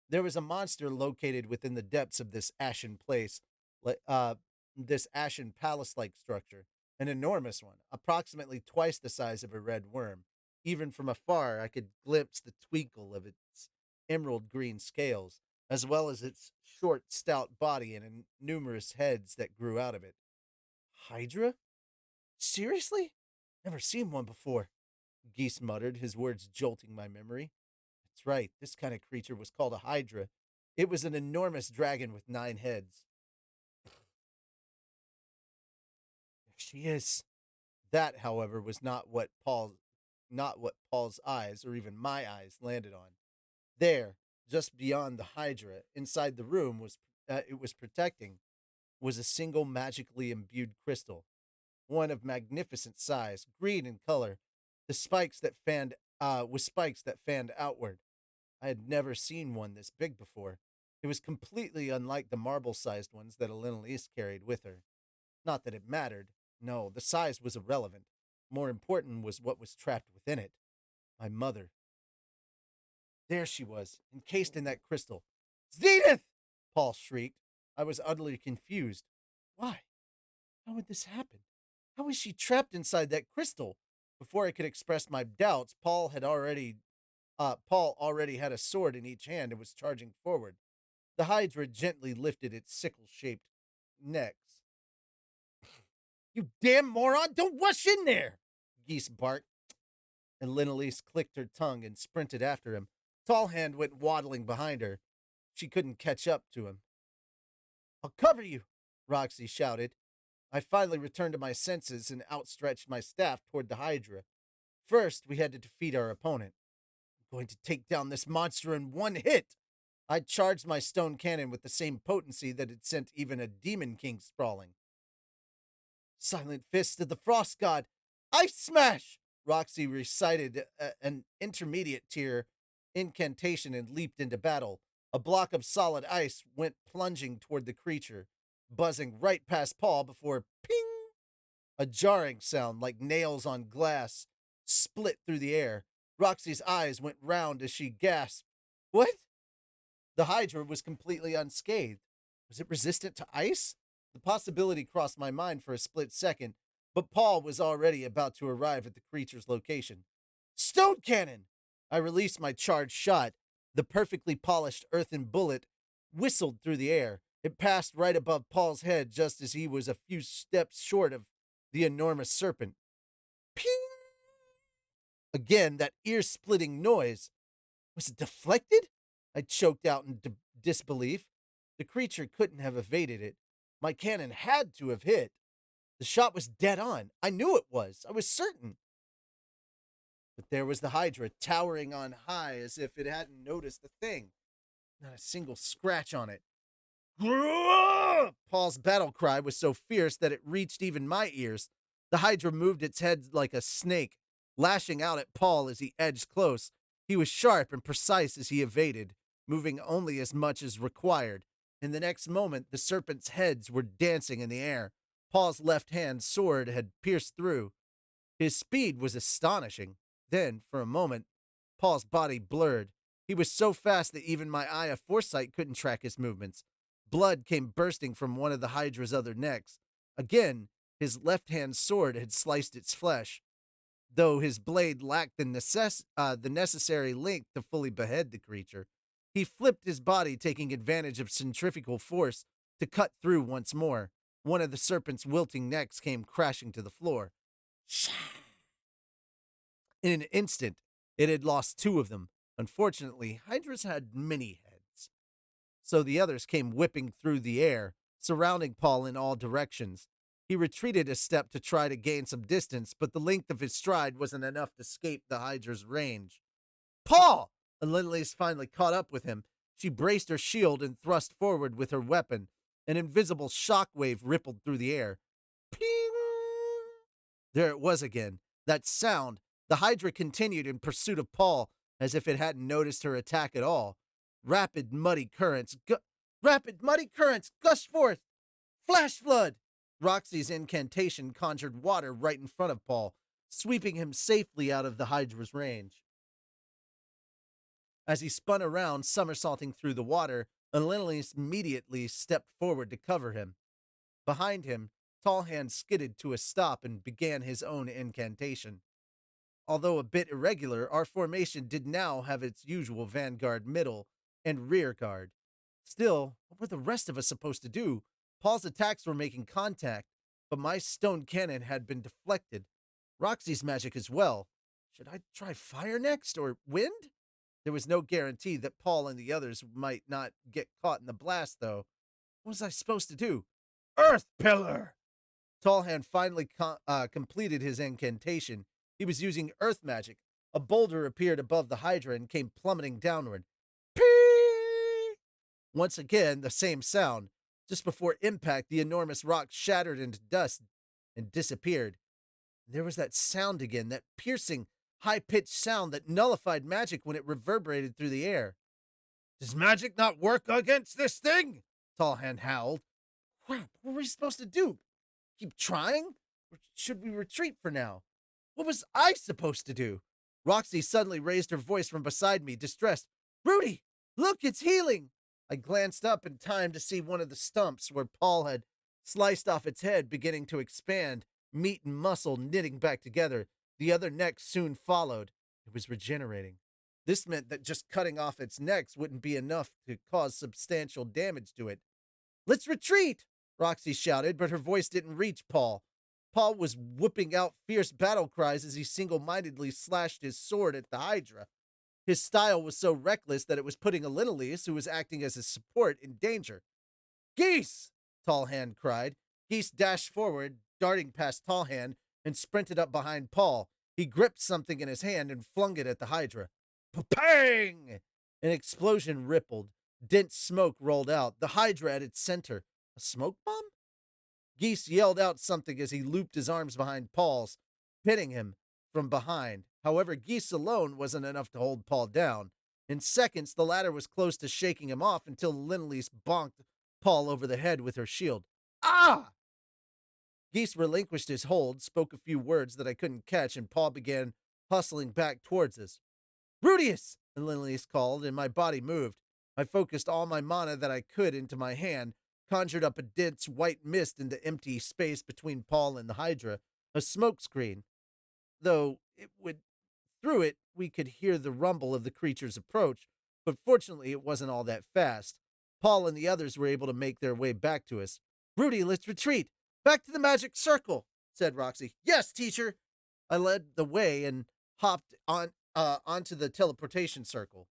There was a monster located within the depths of this ashen place, like this ashen palace-like structure, an enormous one, approximately twice the size of a red worm. Even from afar, I could glimpse the twinkle of its emerald green scales, as well as its short, stout body and numerous heads that grew out of it. Hydra? Seriously? Never seen one before. Geese muttered, his words jolting my memory. That's right, this kind of creature was called a hydra. It was an enormous dragon with 9 heads. There she is. That, however, was not what Paul's eyes or even my eyes landed on. There, just beyond the hydra, inside the room it was protecting, was a single magically imbued crystal, one of magnificent size, green in color, the spikes that fanned with spikes that fanned outward. I had never seen one this big before. It was completely unlike the marble-sized ones that Elise carried with her. Not that it mattered. No, the size was irrelevant. More important was what was trapped within it. My mother. There she was, encased in that crystal. Zenith! Paul shrieked. I was utterly confused. Why? How would this happen? How was she trapped inside that crystal? Before I could express my doubts, Paul already had a sword in each hand and was charging forward. The Hydra gently lifted its sickle-shaped necks. You damn moron! Don't rush in there! Geese barked, and Linelise clicked her tongue and sprinted after him. Tall Hand went waddling behind her. She couldn't catch up to him. I'll cover you, Roxy shouted. I finally returned to my senses and outstretched my staff toward the Hydra. First, we had to defeat our opponent. I'm going to take down this monster in one hit. I charged my stone cannon with the same potency that had sent even a demon king sprawling. Silent fist of the frost god. Ice smash! Roxy recited an intermediate tier incantation and leaped into battle. A block of solid ice went plunging toward the creature, buzzing right past Paul before ping! A jarring sound like nails on glass split through the air. Roxy's eyes went round as she gasped. What? The Hydra was completely unscathed. Was it resistant to ice? The possibility crossed my mind for a split second, but Paul was already about to arrive at the creature's location. Stone cannon! I released my charged shot. The perfectly polished earthen bullet whistled through the air. It passed right above Paul's head just as he was a few steps short of the enormous serpent. Ping! Again, that ear-splitting noise. Was it deflected? I choked out in disbelief. The creature couldn't have evaded it. My cannon had to have hit. The shot was dead on. I knew it was. I was certain. But there was the Hydra towering on high as if it hadn't noticed a thing. Not a single scratch on it. Paul's battle cry was so fierce that it reached even my ears. The Hydra moved its head like a snake, lashing out at Paul as he edged close. He was sharp and precise as he evaded, moving only as much as required. In the next moment, the serpent's heads were dancing in the air. Paul's left hand sword had pierced through. His speed was astonishing. Then, for a moment, Paul's body blurred. He was so fast that even my eye of foresight couldn't track his movements. Blood came bursting from one of the Hydra's other necks. Again, his left-hand sword had sliced its flesh, though his blade lacked the necessary length to fully behead the creature. He flipped his body, taking advantage of centrifugal force to cut through once more. One of the serpent's wilting necks came crashing to the floor. In an instant, it had lost two of them. Unfortunately, Hydras had many heads. So the others came whipping through the air, surrounding Paul in all directions. He retreated a step to try to gain some distance, but the length of his stride wasn't enough to escape the Hydra's range. Paul! Lindley's finally caught up with him. She braced her shield and thrust forward with her weapon. An invisible shockwave rippled through the air. Ping! There it was again. That sound. The Hydra continued in pursuit of Paul, as if it hadn't noticed her attack at all. Rapid, muddy currents gushed forth. Flash flood! Roxy's incantation conjured water right in front of Paul, sweeping him safely out of the Hydra's range. As he spun around, somersaulting through the water, Elenius immediately stepped forward to cover him. Behind him, Tallhand skidded to a stop and began his own incantation. Although a bit irregular, our formation did now have its usual vanguard, middle, and rear guard. Still, what were the rest of us supposed to do? Paul's attacks were making contact, but my stone cannon had been deflected. Roxy's magic as well. Should I try fire next, or wind? There was no guarantee that Paul and the others might not get caught in the blast, though. What was I supposed to do? Earth Pillar! Tallhand finally completed his incantation. He was using earth magic. A boulder appeared above the Hydra and came plummeting downward. Pee! Once again, the same sound. Just before impact, the enormous rock shattered into dust and disappeared. There was that sound again, that piercing, high-pitched sound that nullified magic when it reverberated through the air. Does magic not work against this thing? Tallhand howled. Crap, what were we supposed to do? Keep trying? Or should we retreat for now? What was I supposed to do? Roxy suddenly raised her voice from beside me, distressed. Rudy, look, it's healing! I glanced up in time to see one of the stumps where Paul had sliced off its head beginning to expand, meat and muscle knitting back together. The other neck soon followed. It was regenerating. This meant that just cutting off its necks wouldn't be enough to cause substantial damage to it. Let's retreat! Roxy shouted, but her voice didn't reach Paul. Paul was whooping out fierce battle cries as he single-mindedly slashed his sword at the Hydra. His style was so reckless that it was putting Elenius, who was acting as his support, in danger. Geese! Tallhand cried. Geese dashed forward, darting past Tallhand, and sprinted up behind Paul. He gripped something in his hand and flung it at the Hydra. Pang! An explosion rippled. Dense smoke rolled out, the Hydra at its center. A smoke bomb? Geese yelled out something as he looped his arms behind Paul's, pinning him from behind. However, Geese alone wasn't enough to hold Paul down. In seconds, the latter was close to shaking him off until Linley's bonked Paul over the head with her shield. Ah! Geese relinquished his hold, spoke a few words that I couldn't catch, and Paul began hustling back towards us. Rudius! Linley's called, and my body moved. I focused all my mana that I could into my hand, conjured up a dense white mist into empty space between Paul and the Hydra, a smoke screen. Though it would through it, we could hear the rumble of the creature's approach, but fortunately it wasn't all that fast. Paul and the others were able to make their way back to us. Rudy, let's retreat! Back to the magic circle, said Roxy. Yes, teacher! I led the way and hopped onto the teleportation circle.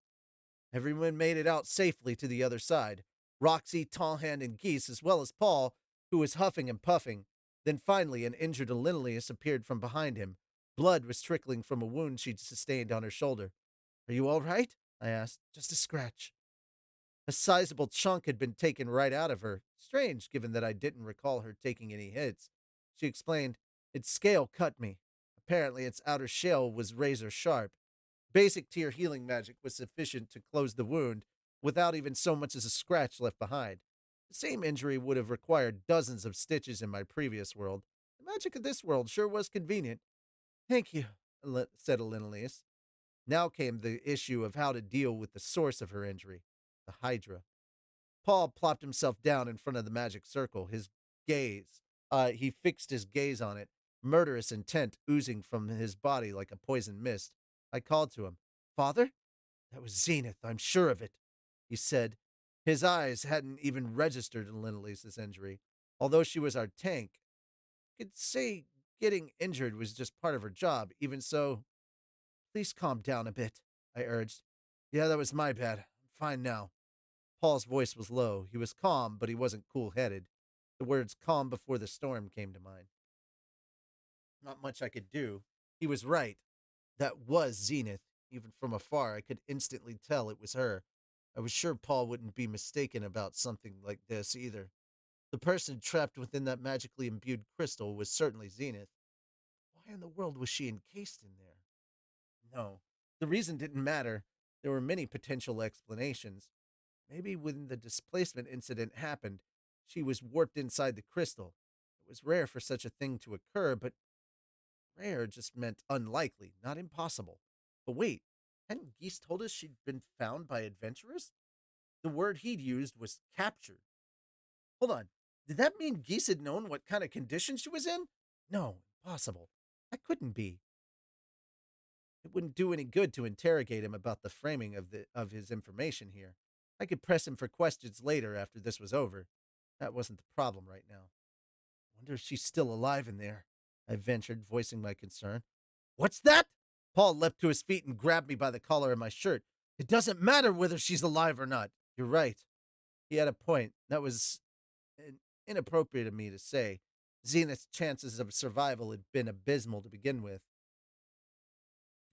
Everyone made it out safely to the other side. Roxy, Tallhand, and Geese, as well as Paul, who was huffing and puffing. Then finally, an injured Linnaeus appeared from behind him. Blood was trickling from a wound she'd sustained on her shoulder. Are you all right? I asked. Just a scratch. A sizable chunk had been taken right out of her. Strange, given that I didn't recall her taking any hits. She explained, its scale cut me. Apparently, its outer shell was razor sharp. Basic tier healing magic was sufficient to close the wound without even so much as a scratch left behind. The same injury would have required dozens of stitches in my previous world. The magic of this world sure was convenient. Thank you, said Elinalius. Now came the issue of how to deal with the source of her injury, the Hydra. Paul plopped himself down in front of the magic circle, he fixed his gaze on it, murderous intent oozing from his body like a poison mist. I called to him, Father? That was Zenith, I'm sure of it, he said. His eyes hadn't even registered Linelisa's injury. Although she was our tank, you could say getting injured was just part of her job. Even so, please calm down a bit, I urged. Yeah, that was my bad. I'm fine now. Paul's voice was low. He was calm, but he wasn't cool-headed. The words calm before the storm came to mind. Not much I could do. He was right. That was Zenith. Even from afar, I could instantly tell it was her. I was sure Paul wouldn't be mistaken about something like this either. The person trapped within that magically imbued crystal was certainly Zenith. Why in the world was she encased in there? No, the reason didn't matter. There were many potential explanations. Maybe when the displacement incident happened, she was warped inside the crystal. It was rare for such a thing to occur, but rare just meant unlikely, not impossible. But wait, hadn't Geese told us she'd been found by adventurers? The word he'd used was captured. Hold on, did that mean Geese had known what kind of condition she was in? No, impossible. That couldn't be. It wouldn't do any good to interrogate him about the framing of his information here. I could press him for questions later after this was over. That wasn't the problem right now. Wonder if she's still alive in there, I ventured, voicing my concern. What's that? Paul leapt to his feet and grabbed me by the collar of my shirt. It doesn't matter whether she's alive or not. You're right. He had a point. That was inappropriate of me to say. Zenith's chances of survival had been abysmal to begin with.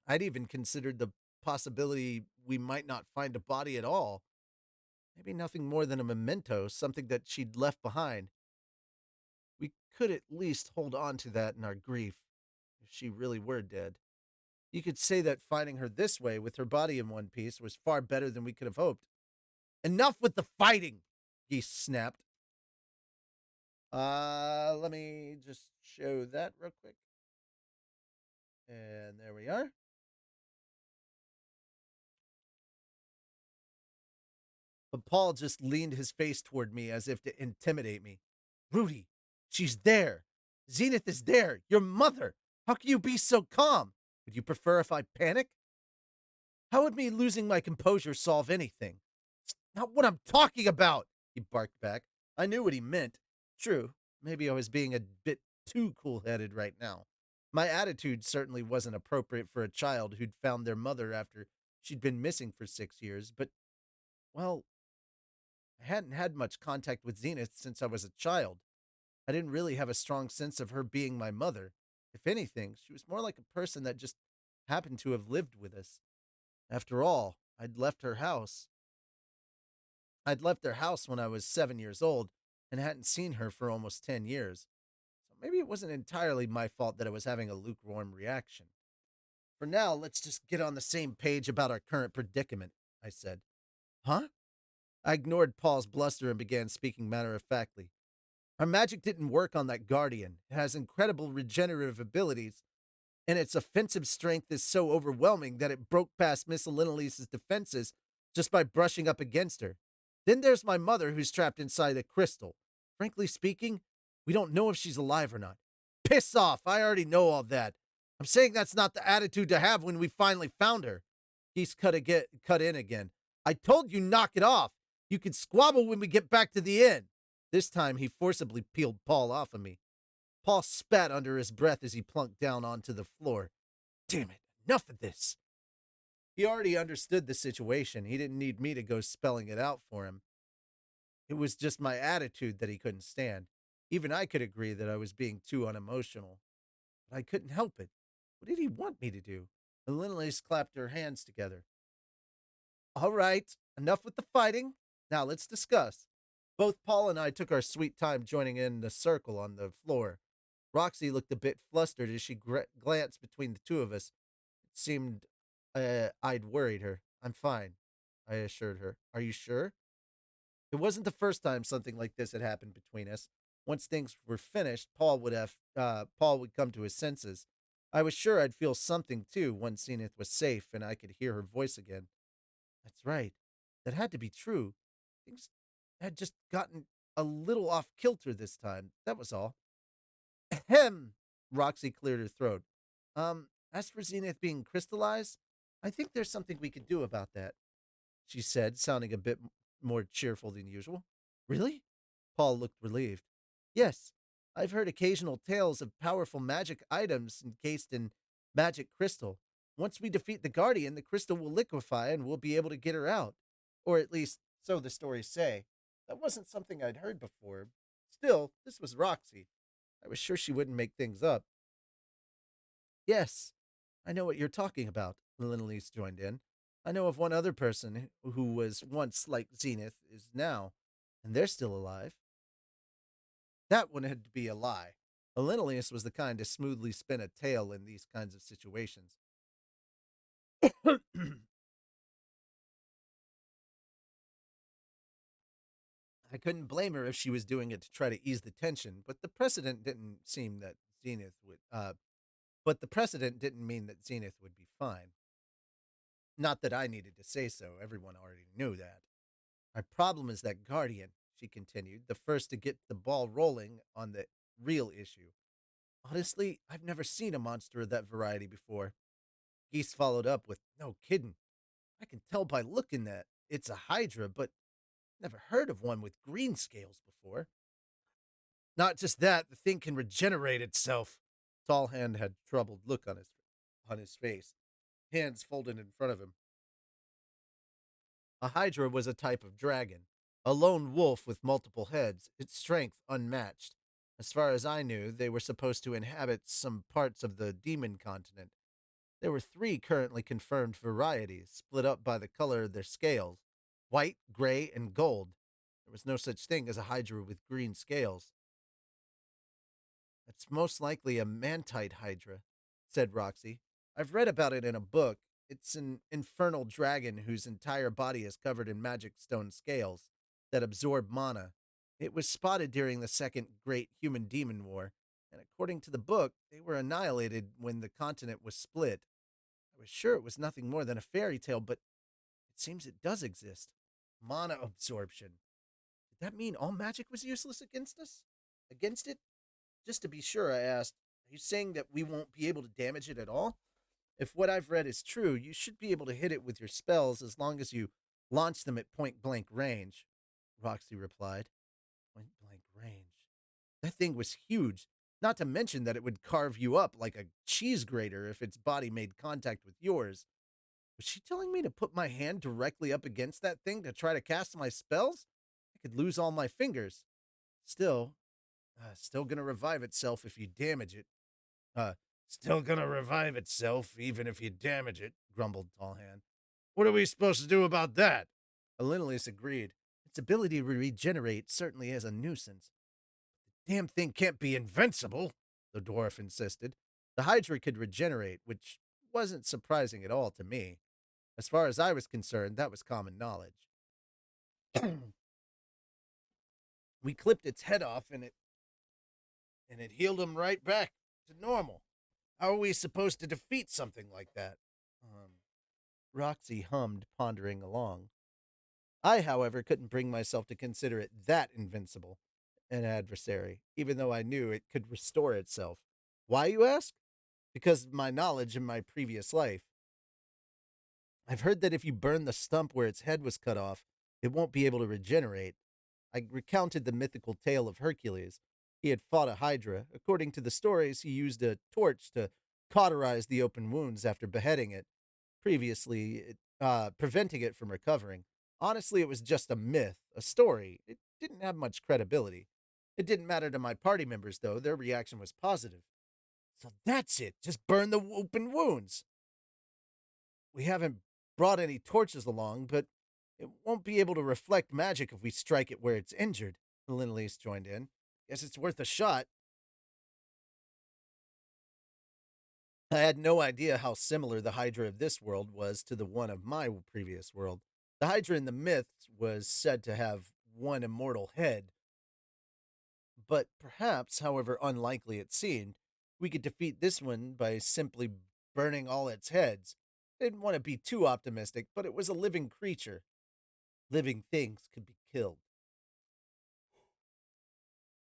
I'd even considered the possibility we might not find a body at all. Maybe nothing more than a memento, something that she'd left behind. We could at least hold on to that in our grief, if she really were dead. You could say that finding her this way, with her body in one piece, was far better than we could have hoped. Enough with the fighting, Geese snapped. Let me just show that real quick. And there we are. But Paul just leaned his face toward me as if to intimidate me. Rudy, she's there. Zenith is there. Your mother. How can you be so calm? Would you prefer if I panic? How would me losing my composure solve anything? It's not what I'm talking about, he barked back. I knew what he meant. True, maybe I was being a bit too cool-headed right now. My attitude certainly wasn't appropriate for a child who'd found their mother after she'd been missing for 6 years, but, well, I hadn't had much contact with Zenith since I was a child. I didn't really have a strong sense of her being my mother. If anything, she was more like a person that just happened to have lived with us. After all, I'd left their house when I was 7 years old and hadn't seen her for almost 10 years. So maybe it wasn't entirely my fault that I was having a lukewarm reaction. For now, let's just get on the same page about our current predicament, I said. Huh? I ignored Paul's bluster and began speaking matter of factly. Our magic didn't work on that guardian. It has incredible regenerative abilities, and its offensive strength is so overwhelming that it broke past Miss Linelise's defenses just by brushing up against her. Then there's my mother, who's trapped inside a crystal. Frankly speaking, we don't know if she's alive or not. Piss off! I already know all that. I'm saying that's not the attitude to have when we finally found her. He's cut in again. I told you knock it off. You can squabble when we get back to the inn. This time he forcibly peeled Paul off of me. Paul spat under his breath as he plunked down onto the floor. Damn it, enough of this. He already understood the situation. He didn't need me to go spelling it out for him. It was just my attitude that he couldn't stand. Even I could agree that I was being too unemotional. But I couldn't help it. What did he want me to do? And Linley's clapped her hands together. All right, enough with the fighting. Now let's discuss. Both Paul and I took our sweet time joining in the circle on the floor. Roxy looked a bit flustered as she glanced between the two of us. It seemed I'd worried her. I'm fine, I assured her. Are you sure? It wasn't the first time something like this had happened between us. Once things were finished, Paul would come to his senses. I was sure I'd feel something too once Zenith was safe and I could hear her voice again. That's right. That had to be true. Things had just gotten a little off kilter this time. That was all. Ahem. Roxy cleared her throat. As for Zenith being crystallized, I think there's something we could do about that, she said, sounding a bit more cheerful than usual. Really? Paul looked relieved. Yes, I've heard occasional tales of powerful magic items encased in magic crystal. Once we defeat the Guardian, the crystal will liquefy and we'll be able to get her out. Or at least, so the stories say. That wasn't something I'd heard before. Still, this was Roxy. I was sure she wouldn't make things up. Yes, I know what you're talking about, Linelise joined in. I know of one other person who was once like Zenith is now, and they're still alive. That one had to be a lie. Linelius was the kind to smoothly spin a tale in these kinds of situations. I couldn't blame her if she was doing it to try to ease the tension, but the precedent didn't seem that Zenith would but the precedent didn't mean that Zenith would be fine. Not that I needed to say so, everyone already knew that. My problem is that Guardian, she continued, the first to get the ball rolling on the real issue. Honestly, I've never seen a monster of that variety before. Geese followed up with, no kidding. I can tell by looking that it's a Hydra, but never heard of one with green scales before. Not just that, the thing can regenerate itself. Tallhand had troubled look on his face, hands folded in front of him. A Hydra was a type of dragon, a lone wolf with multiple heads, its strength unmatched. As far as I knew, they were supposed to inhabit some parts of the demon continent. There were three currently confirmed varieties, split up by the color of their scales: white, gray, and gold. There was no such thing as a Hydra with green scales. It's most likely a mantite Hydra, said Roxy. I've read about it in a book. It's an infernal dragon whose entire body is covered in magic stone scales that absorb mana. It was spotted during the Second Great Human Demon War, and according to the book, they were annihilated when the continent was split. I was sure it was nothing more than a fairy tale, but it seems it does exist. Mana absorption. Did that mean all magic was useless against us? Against it? Just to be sure, I asked, are you saying that we won't be able to damage it at all? If what I've read is true, you should be able to hit it with your spells as long as you launch them at point blank range, Roxy replied. Point blank range. That thing was huge, not to mention that it would carve you up like a cheese grater if its body made contact with yours. Was she telling me to put my hand directly up against that thing to try to cast my spells? I could lose all my fingers. Still gonna revive itself if you damage it. Uh, Still gonna revive itself even if you damage it, grumbled Tallhand. What are we supposed to do about that? Alinolus agreed. Its ability to regenerate certainly is a nuisance. The damn thing can't be invincible, the dwarf insisted. The Hydra could regenerate, which wasn't surprising at all to me. As far as I was concerned, that was common knowledge. We clipped its head off and it healed him right back to normal. How are we supposed to defeat something like that? Roxy hummed, pondering along. I, however, couldn't bring myself to consider it that invincible an adversary, even though I knew it could restore itself. Why, you ask? Because of my knowledge in my previous life. I've heard that if you burn the stump where its head was cut off, it won't be able to regenerate. I recounted the mythical tale of Hercules. He had fought a hydra. According to the stories, he used a torch to cauterize the open wounds after beheading it, preventing it from recovering. Honestly, it was just a myth, a story. It didn't have much credibility. It didn't matter to my party members, though. Their reaction was positive. So that's it. Just burn the open wounds. We haven't brought any torches along, but it won't be able to reflect magic if we strike it where it's injured. Linley's joined in. Guess it's worth a shot. I had no idea how similar the Hydra of this world was to the one of my previous world. The Hydra in the myths was said to have one immortal head, but perhaps, however unlikely it seemed, we could defeat this one by simply burning all its heads. I didn't want to be too optimistic, but it was a living creature. Living things could be killed.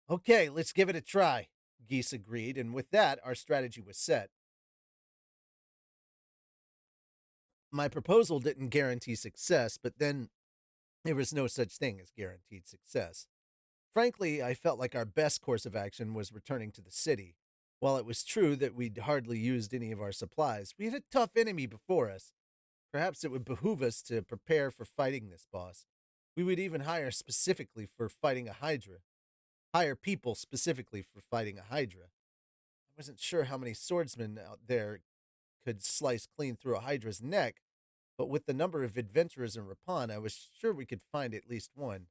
Okay, let's give it a try, Geese agreed, and with that, our strategy was set. My proposal didn't guarantee success, but then there was no such thing as guaranteed success. Frankly, I felt like our best course of action was returning to the city. While it was true that we'd hardly used any of our supplies, we had a tough enemy before us. Perhaps it would behoove us to prepare for fighting this boss. We would even hire specifically for fighting a Hydra. Hire people specifically for fighting a Hydra. I wasn't sure how many swordsmen out there could slice clean through a Hydra's neck, but with the number of adventurers in Rapon, I was sure we could find at least one.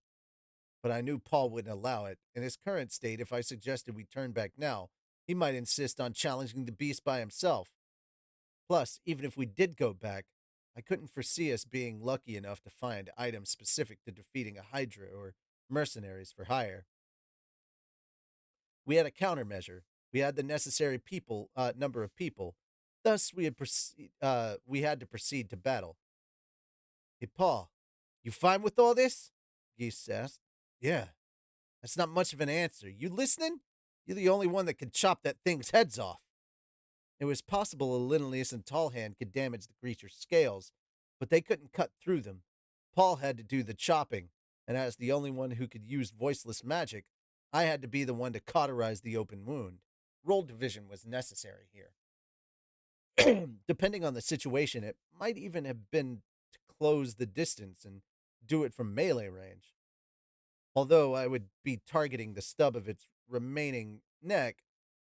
But I knew Paul wouldn't allow it. In his current state, if I suggested we turn back now, he might insist on challenging the beast by himself. Plus, even if we did go back, I couldn't foresee us being lucky enough to find items specific to defeating a Hydra or mercenaries for hire. We had a countermeasure. We had the necessary number of people. Thus, we had to proceed to battle. Hey, Paul, you fine with all this? Geese asked. Yeah, that's not much of an answer. You listening? You're the only one that can chop that thing's heads off. It was possible a Linnaeus and Tallhand could damage the creature's scales, but they couldn't cut through them. Paul had to do the chopping, and as the only one who could use voiceless magic, I had to be the one to cauterize the open wound. Roll division was necessary here. Depending on the situation, it might even have been to close the distance and do it from melee range. Although I would be targeting the stub of its remaining neck,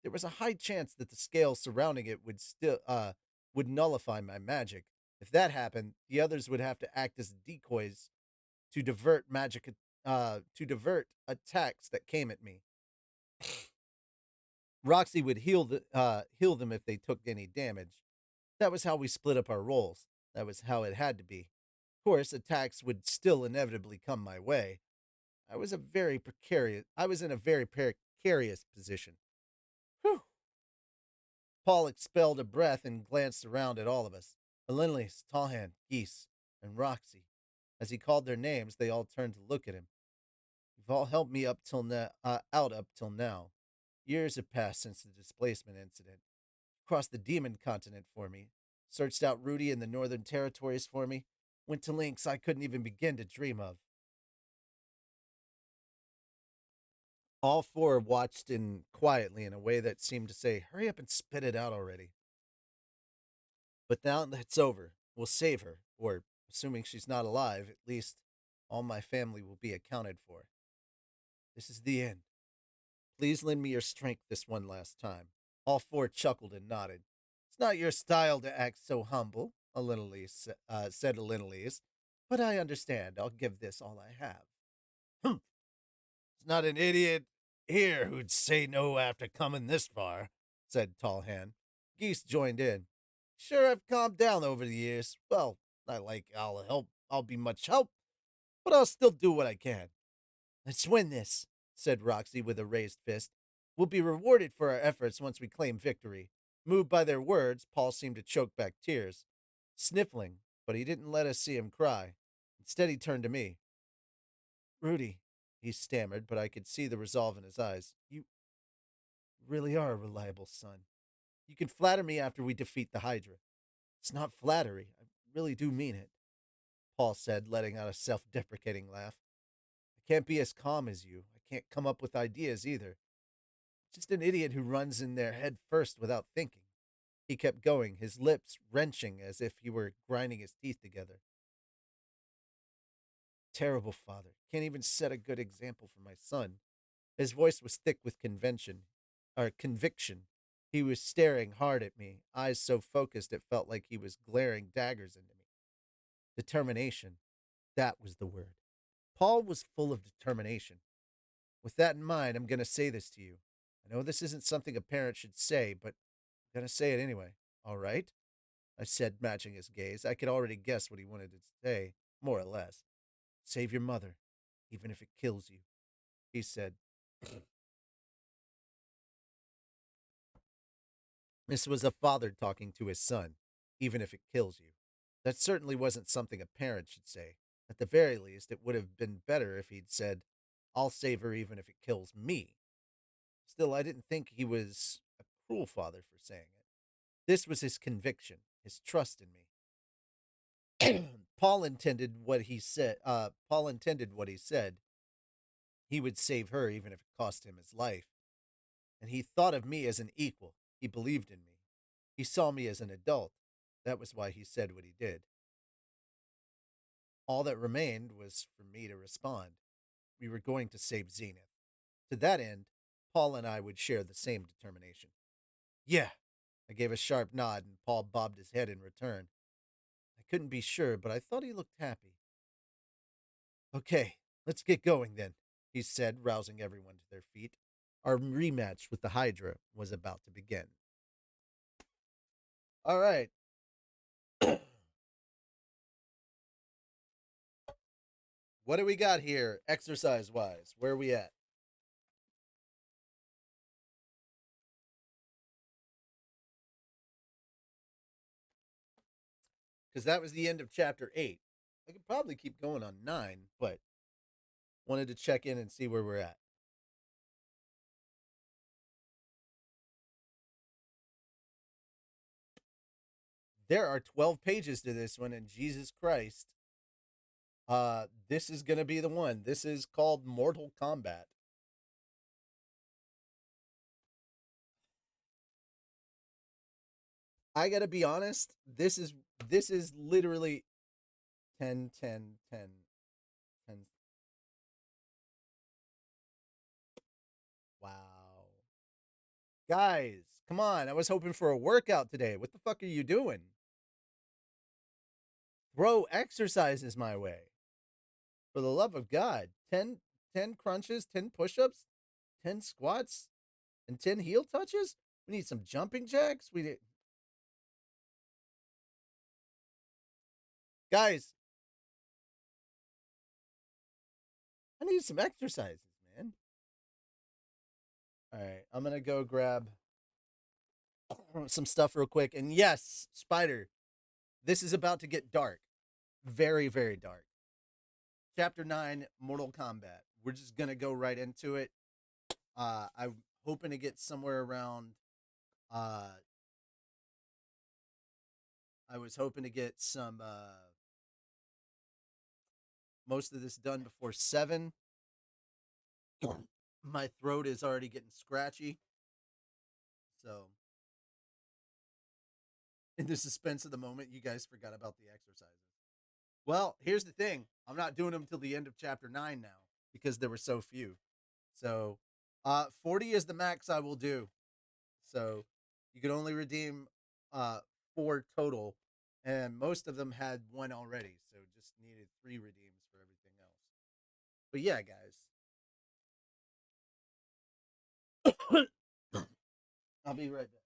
there was a high chance that the scales surrounding it would nullify my magic. If that happened, the others would have to act as decoys to divert attacks that came at me. Roxy would heal them if they took any damage. That was how we split up our roles. That was how it had to be. Of course, attacks would still inevitably come my way. I was in a very precarious position. Whew. Paul expelled a breath and glanced around at all of us. Linley's, Tallhand, Geese, and Roxy. As he called their names, they all turned to look at him. You've all helped me out up till now. Years have passed since the displacement incident. Crossed the demon continent for me. Searched out Rudy in the Northern Territories for me. Went to links I couldn't even begin to dream of. All four watched in quietly in a way that seemed to say, hurry up and spit it out already. But now that it's over, we'll save her, or, assuming she's not alive, at least all my family will be accounted for. This is the end. Please lend me your strength this one last time. All four chuckled and nodded. It's not your style to act so humble, said Alinalise, but I understand. I'll give this all I have. Humph! It's not an idiot here who'd say no after coming this far, said Tallhand. Geese joined in. Sure, I've calmed down over the years. Well, Not like I'll be much help, but I'll still do what I can. Let's win this, said Roxy with a raised fist. We'll be rewarded for our efforts once we claim victory. Moved by their words, Paul seemed to choke back tears, sniffling, but he didn't let us see him cry. Instead, he turned to me. Rudy, he stammered, but I could see the resolve in his eyes. You really are a reliable son. You can flatter me after we defeat the Hydra. It's not flattery. I really do mean it, Paul said, letting out a self deprecating laugh. I can't be as calm as you. I can't come up with ideas either. Just an idiot who runs in there head first without thinking. He kept going, his lips wrenching as if he were grinding his teeth together. Terrible father. Can't even set a good example for my son. His voice was thick with conviction. He was staring hard at me, eyes so focused it felt like he was glaring daggers into me. Determination. That was the word. Paul was full of determination. With that in mind, I'm going to say this to you. I know this isn't something a parent should say, but I'm going to say it anyway. All right? I said, matching his gaze. I could already guess what he wanted to say, more or less. Save your mother, even if it kills you, he said. This was a father talking to his son, even if it kills you. That certainly wasn't something a parent should say. At the very least, it would have been better if he'd said, I'll save her even if it kills me. Still, I didn't think he was a cruel father for saying it. This was his conviction, his trust in me. Paul intended what he said. Paul intended what he said. He would save her even if it cost him his life. And he thought of me as an equal. He believed in me. He saw me as an adult. That was why he said what he did. All that remained was for me to respond. We were going to save Zenith. To that end, Paul and I would share the same determination. Yeah, I gave a sharp nod and Paul bobbed his head in return. I couldn't be sure, but I thought he looked happy. Okay, let's get going then, he said, rousing everyone to their feet. Our rematch with the Hydra was about to begin. All right. What do we got here, exercise wise? Where are we at? Because that was the end of chapter 8. I could probably keep going on 9, but wanted to check in and see where we're at. There are 12 pages to this one, and Jesus Christ, this is going to be the one. This is called Mortal Kombat. I got to be honest, this is literally 10, 10, 10, 10. Wow. Guys, come on. I was hoping for a workout today. What the fuck are you doing? Throw exercises my way. For the love of God. 10 crunches, 10 push ups, 10 squats, and 10 heel touches? We need some jumping jacks. We need. Guys, I need some exercises, man. All right. I'm going to go grab some stuff real quick. And yes, Spider, this is about to get dark. Very, very dark. Chapter 9, Mortal Kombat. We're just going to go right into it. I'm hoping to get somewhere around. Uh, I was hoping to get some most of this done before 7. My throat is already getting scratchy. So, in the suspense of the moment, you guys forgot about the exercises. Well, here's the thing. I'm not doing them till the end of chapter 9 now because there were so few. So, 40 is the max I will do. So, you can only redeem 4 total, and most of them had 1 already. So, just needed 3 redeems for everything else. But yeah, guys. I'll be right back.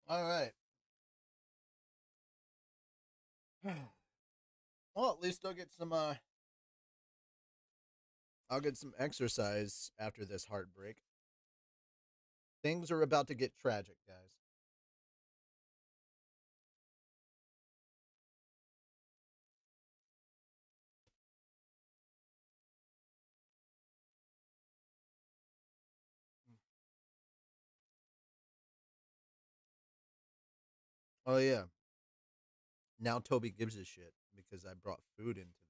All right. Well, at least I'll get some exercise after this heartbreak. Things are about to get tragic, guys. Oh yeah. Now Toby gives a shit because I brought food into the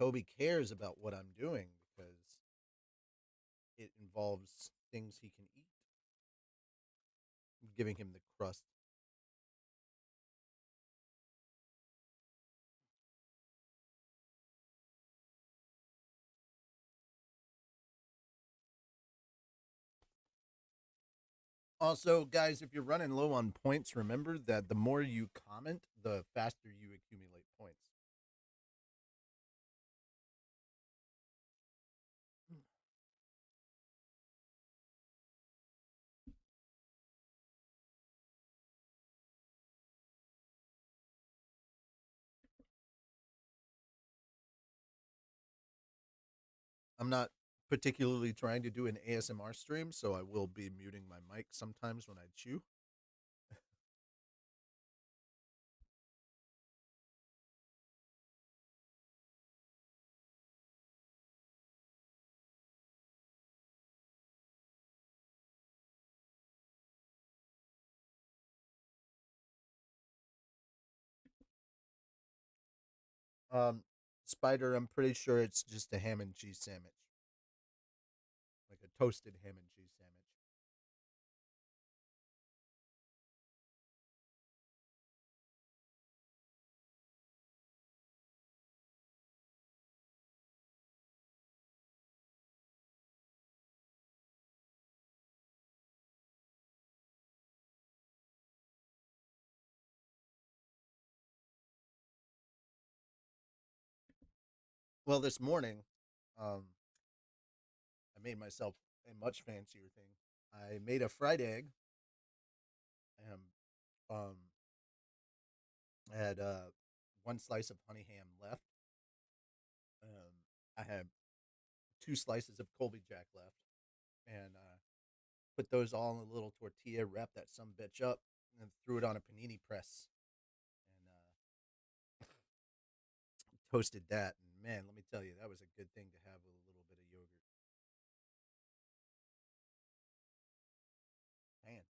room. Toby cares about what I'm doing because it involves things he can eat. I'm giving him the crust. Also, guys, if you're running low on points, remember that the more you comment, the faster you accumulate points. I'm not particularly trying to do an ASMR stream, so I will be muting my mic sometimes when I chew. Um, Spider, I'm pretty sure it's just a ham and cheese sandwich, like a toasted ham and cheese sandwich. Well, this morning, um, I made myself a much fancier thing. I made a fried egg, and I had one slice of honey ham left. I had two slices of Colby Jack left, and put those all in a little tortilla, wrapped that some bitch up, and then threw it on a panini press and toasted that. And man, let me tell you, that was a good thing to have with a little bit of yogurt. Man,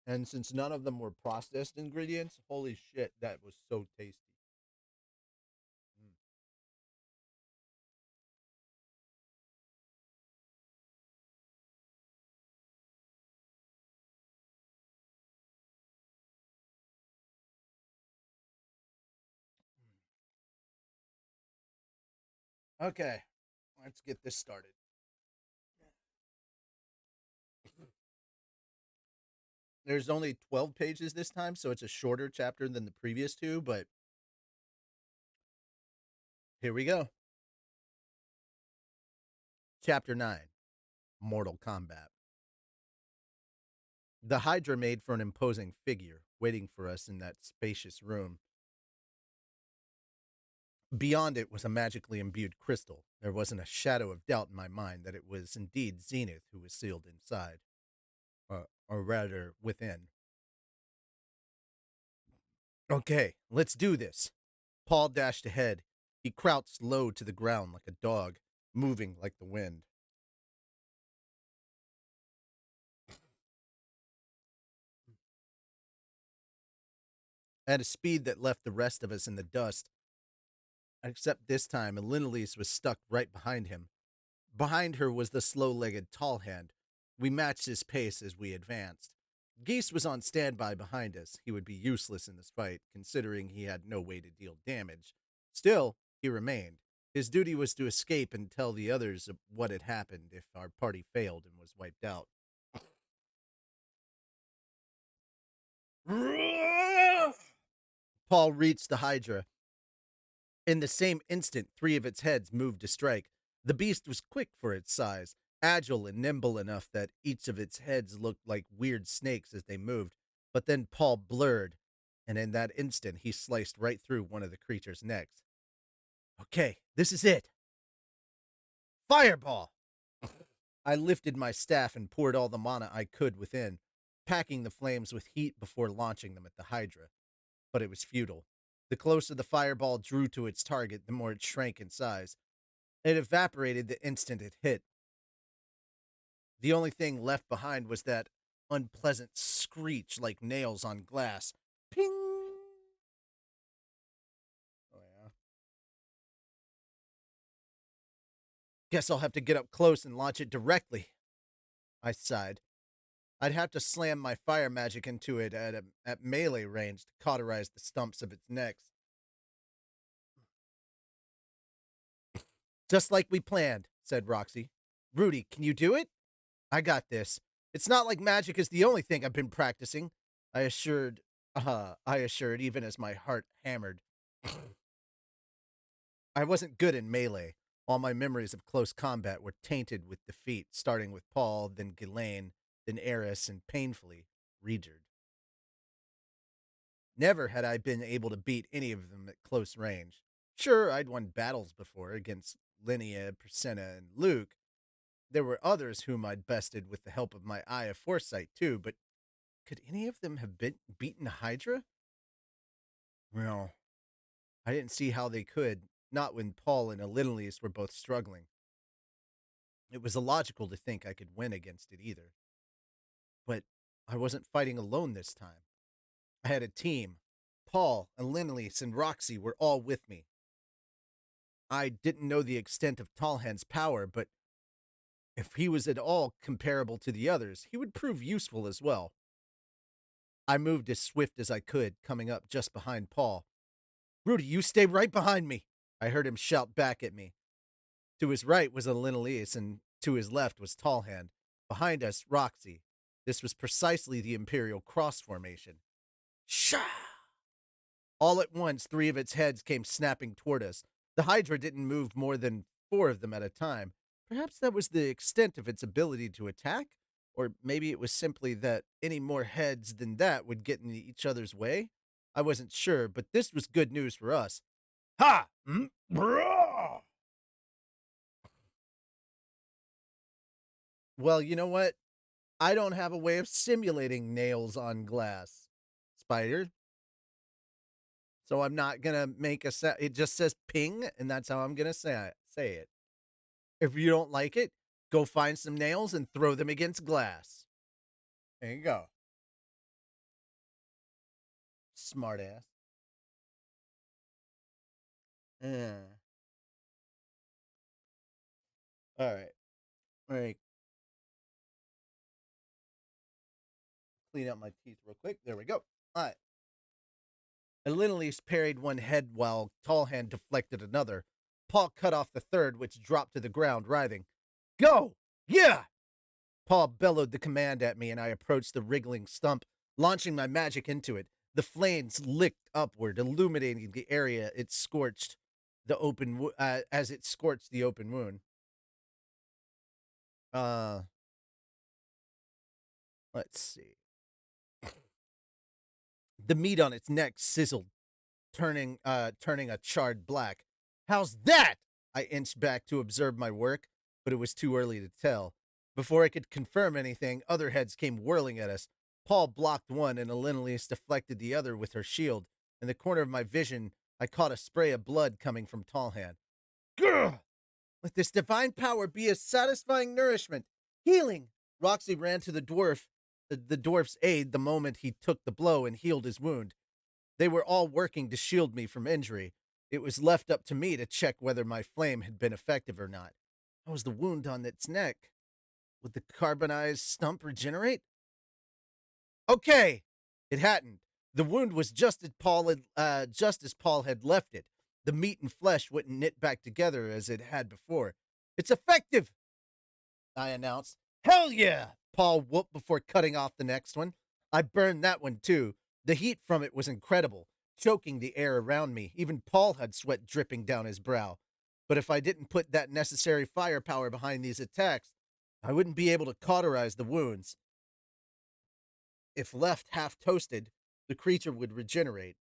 and since none of them were processed ingredients, holy shit, that was so tasty. Mm. Okay, let's get this started. There's only 12 pages this time, so it's a shorter chapter than the previous two, but here we go. Chapter 9, Mortal Kombat. The Hydra made for an imposing figure, waiting for us in that spacious room. Beyond it was a magically imbued crystal. There wasn't a shadow of doubt in my mind that it was indeed Zenith who was sealed inside, or rather, within. Okay, let's do this. Paul dashed ahead. He crouched low to the ground like a dog, moving like the wind. At a speed that left the rest of us in the dust, except this time, Elinalise was stuck right behind him. Behind her was the slow-legged tall hand. We matched his pace as we advanced. Geese was on standby behind us. He would be useless in this fight, considering he had no way to deal damage. Still, he remained. His duty was to escape and tell the others what had happened if our party failed and was wiped out. Paul reached the Hydra. In the same instant, three of its heads moved to strike. The beast was quick for its size, agile and nimble enough that each of its heads looked like weird snakes as they moved. But then Paul blurred, and in that instant, he sliced right through one of the creature's necks. Okay, this is it. Fireball! I lifted my staff and poured all the mana I could within, packing the flames with heat before launching them at the Hydra. But it was futile. The closer the fireball drew to its target, the more it shrank in size. It evaporated the instant it hit. The only thing left behind was that unpleasant screech like nails on glass. Ping! Oh, yeah. Guess I'll have to get up close and launch it directly. I sighed. I'd have to slam my fire magic into it at melee range to cauterize the stumps of its necks. Just like we planned, said Roxy. Rudy, can you do it? I got this. It's not like magic is the only thing I've been practicing, I assured, even as my heart hammered. I wasn't good in melee. All my memories of close combat were tainted with defeat, starting with Paul, then Ghislaine, then Eris, and painfully, Regard. Never had I been able to beat any of them at close range. Sure, I'd won battles before against Linnea, Presena, and Luke. There were others whom I'd bested with the help of my Eye of Foresight, too, but could any of them have beaten Hydra? Well, I didn't see how they could, not when Paul and Elenilis were both struggling. It was illogical to think I could win against it either. But I wasn't fighting alone this time. I had a team. Paul, Elenilis, and Roxy were all with me. I didn't know the extent of Tallhand's power, but if he was at all comparable to the others, he would prove useful as well. I moved as swift as I could, coming up just behind Paul. Rudy, you stay right behind me, I heard him shout back at me. To his right was Elenilis, and to his left was Tallhand. Behind us, Roxy. This was precisely the Imperial cross formation. Shah! All at once, three of its heads came snapping toward us. The Hydra didn't move more than four of them at a time. Perhaps that was the extent of its ability to attack? Or maybe it was simply that any more heads than that would get in each other's way? I wasn't sure, but this was good news for us. Ha! Well, you know what? I don't have a way of simulating nails on glass, Spider. So I'm not gonna make a set. It just says ping, and that's how I'm gonna say it. If you don't like it, go find some nails and throw them against glass. There you go. Smart ass. All right. All right. Clean out my teeth real quick. There we go. All right. Elenilis parried one head while Tallhand deflected another. Paul cut off the third, which dropped to the ground, writhing. Go! Yeah! Paul bellowed the command at me, and I approached the wriggling stump, launching my magic into it. The flames licked upward, illuminating the area it scorched as it scorched the open wound. Let's see. The meat on its neck sizzled, turning a charred black. How's that? I inched back to observe my work, but it was too early to tell. Before I could confirm anything, other heads came whirling at us. Paul blocked one, and Elenilis deflected the other with her shield. In the corner of my vision, I caught a spray of blood coming from Tallhand. Grr! Let this divine power be a satisfying nourishment. Healing! Roxy ran to the dwarf's aid the moment he took the blow and healed his wound. They were all working to shield me from injury. It was left up to me to check whether my flame had been effective or not. How was the wound on its neck? Would the carbonized stump regenerate? Okay, it hadn't. The wound was just as Paul had left it. The meat and flesh wouldn't knit back together as it had before. It's effective, I announced. Hell yeah! Paul whooped before cutting off the next one. I burned that one too. The heat from it was incredible, choking the air around me. Even Paul had sweat dripping down his brow. But if I didn't put that necessary firepower behind these attacks, I wouldn't be able to cauterize the wounds. If left half toasted, the creature would regenerate.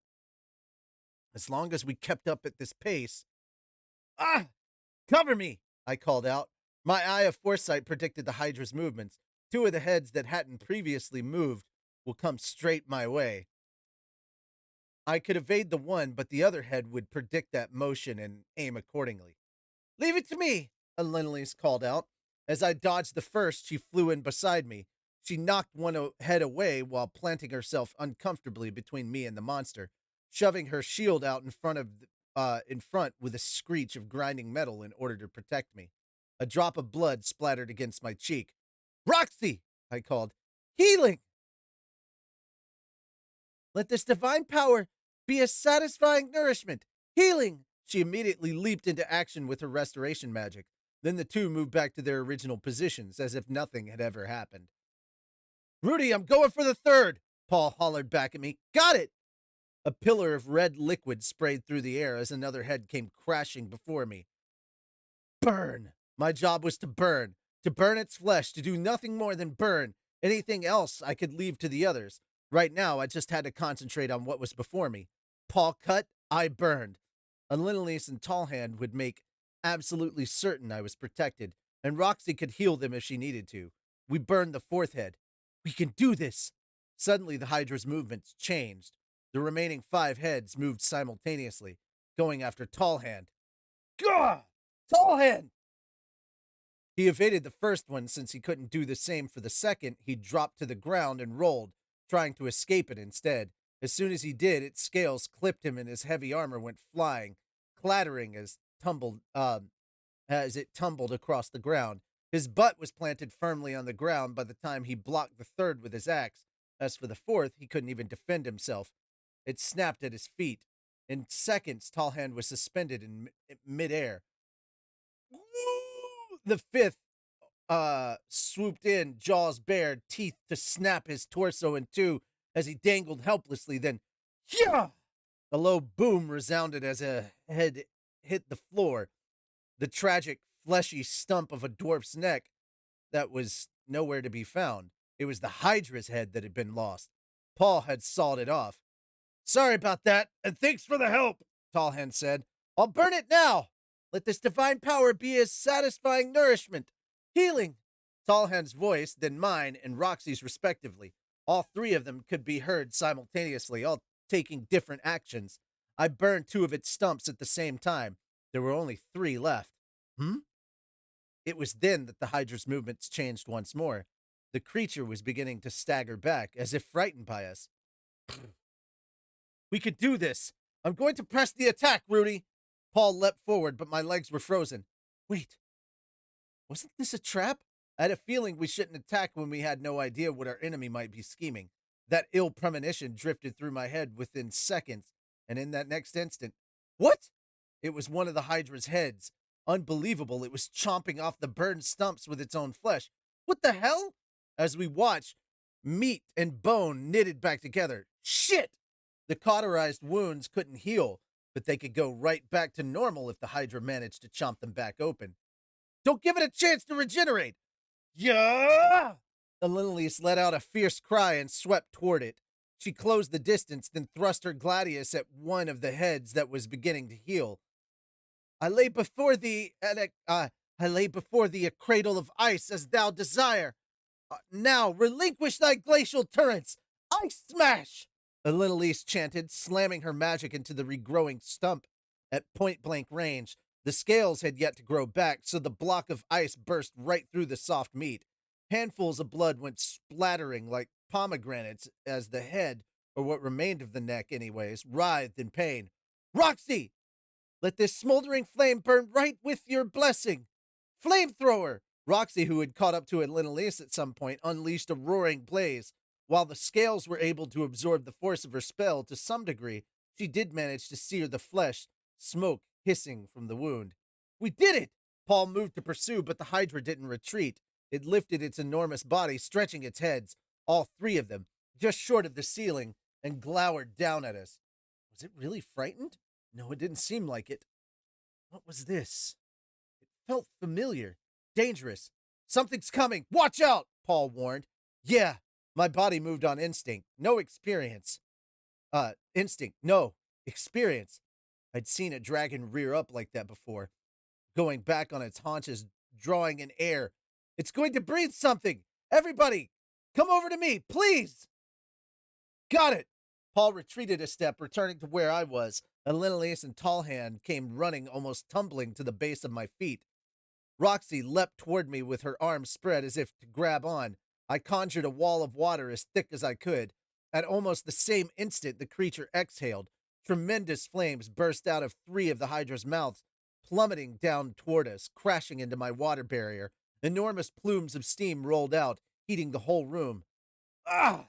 As long as we kept up at this pace. Ah! Cover me! I called out. My eye of foresight predicted the Hydra's movements. Two of the heads that hadn't previously moved will come straight my way. I could evade the one, but the other head would predict that motion and aim accordingly. Leave it to me, Alenelise called out. As I dodged the first, she flew in beside me. She knocked one head away while planting herself uncomfortably between me and the monster, shoving her shield out in front with a screech of grinding metal in order to protect me. A drop of blood splattered against my cheek. Roxy! I called. Healing! Let this divine power be a satisfying nourishment. Healing! She immediately leaped into action with her restoration magic. Then the two moved back to their original positions as if nothing had ever happened. Rudy, I'm going for the third! Paul hollered back at me. Got it! A pillar of red liquid sprayed through the air as another head came crashing before me. Burn! My job was to burn its flesh, to do nothing more than burn. Anything else I could leave to the others. Right now, I just had to concentrate on what was before me. Paul cut, I burned. Alenelise and Tallhand would make absolutely certain I was protected, and Roxy could heal them if she needed to. We burned the fourth head. We can do this! Suddenly, the Hydra's movements changed. The remaining 5 heads moved simultaneously, going after Tallhand. Gah! Tallhand! He evaded the first one since he couldn't do the same for the second. He dropped to the ground and rolled, trying to escape it instead. As soon as he did, its scales clipped him and his heavy armor went flying, clattering as it tumbled across the ground. His butt was planted firmly on the ground by the time he blocked the third with his axe. As for the fourth, he couldn't even defend himself. It snapped at his feet. In seconds, Tallhand was suspended in midair. The fifth swooped in, jaws bared, teeth to snap his torso in two as he dangled helplessly. Then, yeah! A low boom resounded as a head hit the floor. The tragic, fleshy stump of a dwarf's neck that was nowhere to be found. It was the Hydra's head that had been lost. Paul had sawed it off. Sorry about that, and thanks for the help, Tallhand said. I'll burn it now. Let this divine power be as satisfying nourishment. Healing. Tallhand's voice, then mine and Roxy's respectively. All 3 of them could be heard simultaneously, all taking different actions. I burned 2 of its stumps at the same time. There were only 3 left. It was then that the Hydra's movements changed once more. The creature was beginning to stagger back, as if frightened by us. We could do this. I'm going to press the attack, Rudy. Paul leapt forward, but my legs were frozen. Wait. Wasn't this a trap? I had a feeling we shouldn't attack when we had no idea what our enemy might be scheming. That ill premonition drifted through my head within seconds, and in that next instant, what? It was one of the Hydra's heads. Unbelievable, it was chomping off the burned stumps with its own flesh. What the hell? As we watched, meat and bone knitted back together. Shit! The cauterized wounds couldn't heal, but they could go right back to normal if the Hydra managed to chomp them back open. Don't give it a chance to regenerate! Yeah! Alenelise let out a fierce cry and swept toward it. She closed the distance, then thrust her gladius at one of the heads that was beginning to heal. I lay before thee a cradle of ice as thou desire. Now relinquish thy glacial torrents. Ice smash! Alenelise chanted, slamming her magic into the regrowing stump. At point-blank range, the scales had yet to grow back, so the block of ice burst right through the soft meat. Handfuls of blood went splattering like pomegranates as the head, or what remained of the neck anyways, writhed in pain. Roxy! Let this smoldering flame burn right with your blessing. Flamethrower! Roxy, who had caught up to Linalise at some point, unleashed a roaring blaze. While the scales were able to absorb the force of her spell to some degree, she did manage to sear the flesh, smoke hissing from the wound. We did it! Paul moved to pursue, but the Hydra didn't retreat. It lifted its enormous body, stretching its heads, all three of them, just short of the ceiling, and glowered down at us. Was it really frightened? No, it didn't seem like it. What was this? It felt familiar, dangerous. Something's coming! Watch out! Paul warned. Yeah, my body moved on instinct. No experience. Instinct. No. Experience. I'd seen a dragon rear up like that before, going back on its haunches, drawing in air. It's going to breathe something! Everybody, come over to me, please! Got it! Paul retreated a step, returning to where I was, and Linalise and Tallhand came running, almost tumbling to the base of my feet. Roxy leapt toward me with her arms spread as if to grab on. I conjured a wall of water as thick as I could. At almost the same instant, the creature exhaled. Tremendous flames burst out of three of the Hydra's mouths, plummeting down toward us, crashing into my water barrier. Enormous plumes of steam rolled out, heating the whole room. Ah!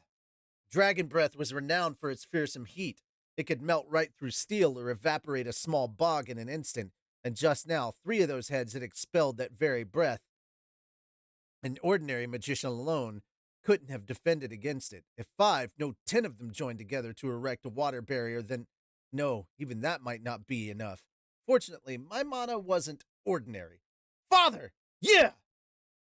Dragon breath was renowned for its fearsome heat. It could melt right through steel or evaporate a small bog in an instant, and just now, three of those heads had expelled that very breath. An ordinary magician alone couldn't have defended against it. If five, no, 10 of them joined together to erect a water barrier, then no, even that might not be enough. Fortunately, my mana wasn't ordinary. Father! Yeah!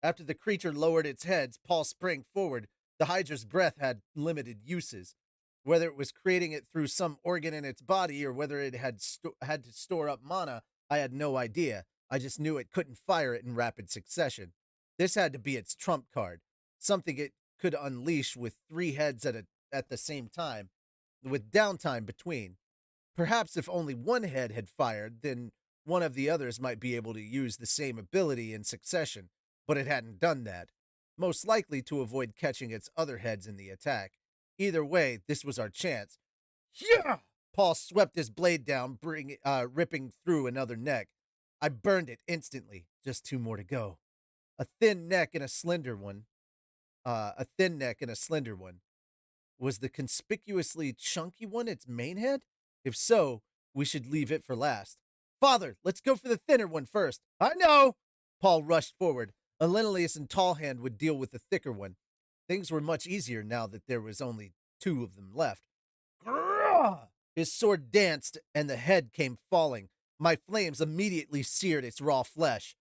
After the creature lowered its heads, Paul sprang forward. The Hydra's breath had limited uses. Whether it was creating it through some organ in its body or whether it had to store up mana, I had no idea. I just knew it couldn't fire it in rapid succession. This had to be its trump card, something it could unleash with three heads at the same time, with downtime between. Perhaps if only one head had fired, then one of the others might be able to use the same ability in succession, but it hadn't done that, most likely to avoid catching its other heads in the attack. Either way, this was our chance. Yeah! Paul swept his blade down, ripping through another neck. I burned it instantly. Just two more to go. A thin neck and a slender one. Was the conspicuously chunky one its main head? If so, we should leave it for last. Father, let's go for the thinner one first. I know! Paul rushed forward. Linalise and Tallhand would deal with the thicker one. Things were much easier now that there was only two of them left. Grrrr! His sword danced, and the head came falling. My flames immediately seared its raw flesh.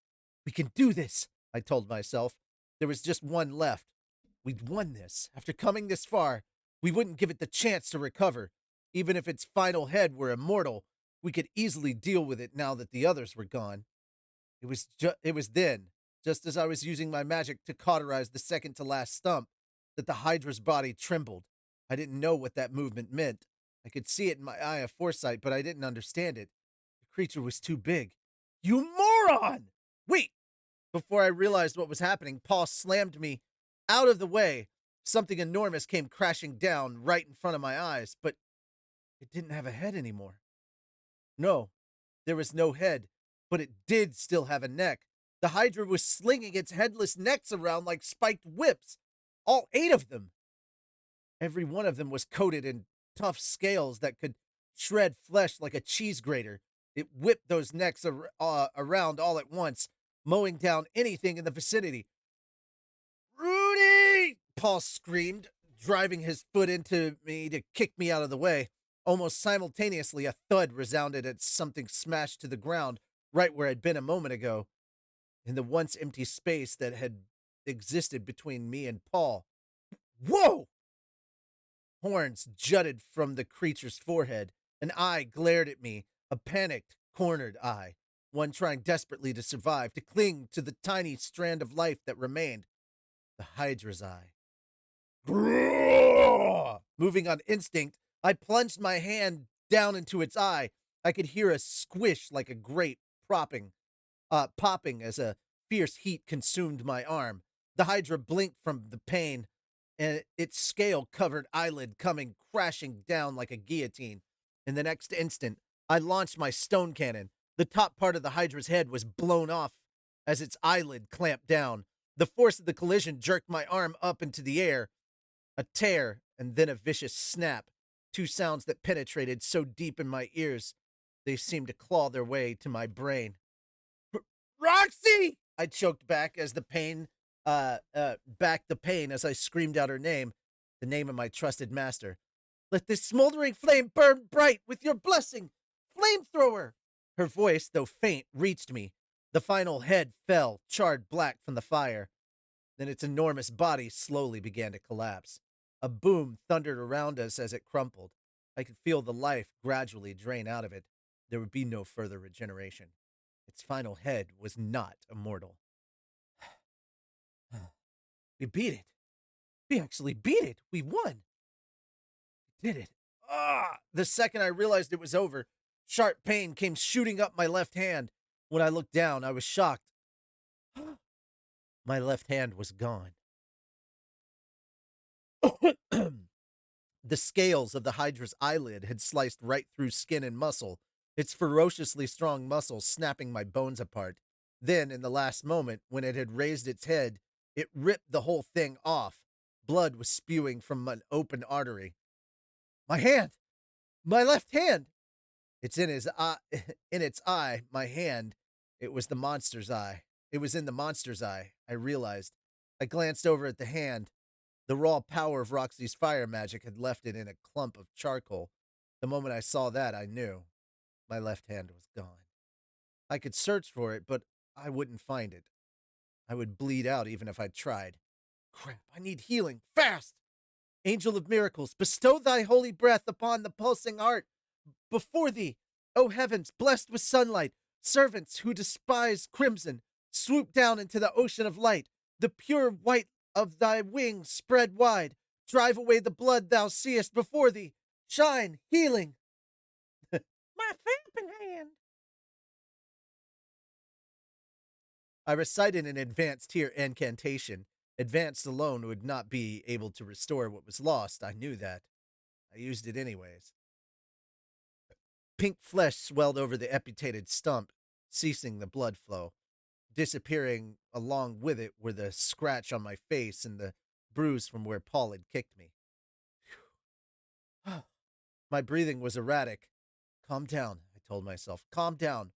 We can do this, I told myself. There was just one left. We'd won this. After coming this far, we wouldn't give it the chance to recover. Even if its final head were immortal, we could easily deal with it now that the others were gone. It was then, just as I was using my magic to cauterize the second-to-last stump, that the Hydra's body trembled. I didn't know what that movement meant. I could see it in my eye of foresight, but I didn't understand it. The creature was too big. You moron! Wait! Before I realized what was happening, Paul slammed me out of the way. Something enormous came crashing down right in front of my eyes, but it didn't have a head anymore. No, there was no head, but it did still have a neck. The Hydra was slinging its headless necks around like spiked whips. All 8 of them. Every one of them was coated in tough scales that could shred flesh like a cheese grater. It whipped those necks around all at once, mowing down anything in the vicinity. Rudy! Paul screamed, driving his foot into me to kick me out of the way. Almost simultaneously, a thud resounded as something smashed to the ground right where I'd been a moment ago, in the once empty space that had existed between me and Paul. Whoa! Horns jutted from the creature's forehead. An eye glared at me, a panicked, cornered eye, one trying desperately to survive, to cling to the tiny strand of life that remained. The Hydra's eye. Grrrr! Moving on instinct, I plunged my hand down into its eye. I could hear a squish like a grape popping as a fierce heat consumed my arm. The Hydra blinked from the pain, and its scale-covered eyelid coming crashing down like a guillotine. In the next instant, I launched my stone cannon. The top part of the Hydra's head was blown off As its eyelid clamped down, the force of the collision jerked my arm up into the air. A tear, and then a vicious snap. Two sounds that penetrated so deep in my ears, they seemed to claw their way to my brain. Roxy! I choked back as the pain, back the pain as I screamed out her name, the name of my trusted master. Let this smoldering flame burn bright with your blessing, flamethrower! Her voice, though faint, reached me. The final head fell, charred black from the fire. Then its enormous body slowly began to collapse. A boom thundered around us as it crumpled. I could feel the life gradually drain out of it. There would be no further regeneration. Its final head was not immortal. We beat it. We actually beat it. We won. We did it. Ah! The second I realized it was over, sharp pain came shooting up my left hand. When I looked down, I was shocked. My left hand was gone. The scales of the Hydra's eyelid had sliced right through skin and muscle, its ferociously strong muscles snapping my bones apart. Then, in the last moment, when it had raised its head, it ripped the whole thing off. Blood was spewing from an open artery. My hand! My left hand! It's in his eye, in its eye, my hand. It was the monster's eye. It was in the monster's eye, I realized. I glanced over at the hand. The raw power of Roxy's fire magic had left it in a clump of charcoal. The moment I saw that, I knew. My left hand was gone. I could search for it, but I wouldn't find it. I would bleed out even if I tried. Crap, I need healing, fast! Angel of miracles, bestow thy holy breath upon the pulsing heart before thee. O heavens, blessed with sunlight, servants who despise crimson, swoop down into the ocean of light. The pure white of thy wings spread wide. Drive away the blood thou seest before thee. Shine, healing. My flipping hand. I recited an advanced tier incantation. Advanced alone would not be able to restore what was lost. I knew that. I used it anyways. Pink flesh swelled over the amputated stump, ceasing the blood flow. Disappearing along with it were the scratch on my face and the bruise from where Paul had kicked me. My breathing was erratic. Calm down, I told myself. Calm down.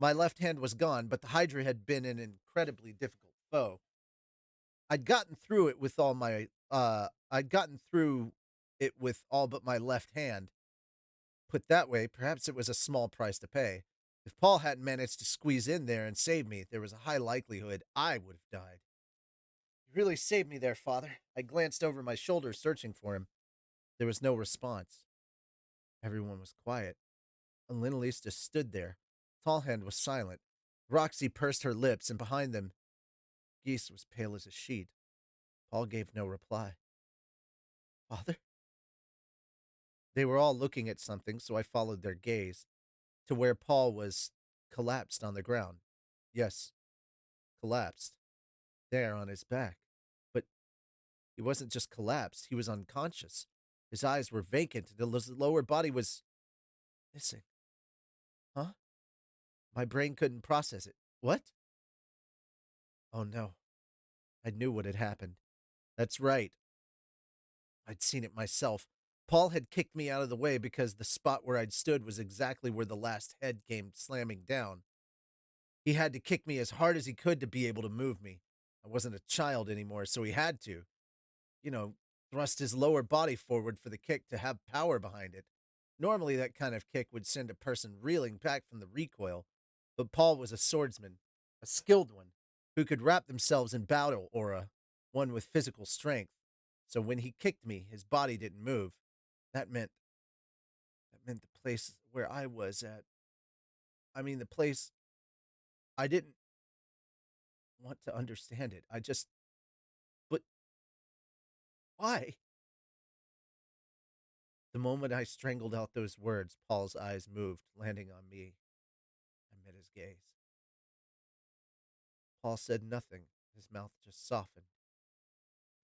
My left hand was gone, but the Hydra had been an incredibly difficult foe. I'd gotten through it with all my I'd gotten through it with all but my left hand. Put that way, perhaps it was a small price to pay. If Paul hadn't managed to squeeze in there and save me, there was a high likelihood I would have died. You really saved me there, Father. I glanced over my shoulder, searching for him. There was no response. Everyone was quiet. And Linalise just stood there. Tallhand was silent. Roxy pursed her lips, and behind them, Geese was pale as a sheet. Paul gave no reply. Father? They were all looking at something, so I followed their gaze to where Paul was collapsed on the ground. Yes, collapsed. There on his back. But he wasn't just collapsed, he was unconscious. His eyes were vacant, the lower body was missing. Huh? My brain couldn't process it. What? Oh no. I knew what had happened. That's right. I'd seen it myself. Paul had kicked me out of the way because the spot where I'd stood was exactly where the last head came slamming down. He had to kick me as hard as he could to be able to move me. I wasn't a child anymore, so he had to, you know, thrust his lower body forward for the kick to have power behind it. Normally, that kind of kick would send a person reeling back from the recoil, but Paul was a swordsman, a skilled one, who could wrap themselves in battle aura, one with physical strength. So when he kicked me, his body didn't move. That meant the place where I was at. I mean, the place I didn't want to understand it. But why? The moment I strangled out those words, Paul's eyes moved, landing on me. I met his gaze. Paul said nothing. His mouth just softened,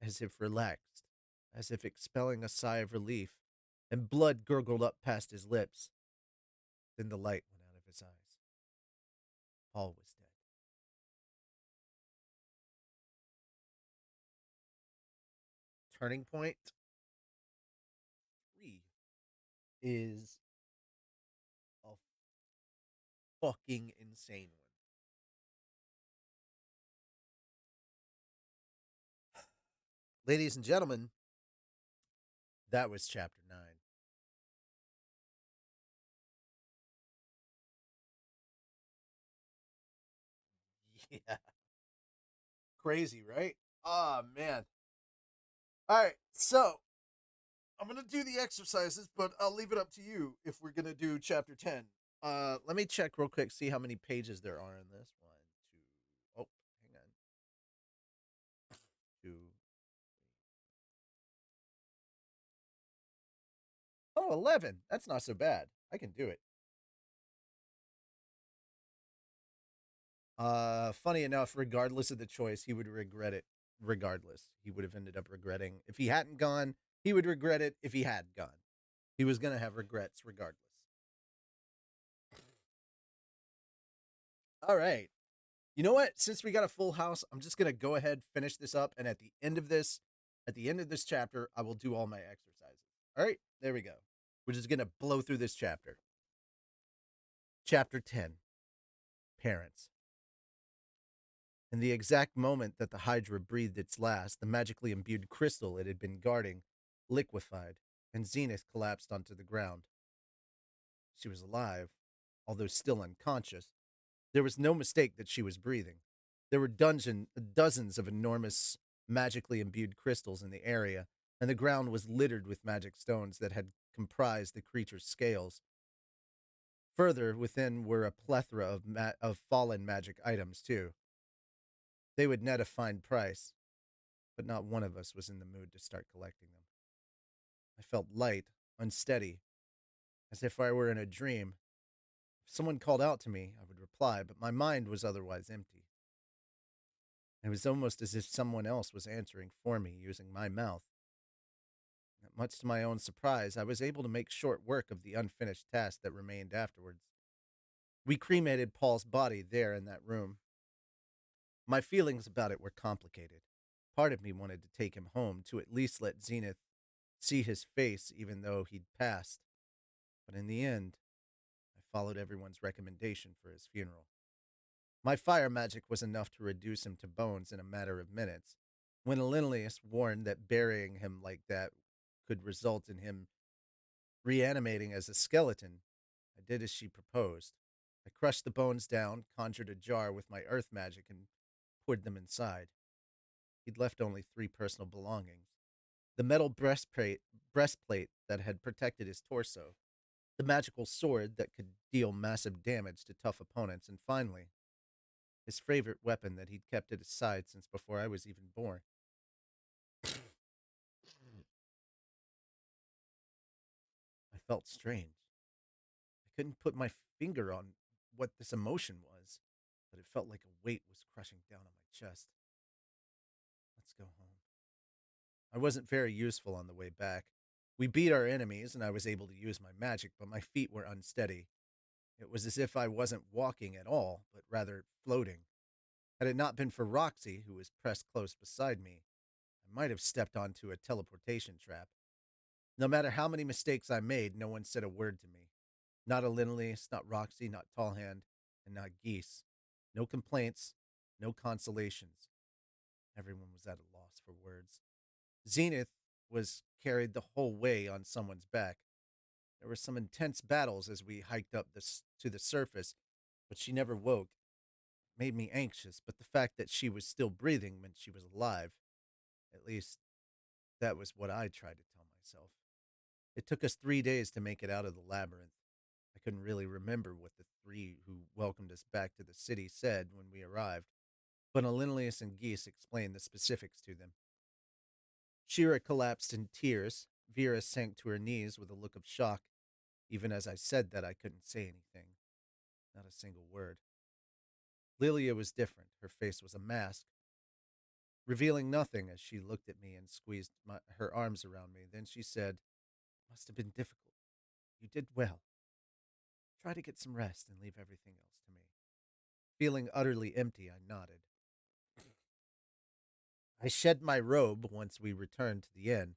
as if relaxed, as if expelling a sigh of relief, and blood gurgled up past his lips. Then the light went out of his eyes. Paul was dead. turning point. 3 is a fucking insane one. Ladies and gentlemen, that was chapter 9. Yeah. Crazy, right? Oh, man. All right. So, I'm going to do the exercises, but I'll leave it up to you if we're going to do chapter 10. Let me check real quick, see how many pages there are in this. One, two. Oh, hang on. Two. Oh, 11. That's not so bad. I can do it. Funny enough, regardless of the choice, he would regret it regardless. He would have ended up regretting. If he hadn't gone, he would regret it if he had gone. He was going to have regrets regardless. All right. You know what? Since we got a full house, I'm just going to go ahead, finish this up. And at the end of this chapter, I will do all my exercises. All right. There we go. We're just going to blow through this chapter. Chapter 10 Parents. In the exact moment that the Hydra breathed its last, the magically imbued crystal it had been guarding liquefied, and Zenith collapsed onto the ground. She was alive, although still unconscious. There was no mistake that she was breathing. There were dozens of enormous, magically imbued crystals in the area, and the ground was littered with magic stones that had comprised the creature's scales. Further within were a plethora of fallen magic items, too. They would net a fine price, but not one of us was in the mood to start collecting them. I felt light, unsteady, as if I were in a dream. If someone called out to me, I would reply, but my mind was otherwise empty. It was almost as if someone else was answering for me using my mouth. Much to my own surprise, I was able to make short work of the unfinished task that remained afterwards. We cremated Paul's body there in that room. My feelings about it were complicated. Part of me wanted to take him home to at least let Zenith see his face even though he'd passed. But in the end, I followed everyone's recommendation for his funeral. My fire magic was enough to reduce him to bones in a matter of minutes. When Linnaeus warned that burying him like that could result in him reanimating as a skeleton, I did as she proposed. I crushed the bones down, conjured a jar with my earth magic, and poured them inside. He'd left only 3 personal belongings: the metal breastplate that had protected his torso, the magical sword that could deal massive damage to tough opponents, and finally, his favorite weapon that he'd kept at his side since before I was even born. I felt strange. I couldn't put my finger on what this emotion was, but it felt like a weight was crushing down on my chest. Let's go home. I wasn't very useful on the way back. We beat our enemies, and I was able to use my magic, but my feet were unsteady. It was as if I wasn't walking at all, but rather floating. Had it not been for Roxy, who was pressed close beside me, I might have stepped onto a teleportation trap. No matter how many mistakes I made, no one said a word to me. Not a Linnaeus, not Roxy, not Tallhand, and not Geese. No complaints, no consolations. Everyone was at a loss for words. Zenith was carried the whole way on someone's back. There were some intense battles as we hiked up to the surface, but she never woke. It made me anxious, but the fact that she was still breathing meant she was alive. At least, that was what I tried to tell myself. It took us 3 days to make it out of the labyrinth. I couldn't really remember what the 3 who welcomed us back to the city said when we arrived, but Alinlius and Geese explained the specifics to them. Shira collapsed in tears. Vera sank to her knees with a look of shock. Even as I said that, I couldn't say anything. Not a single word. Lilia was different. Her face was a mask, revealing nothing as she looked at me and squeezed her arms around me. Then she said, "It must have been difficult. You did well. Try to get some rest and leave everything else to me." Feeling utterly empty, I nodded. I shed my robe once we returned to the inn.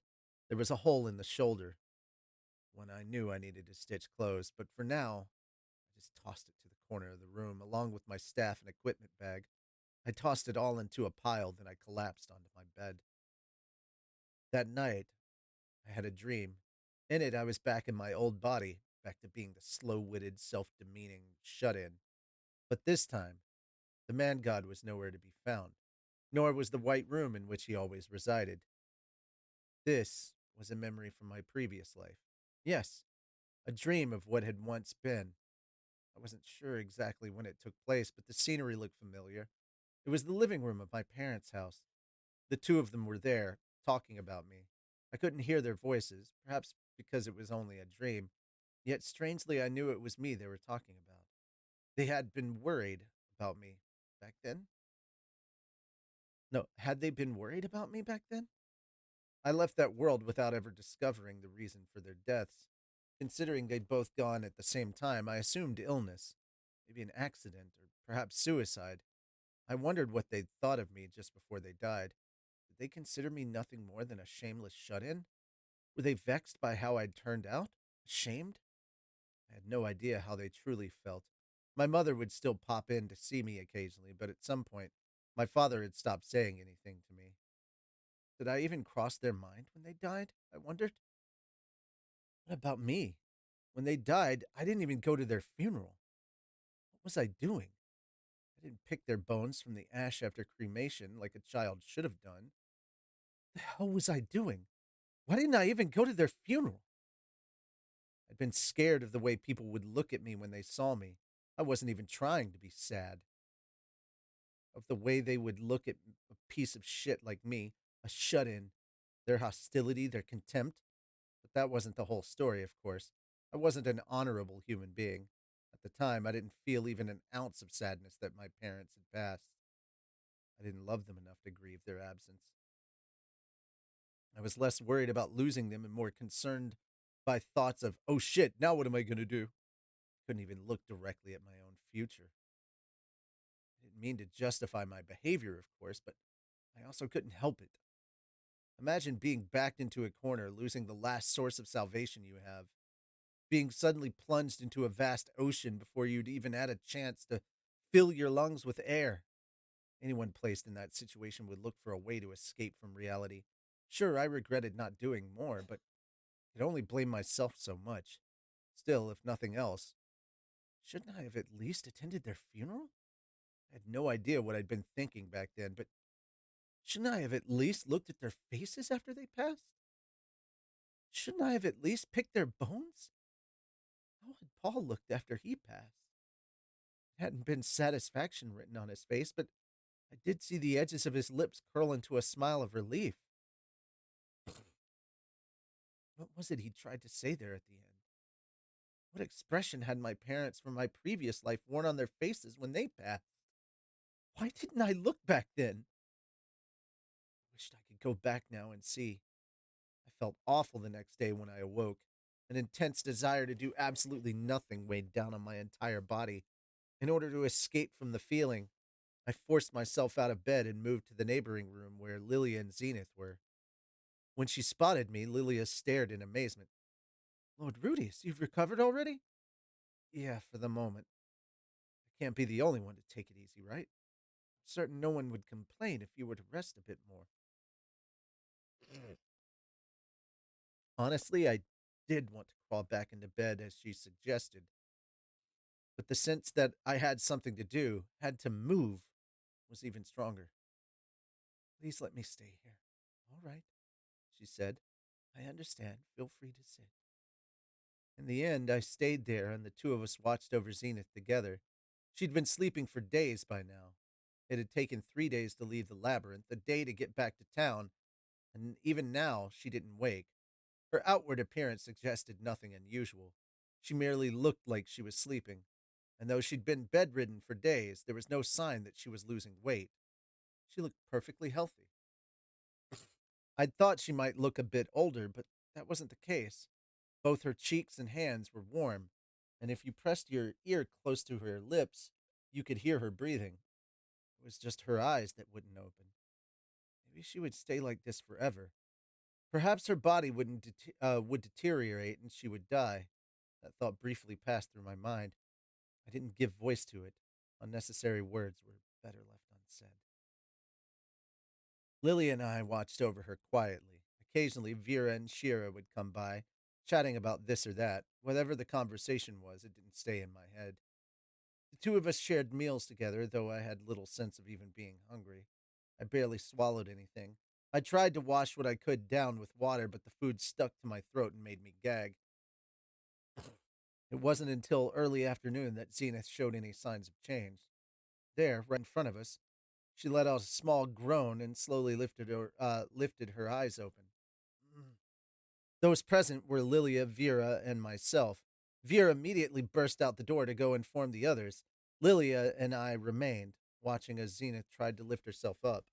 There was a hole in the shoulder when I knew I needed to stitch clothes, but for now, I just tossed it to the corner of the room along with my staff and equipment bag. I tossed it all into a pile, then I collapsed onto my bed. That night, I had a dream. In it, I was back in my old body, back to being the slow witted, self demeaning shut in. But this time, the man god was nowhere to be found, nor was the white room in which he always resided. This was a memory from my previous life. Yes, a dream of what had once been. I wasn't sure exactly when it took place, but the scenery looked familiar. It was the living room of my parents' house. The two of them were there, talking about me. I couldn't hear their voices, perhaps because it was only a dream, yet strangely I knew it was me they were talking about. They had been worried about me back then? No, had they been worried about me back then? I left that world without ever discovering the reason for their deaths. Considering they'd both gone at the same time, I assumed illness, maybe an accident, or perhaps suicide. I wondered what they'd thought of me just before they died. Did they consider me nothing more than a shameless shut in? Were they vexed by how I'd turned out? Ashamed? I had no idea how they truly felt. My mother would still pop in to see me occasionally, but at some point, my father had stopped saying anything to me. Did I even cross their mind when they died? I wondered. What about me? When they died, I didn't even go to their funeral. What was I doing? I didn't pick their bones from the ash after cremation like a child should have done. What the hell was I doing? Why didn't I even go to their funeral? I'd been scared of the way people would look at me when they saw me. I wasn't even trying to be sad. Of the way they would look at a piece of shit like me, a shut in, their hostility, their contempt. But that wasn't the whole story, of course. I wasn't an honorable human being. At the time, I didn't feel even an ounce of sadness that my parents had passed. I didn't love them enough to grieve their absence. I was less worried about losing them and more concerned by thoughts of, oh shit, now what am I going to do? Couldn't even look directly at my own future. I didn't mean to justify my behavior, of course, but I also couldn't help it. Imagine being backed into a corner, losing the last source of salvation you have, being suddenly plunged into a vast ocean before you'd even had a chance to fill your lungs with air. Anyone placed in that situation would look for a way to escape from reality. Sure, I regretted not doing more, but I could only blame myself so much. Still, if nothing else, shouldn't I have at least attended their funeral? I had no idea what I'd been thinking back then, but shouldn't I have at least looked at their faces after they passed? Shouldn't I have at least picked their bones? How had Paul looked after he passed? It hadn't been satisfaction written on his face, but I did see the edges of his lips curl into a smile of relief. What was it he tried to say there at the end? What expression had my parents from my previous life worn on their faces when they passed? Why didn't I look back then? I wished I could go back now and see. I felt awful the next day when I awoke. An intense desire to do absolutely nothing weighed down on my entire body. In order to escape from the feeling, I forced myself out of bed and moved to the neighboring room where Lilia and Zenith were. When she spotted me, Lilia stared in amazement. Lord Rudius, you've recovered already? Yeah, for the moment. I can't be the only one to take it easy, right? I'm certain no one would complain if you were to rest a bit more. Honestly, I did want to crawl back into bed as she suggested, but the sense that I had something to do, had to move, was even stronger. Please let me stay here. All right, she said. I understand. Feel free to sit. In the end, I stayed there, and the two of us watched over Zenith together. She'd been sleeping for days by now. It had taken 3 days to leave the labyrinth, a day to get back to town, and even now she didn't wake. Her outward appearance suggested nothing unusual. She merely looked like she was sleeping, and though she'd been bedridden for days, there was no sign that she was losing weight. She looked perfectly healthy. I'd thought she might look a bit older, but that wasn't the case. Both her cheeks and hands were warm, and if you pressed your ear close to her lips, you could hear her breathing. It was just her eyes that wouldn't open. Maybe she would stay like this forever. Perhaps her body would deteriorate and she would die. That thought briefly passed through my mind. I didn't give voice to it. Unnecessary words were better left unsaid. Lily and I watched over her quietly. Occasionally, Vera and Shira would come by, chatting about this or that. Whatever the conversation was, it didn't stay in my head. The two of us shared meals together, though I had little sense of even being hungry. I barely swallowed anything. I tried to wash what I could down with water, but the food stuck to my throat and made me gag. It wasn't until early afternoon that Zenith showed any signs of change. There, right in front of us, she let out a small groan and slowly lifted her eyes open. Mm. Those present were Lilia, Vera, and myself. Vera immediately burst out the door to go inform the others. Lilia and I remained, watching as Zenith tried to lift herself up.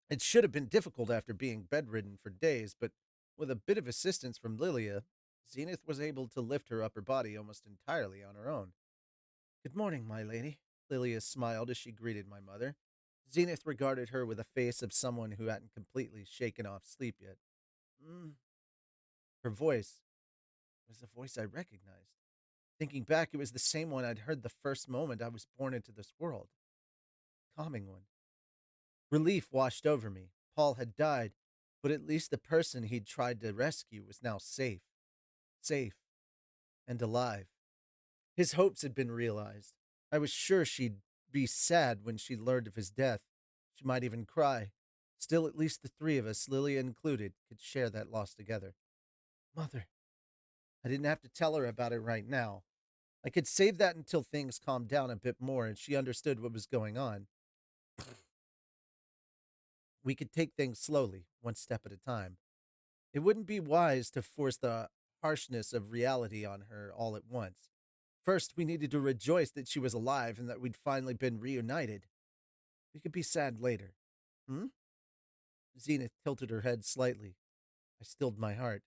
It should have been difficult after being bedridden for days, but with a bit of assistance from Lilia, Zenith was able to lift her upper body almost entirely on her own. Good morning, my lady. Lilia smiled as she greeted my mother. Zenith regarded her with a face of someone who hadn't completely shaken off sleep yet. Mm. Her voice was a voice I recognized. Thinking back, it was the same one I'd heard the first moment I was born into this world. Calming one. Relief washed over me. Paul had died, but at least the person he'd tried to rescue was now safe. Safe and alive. His hopes had been realized. I was sure she'd be sad when she learned of his death. She might even cry. Still, at least the three of us, Lilia included, could share that loss together. Mother. I didn't have to tell her about it right now. I could save that until things calmed down a bit more and she understood what was going on. We could take things slowly, one step at a time. It wouldn't be wise to force the harshness of reality on her all at once. First, we needed to rejoice that she was alive and that we'd finally been reunited. We could be sad later. Hmm? Zenith tilted her head slightly. I stilled my heart.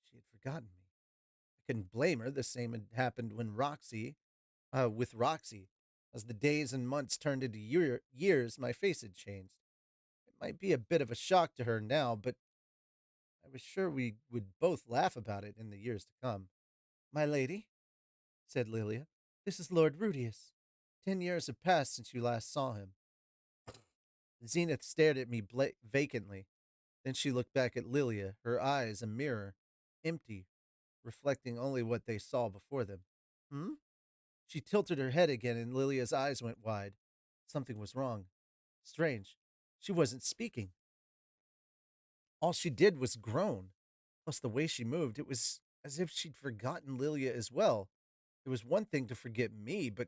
She had forgotten me. I couldn't blame her. The same had happened with Roxy. As the days and months turned into years, my face had changed. It might be a bit of a shock to her now, but I was sure we would both laugh about it in the years to come. My lady, said Lilia, this is Lord Rudius. 10 years have passed since you last saw him. Zenith stared at me vacantly. Then she looked back at Lilia, her eyes a mirror, empty, reflecting only what they saw before them. Hmm? She tilted her head again and Lilia's eyes went wide. Something was wrong. Strange. She wasn't speaking. All she did was groan. Plus the way she moved, it was as if she'd forgotten Lilia as well. It was one thing to forget me, but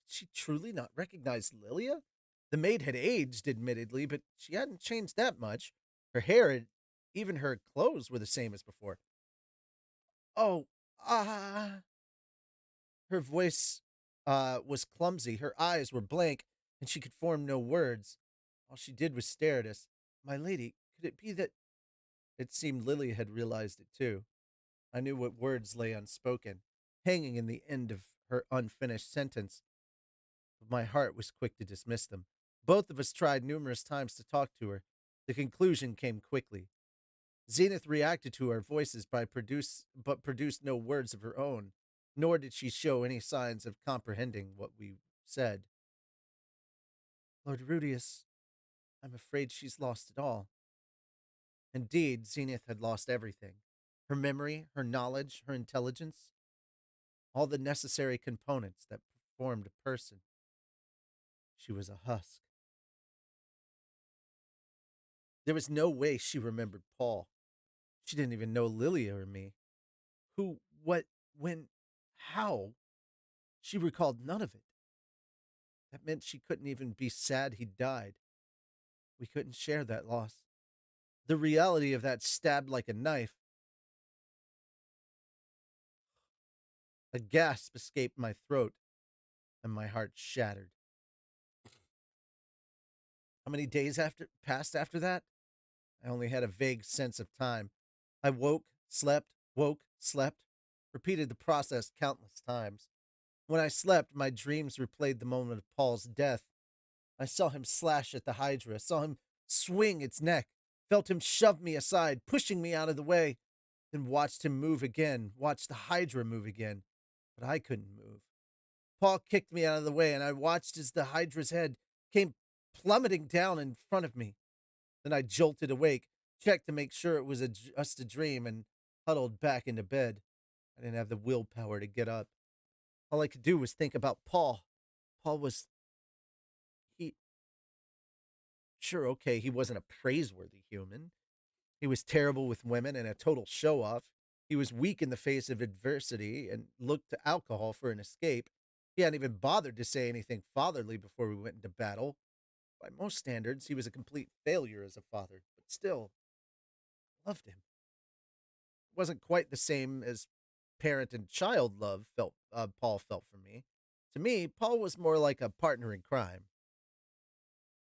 did she truly not recognize Lilia? The maid had aged, admittedly, but she hadn't changed that much. Her hair and even her clothes were the same as before. Oh, ah. Her voice was clumsy. Her eyes were blank, and she could form no words. All she did was stare at us. My lady, could it be that... It seemed Lily had realized it too. I knew what words lay unspoken, hanging in the end of her unfinished sentence, but my heart was quick to dismiss them. Both of us tried numerous times to talk to her. The conclusion came quickly. Zenith reacted to our voices but produced no words of her own, nor did she show any signs of comprehending what we said. Lord Rudius, I'm afraid she's lost it all. Indeed, Zenith had lost everything. Her memory, her knowledge, her intelligence, all the necessary components that formed a person. She was a husk. There was no way she remembered Paul. She didn't even know Lilia or me. Who, what, when, how? She recalled none of it. That meant she couldn't even be sad he died. We couldn't share that loss. The reality of that stabbed like a knife. A gasp escaped my throat, and my heart shattered. How many days passed after that? I only had a vague sense of time. I woke, slept, repeated the process countless times. When I slept, my dreams replayed the moment of Paul's death. I saw him slash at the Hydra, saw him swing its neck, felt him shove me aside, pushing me out of the way, then watched him move again, watched the Hydra move again. But I couldn't move. Paul kicked me out of the way, and I watched as the Hydra's head came plummeting down in front of me. Then I jolted awake, checked to make sure it was just a dream, and huddled back into bed. I didn't have the willpower to get up. All I could do was think about Paul. Paul was. He. Sure, okay, he wasn't a praiseworthy human. He was terrible with women and a total show off. He was weak in the face of adversity and looked to alcohol for an escape. He hadn't even bothered to say anything fatherly before we went into battle. By most standards, he was a complete failure as a father, but still, loved him. It wasn't quite the same as parent and child love Paul felt for me. To me, Paul was more like a partner in crime.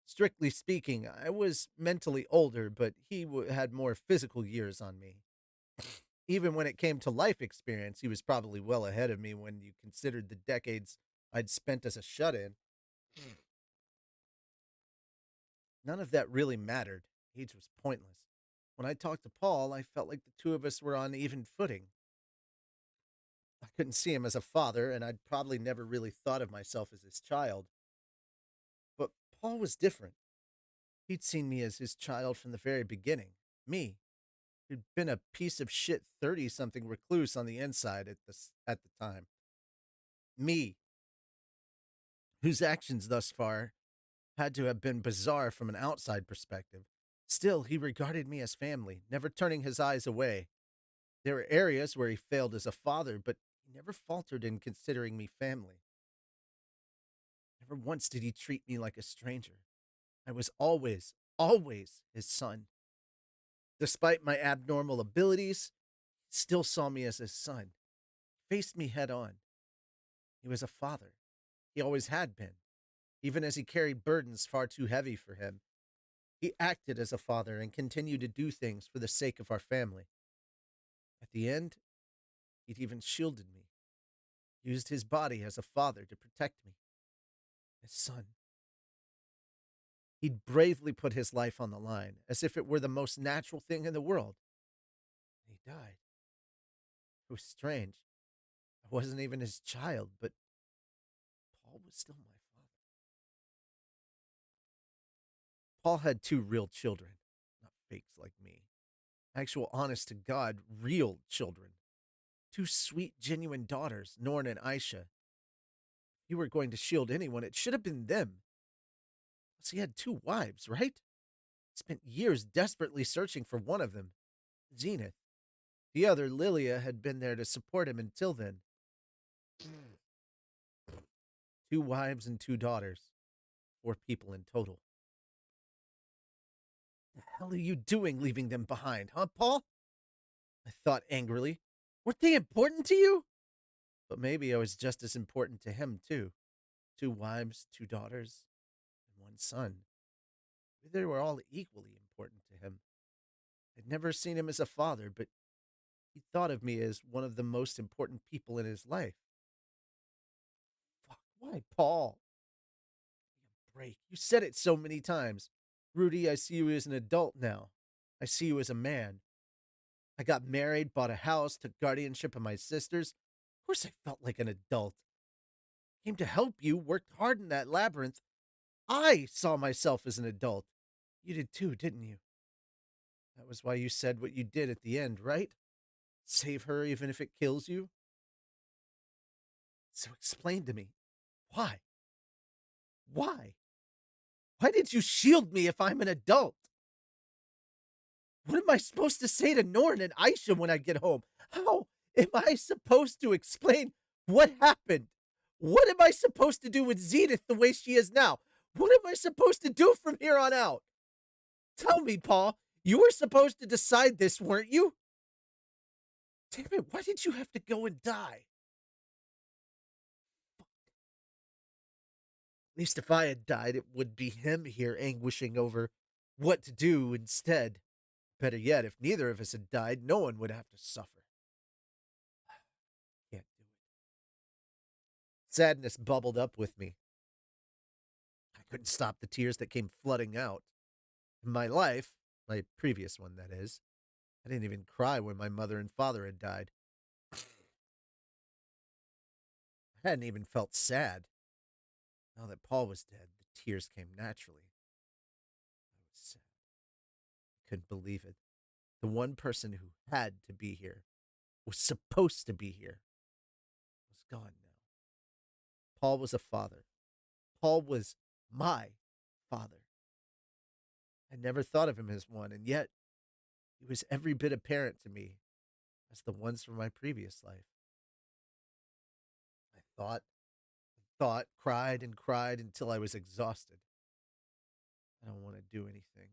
Strictly speaking, I was mentally older, but he had more physical years on me. Even when it came to life experience, he was probably well ahead of me when you considered the decades I'd spent as a shut in. None of that really mattered. Age was pointless. When I talked to Paul, I felt like the two of us were on even footing. I couldn't see him as a father, and I'd probably never really thought of myself as his child. But Paul was different. He'd seen me as his child from the very beginning. Me, who'd been a piece of shit 30 something recluse on the inside at the time. Me, whose actions thus far had to have been bizarre from an outside perspective. Still, he regarded me as family, never turning his eyes away. There were areas where he failed as a father, but he never faltered in considering me family. Never once did he treat me like a stranger. I was always his son. Despite my abnormal abilities, he still saw me as his son, faced me head on. He was a father. He always had been, even as he carried burdens far too heavy for him. He acted as a father and continued to do things for the sake of our family. At the end, he'd even shielded me, used his body as a father to protect me, his son. He'd bravely put his life on the line, as if it were the most natural thing in the world. And he died. It was strange. I wasn't even his child, but Paul was still my father. Paul had two real children, not fakes like me. Actual, honest to God, real children. Two sweet, genuine daughters, Norn and Aisha. If you were going to shield anyone, it should have been them. Plus, he had two wives, right? Spent years desperately searching for one of them, Zenith. The other, Lilia, had been there to support him until then. Two wives and two daughters. Four people in total. The hell are you doing leaving them behind, huh, Paul? I thought angrily. Weren't they important to you? But maybe I was just as important to him, too. Two wives, two daughters, and one son. Maybe they were all equally important to him. I'd never seen him as a father, but he thought of me as one of the most important people in his life. Fuck, why, Paul? Break. You said it so many times. Rudy, I see you as an adult now. I see you as a man. I got married, bought a house, took guardianship of my sisters. Of course I felt like an adult. Came to help you, worked hard in that labyrinth. I saw myself as an adult. You did too, didn't you? That was why you said what you did at the end, right? Save her even if it kills you? So explain to me. Why? Why? Why did you shield me if I'm an adult? What am I supposed to say to Norn and Aisha when I get home? How am I supposed to explain what happened? What am I supposed to do with Zenith the way she is now? What am I supposed to do from here on out? Tell me, Paul. You were supposed to decide this, weren't you? Damn it, why did you have to go and die? At least if I had died, it would be him here anguishing over what to do instead. Better yet, if neither of us had died, no one would have to suffer. Can't do it. Sadness bubbled up with me. I couldn't stop the tears that came flooding out. In my life, my previous one, that is, I didn't even cry when my mother and father had died. I hadn't even felt sad. Now that Paul was dead, the tears came naturally. I was sad. I couldn't believe it. The one person who had to be here, was supposed to be here, was gone now. Paul was a father. Paul was my father. I never thought of him as one, and yet he was every bit apparent to me as the ones from my previous life. I thought, cried until I was exhausted. I don't want to do anything.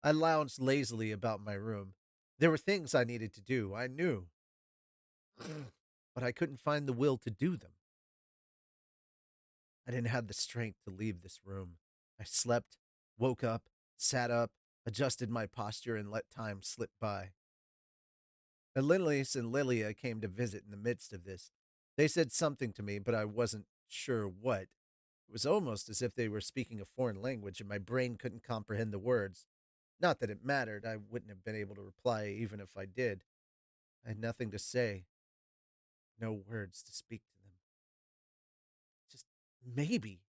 I lounged lazily about my room. There were things I needed to do, I knew, but I couldn't find the will to do them. I didn't have the strength to leave this room. I slept, woke up, sat up, adjusted my posture, and let time slip by. Lilius and Lilia came to visit in the midst of this. They said something to me, but I wasn't sure what. It was almost as if they were speaking a foreign language and my brain couldn't comprehend the words. Not that it mattered, I wouldn't have been able to reply even if I did. I had nothing to say, no words to speak to them. Just maybe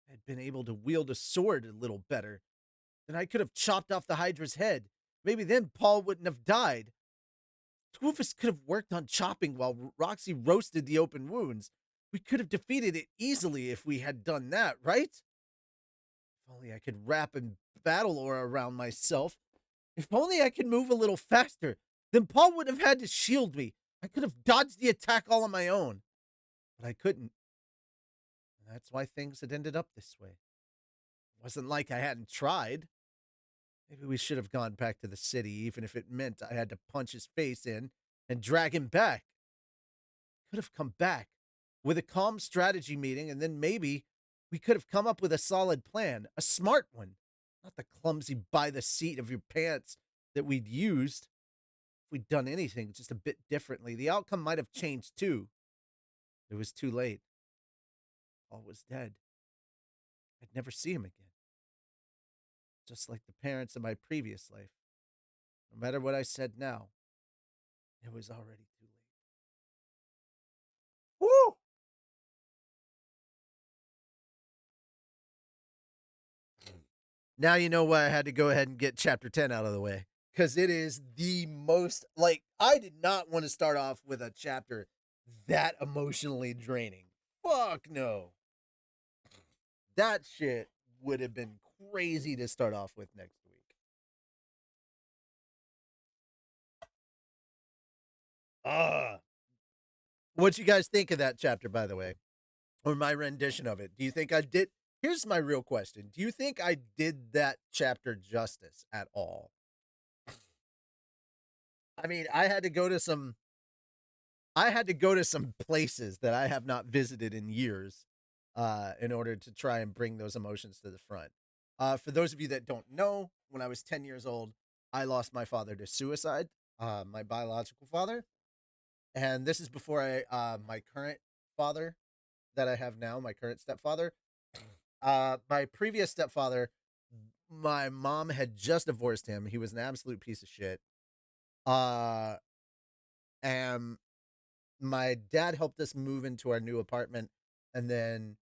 I had been able to wield a sword a little better. Then I could have chopped off the Hydra's head. Maybe then Paul wouldn't have died. Two of us could have worked on chopping while Roxy roasted the open wounds. We could have defeated it easily if we had done that, right? If only I could wrap a battle aura around myself. If only I could move a little faster. Then Paul wouldn't have had to shield me. I could have dodged the attack all on my own. But I couldn't. And that's why things had ended up this way. It wasn't like I hadn't tried. Maybe we should have gone back to the city, even if it meant I had to punch his face in and drag him back. Could have come back with a calm strategy meeting, and then maybe we could have come up with a solid plan, a smart one, not the clumsy by the seat of your pants that we'd used. If we'd done anything just a bit differently, the outcome might have changed too. It was too late. Paul was dead. I'd never see him again. Just like the parents in my previous life. No matter what I said now, it was already too late. Woo! Now you know why I had to go ahead and get chapter 10 out of the way. Because it is the most, like, I did not want to start off with a chapter that emotionally draining. Fuck no. That shit would have been crazy to start off with next week. Ah. What you guys think of that chapter, by the way? Or my rendition of it? Do you think I did? Here's my real question. Do you think I did that chapter justice at all? I mean, I had to go to some places that I have not visited in years in order to try and bring those emotions to the front. For those of you that don't know, when I was 10 years old, I lost my father to suicide, my biological father. And this is before my current father that I have now, my current stepfather. My previous stepfather, my mom had just divorced him. He was an absolute piece of shit. Uh, and my dad helped us move into our new apartment, and then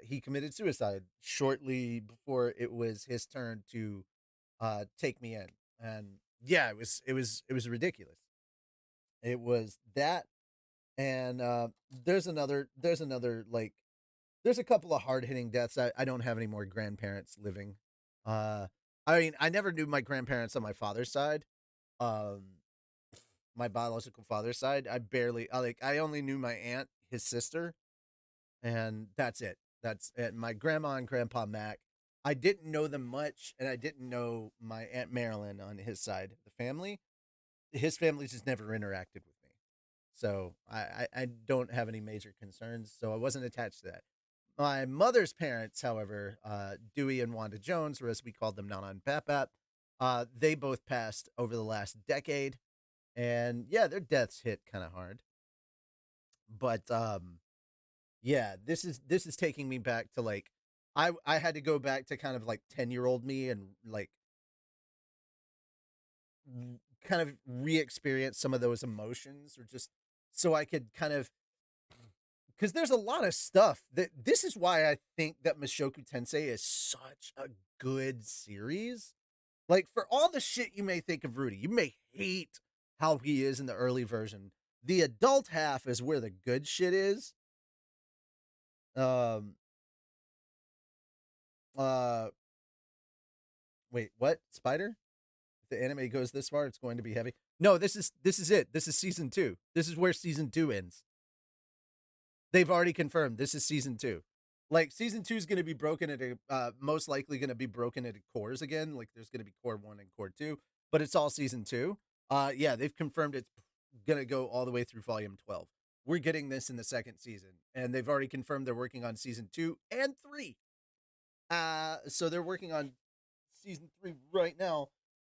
he committed suicide shortly before it was his turn to take me in. And yeah, it was ridiculous. It was that, and there's another like there's a couple of hard hitting deaths. I don't have any more grandparents living. Uh, I mean, I never knew my grandparents on my father's side. Um, my biological father's side, I only knew my aunt, his sister, and that's it. That's it. My grandma and grandpa Mac. I didn't know them much, and I didn't know my aunt Marilyn on his side of the family. His family just never interacted with me, so I don't have any major concerns. So I wasn't attached to that. My mother's parents, however, Dewey and Wanda Jones, or as we called them, Nana and Pap, they both passed over the last decade, and yeah, their deaths hit kind of hard. But yeah, this is taking me back to like I had to go back to kind of like 10-year-old me and like kind of re-experience some of those emotions, or just so I could kind of, because there's a lot of stuff that this is why I think that Mushoku Tensei is such a good series. Like, for all the shit you may think of Rudy, you may hate how he is in the early version. The adult half is where the good shit is. Um uh Wait, what? Spider? If the anime goes this far, it's going to be heavy. No, this is it. This is season 2. This is where season 2 ends. They've already confirmed this is season 2. Like, season 2 is going to be broken into most likely going to be broken into cores again. Like, there's going to be core 1 and core 2, but it's all season 2. Yeah, they've confirmed it's going to go all the way through volume 12. We're getting this in the second season, and they've already confirmed they're working on season 2 and 3. So they're working on season 3 right now,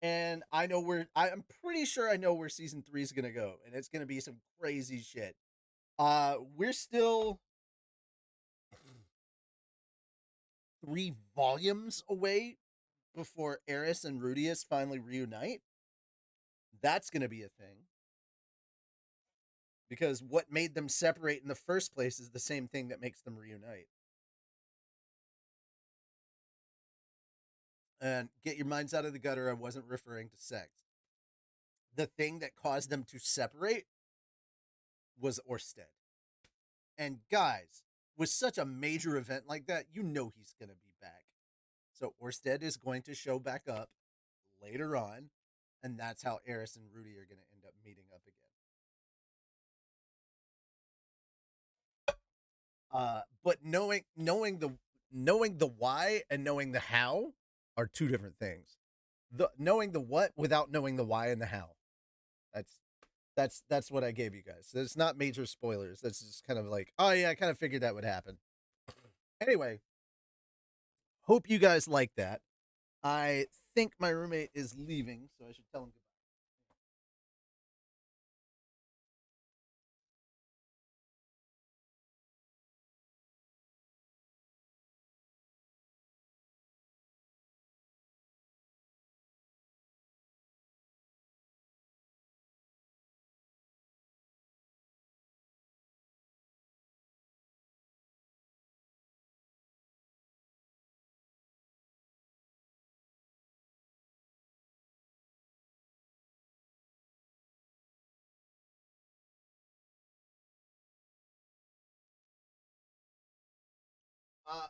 and I'm pretty sure I know where season 3 is going to go, and it's going to be some crazy shit. We're still 3 volumes away before Eris and Rudius finally reunite. That's going to be a thing. Because what made them separate in the first place is the same thing that makes them reunite. And get your minds out of the gutter, I wasn't referring to sex. The thing that caused them to separate was Orsted. And guys, with such a major event like that, you know he's going to be back. So Orsted is going to show back up later on, and that's how Eris and Rudy are going to end up meeting up again. But knowing the why and knowing the how are two different things. The knowing the what without knowing the why and the how. That's that's what I gave you guys. So it's not major spoilers. That's just kind of like, oh yeah, I kind of figured that would happen. Anyway, hope you guys like that. I think my roommate is leaving, so I should tell him goodbye.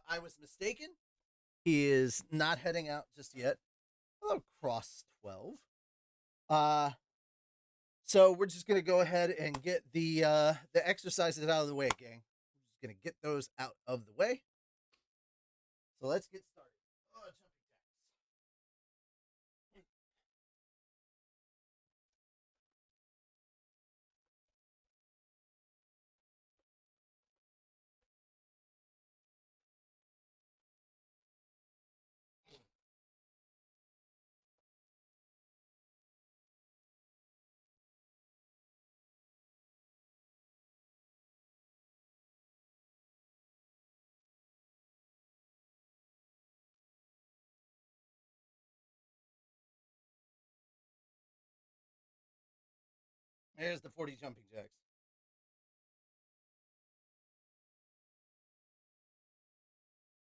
I was mistaken. He is not heading out just yet. Hello, Cross 12. Uh, so we're just gonna go ahead and get the exercises out of the way, gang. We're just gonna get those out of the way. So let's get started. Oh, jumping jacks. There's the 40 jumping jacks.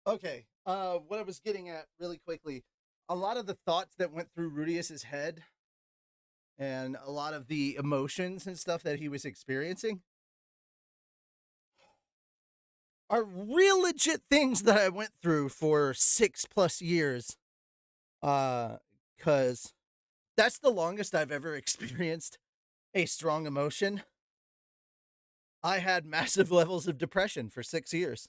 Okay. What I was getting at really quickly, a lot of the thoughts that went through Rudius's head and a lot of the emotions and stuff that he was experiencing are real legit things that I went through for 6+ years. Cause that's the longest I've ever experienced a strong emotion. I had massive levels of depression for 6 years.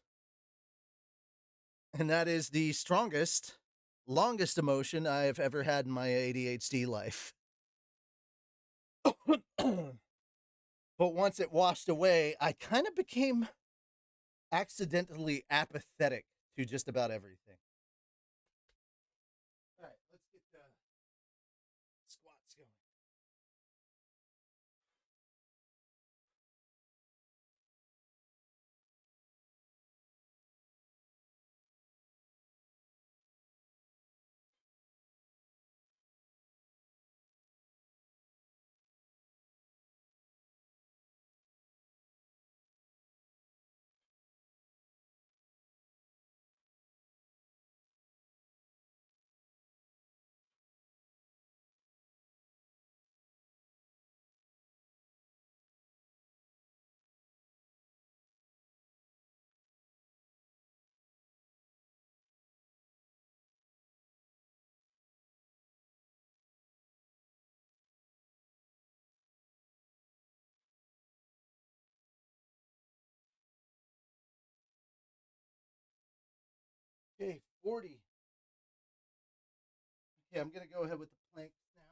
And that is the strongest, longest emotion I have ever had in my ADHD life. But once it washed away, I kind of became accidentally apathetic to just about everything. All right, let's get the squats going. Okay, 40. Okay, I'm going to go ahead with the planks now.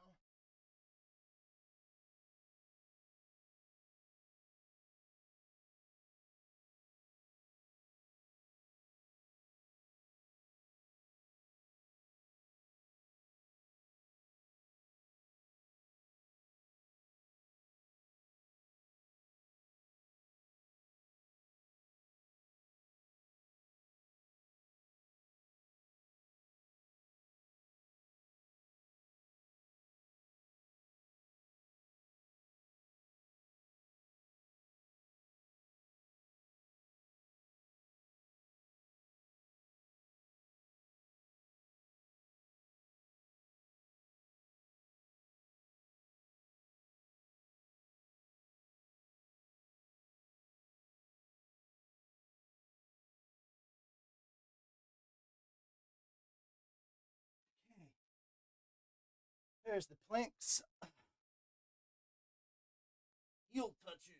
Okay, there's the planks. Heel touches.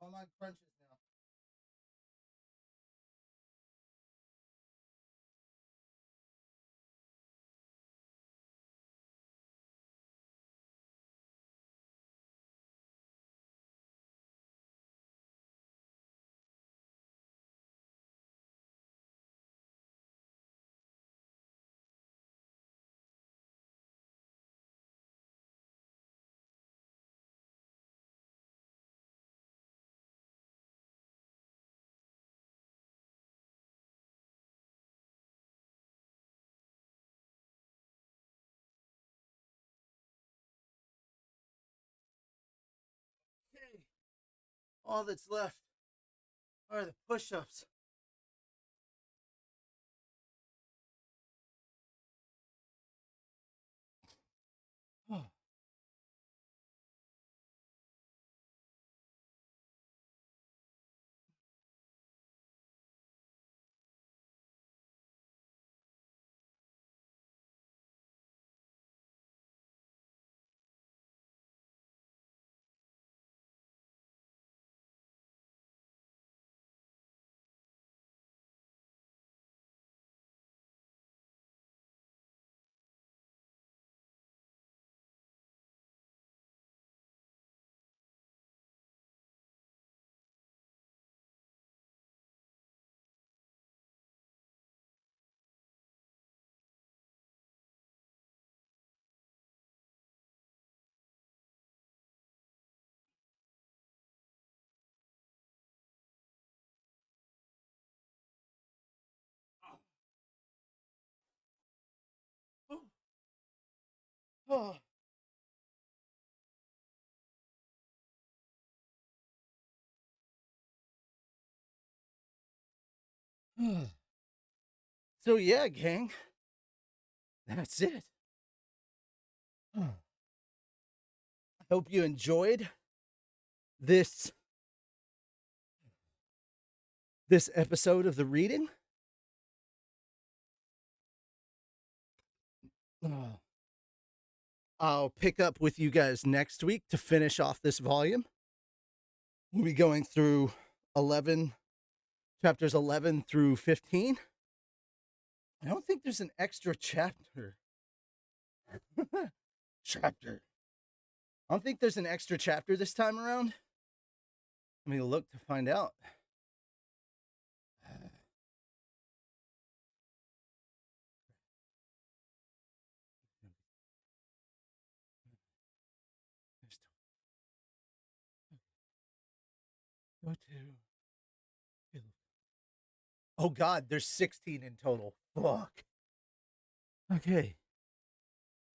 All my crunches now. Okay, all that's left are the push-ups. Oh. So yeah, gang, that's it. I hope you enjoyed this episode of the reading. I'll pick up with you guys next week to finish off this volume. We'll be going through 11 chapters 11 through 15. I don't think there's an extra chapter. Chapter. I don't think there's an extra chapter this time around. Let me look to find out. Go to. Oh God, there's 16 in total. Fuck. Okay.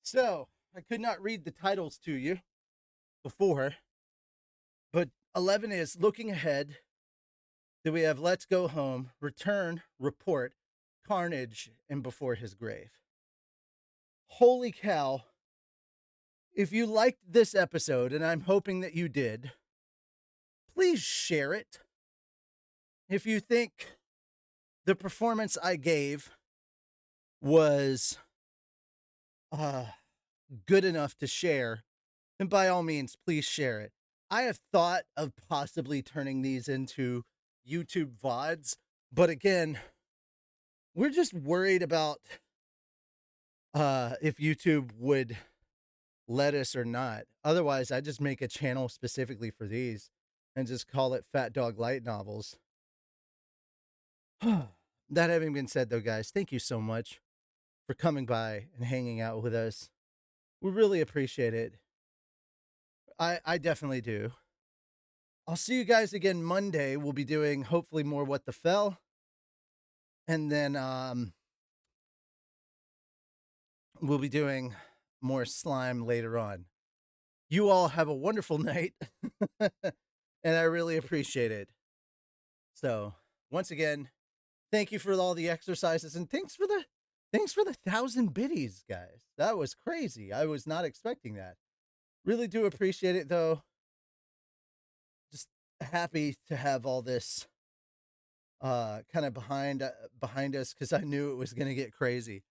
So I could not read the titles to you before, but 11 is Looking Ahead. Then we have Let's Go Home, Return, Report, Carnage, and Before His Grave. Holy cow. If you liked this episode, and I'm hoping that you did, please share it. If you think the performance I gave was good enough to share, then by all means, please share it. I have thought of possibly turning these into YouTube VODs, but again, we're just worried about if YouTube would let us or not. Otherwise, I just make a channel specifically for these and just call it Fat Dog Light Novels. That having been said, though, guys, thank you so much for coming by and hanging out with us. We really appreciate it. I definitely do. I'll see you guys again Monday. We'll be doing hopefully more What the Fell. And then we'll be doing more slime later on. You all have a wonderful night. And I really appreciate it. So once again, thank you for all the exercises, and thanks for the 1,000 biddies, guys. That was crazy. I was not expecting that. Really do appreciate it, though. Just happy to have all this kind of behind us, because I knew it was going to get crazy.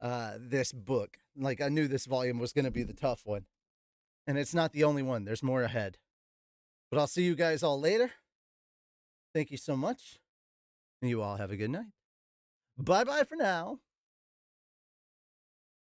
This book, like, I knew this volume was going to be the tough one, and it's not the only one. There's more ahead. But I'll see you guys all later. Thank you so much. And you all have a good night. Bye-bye for now.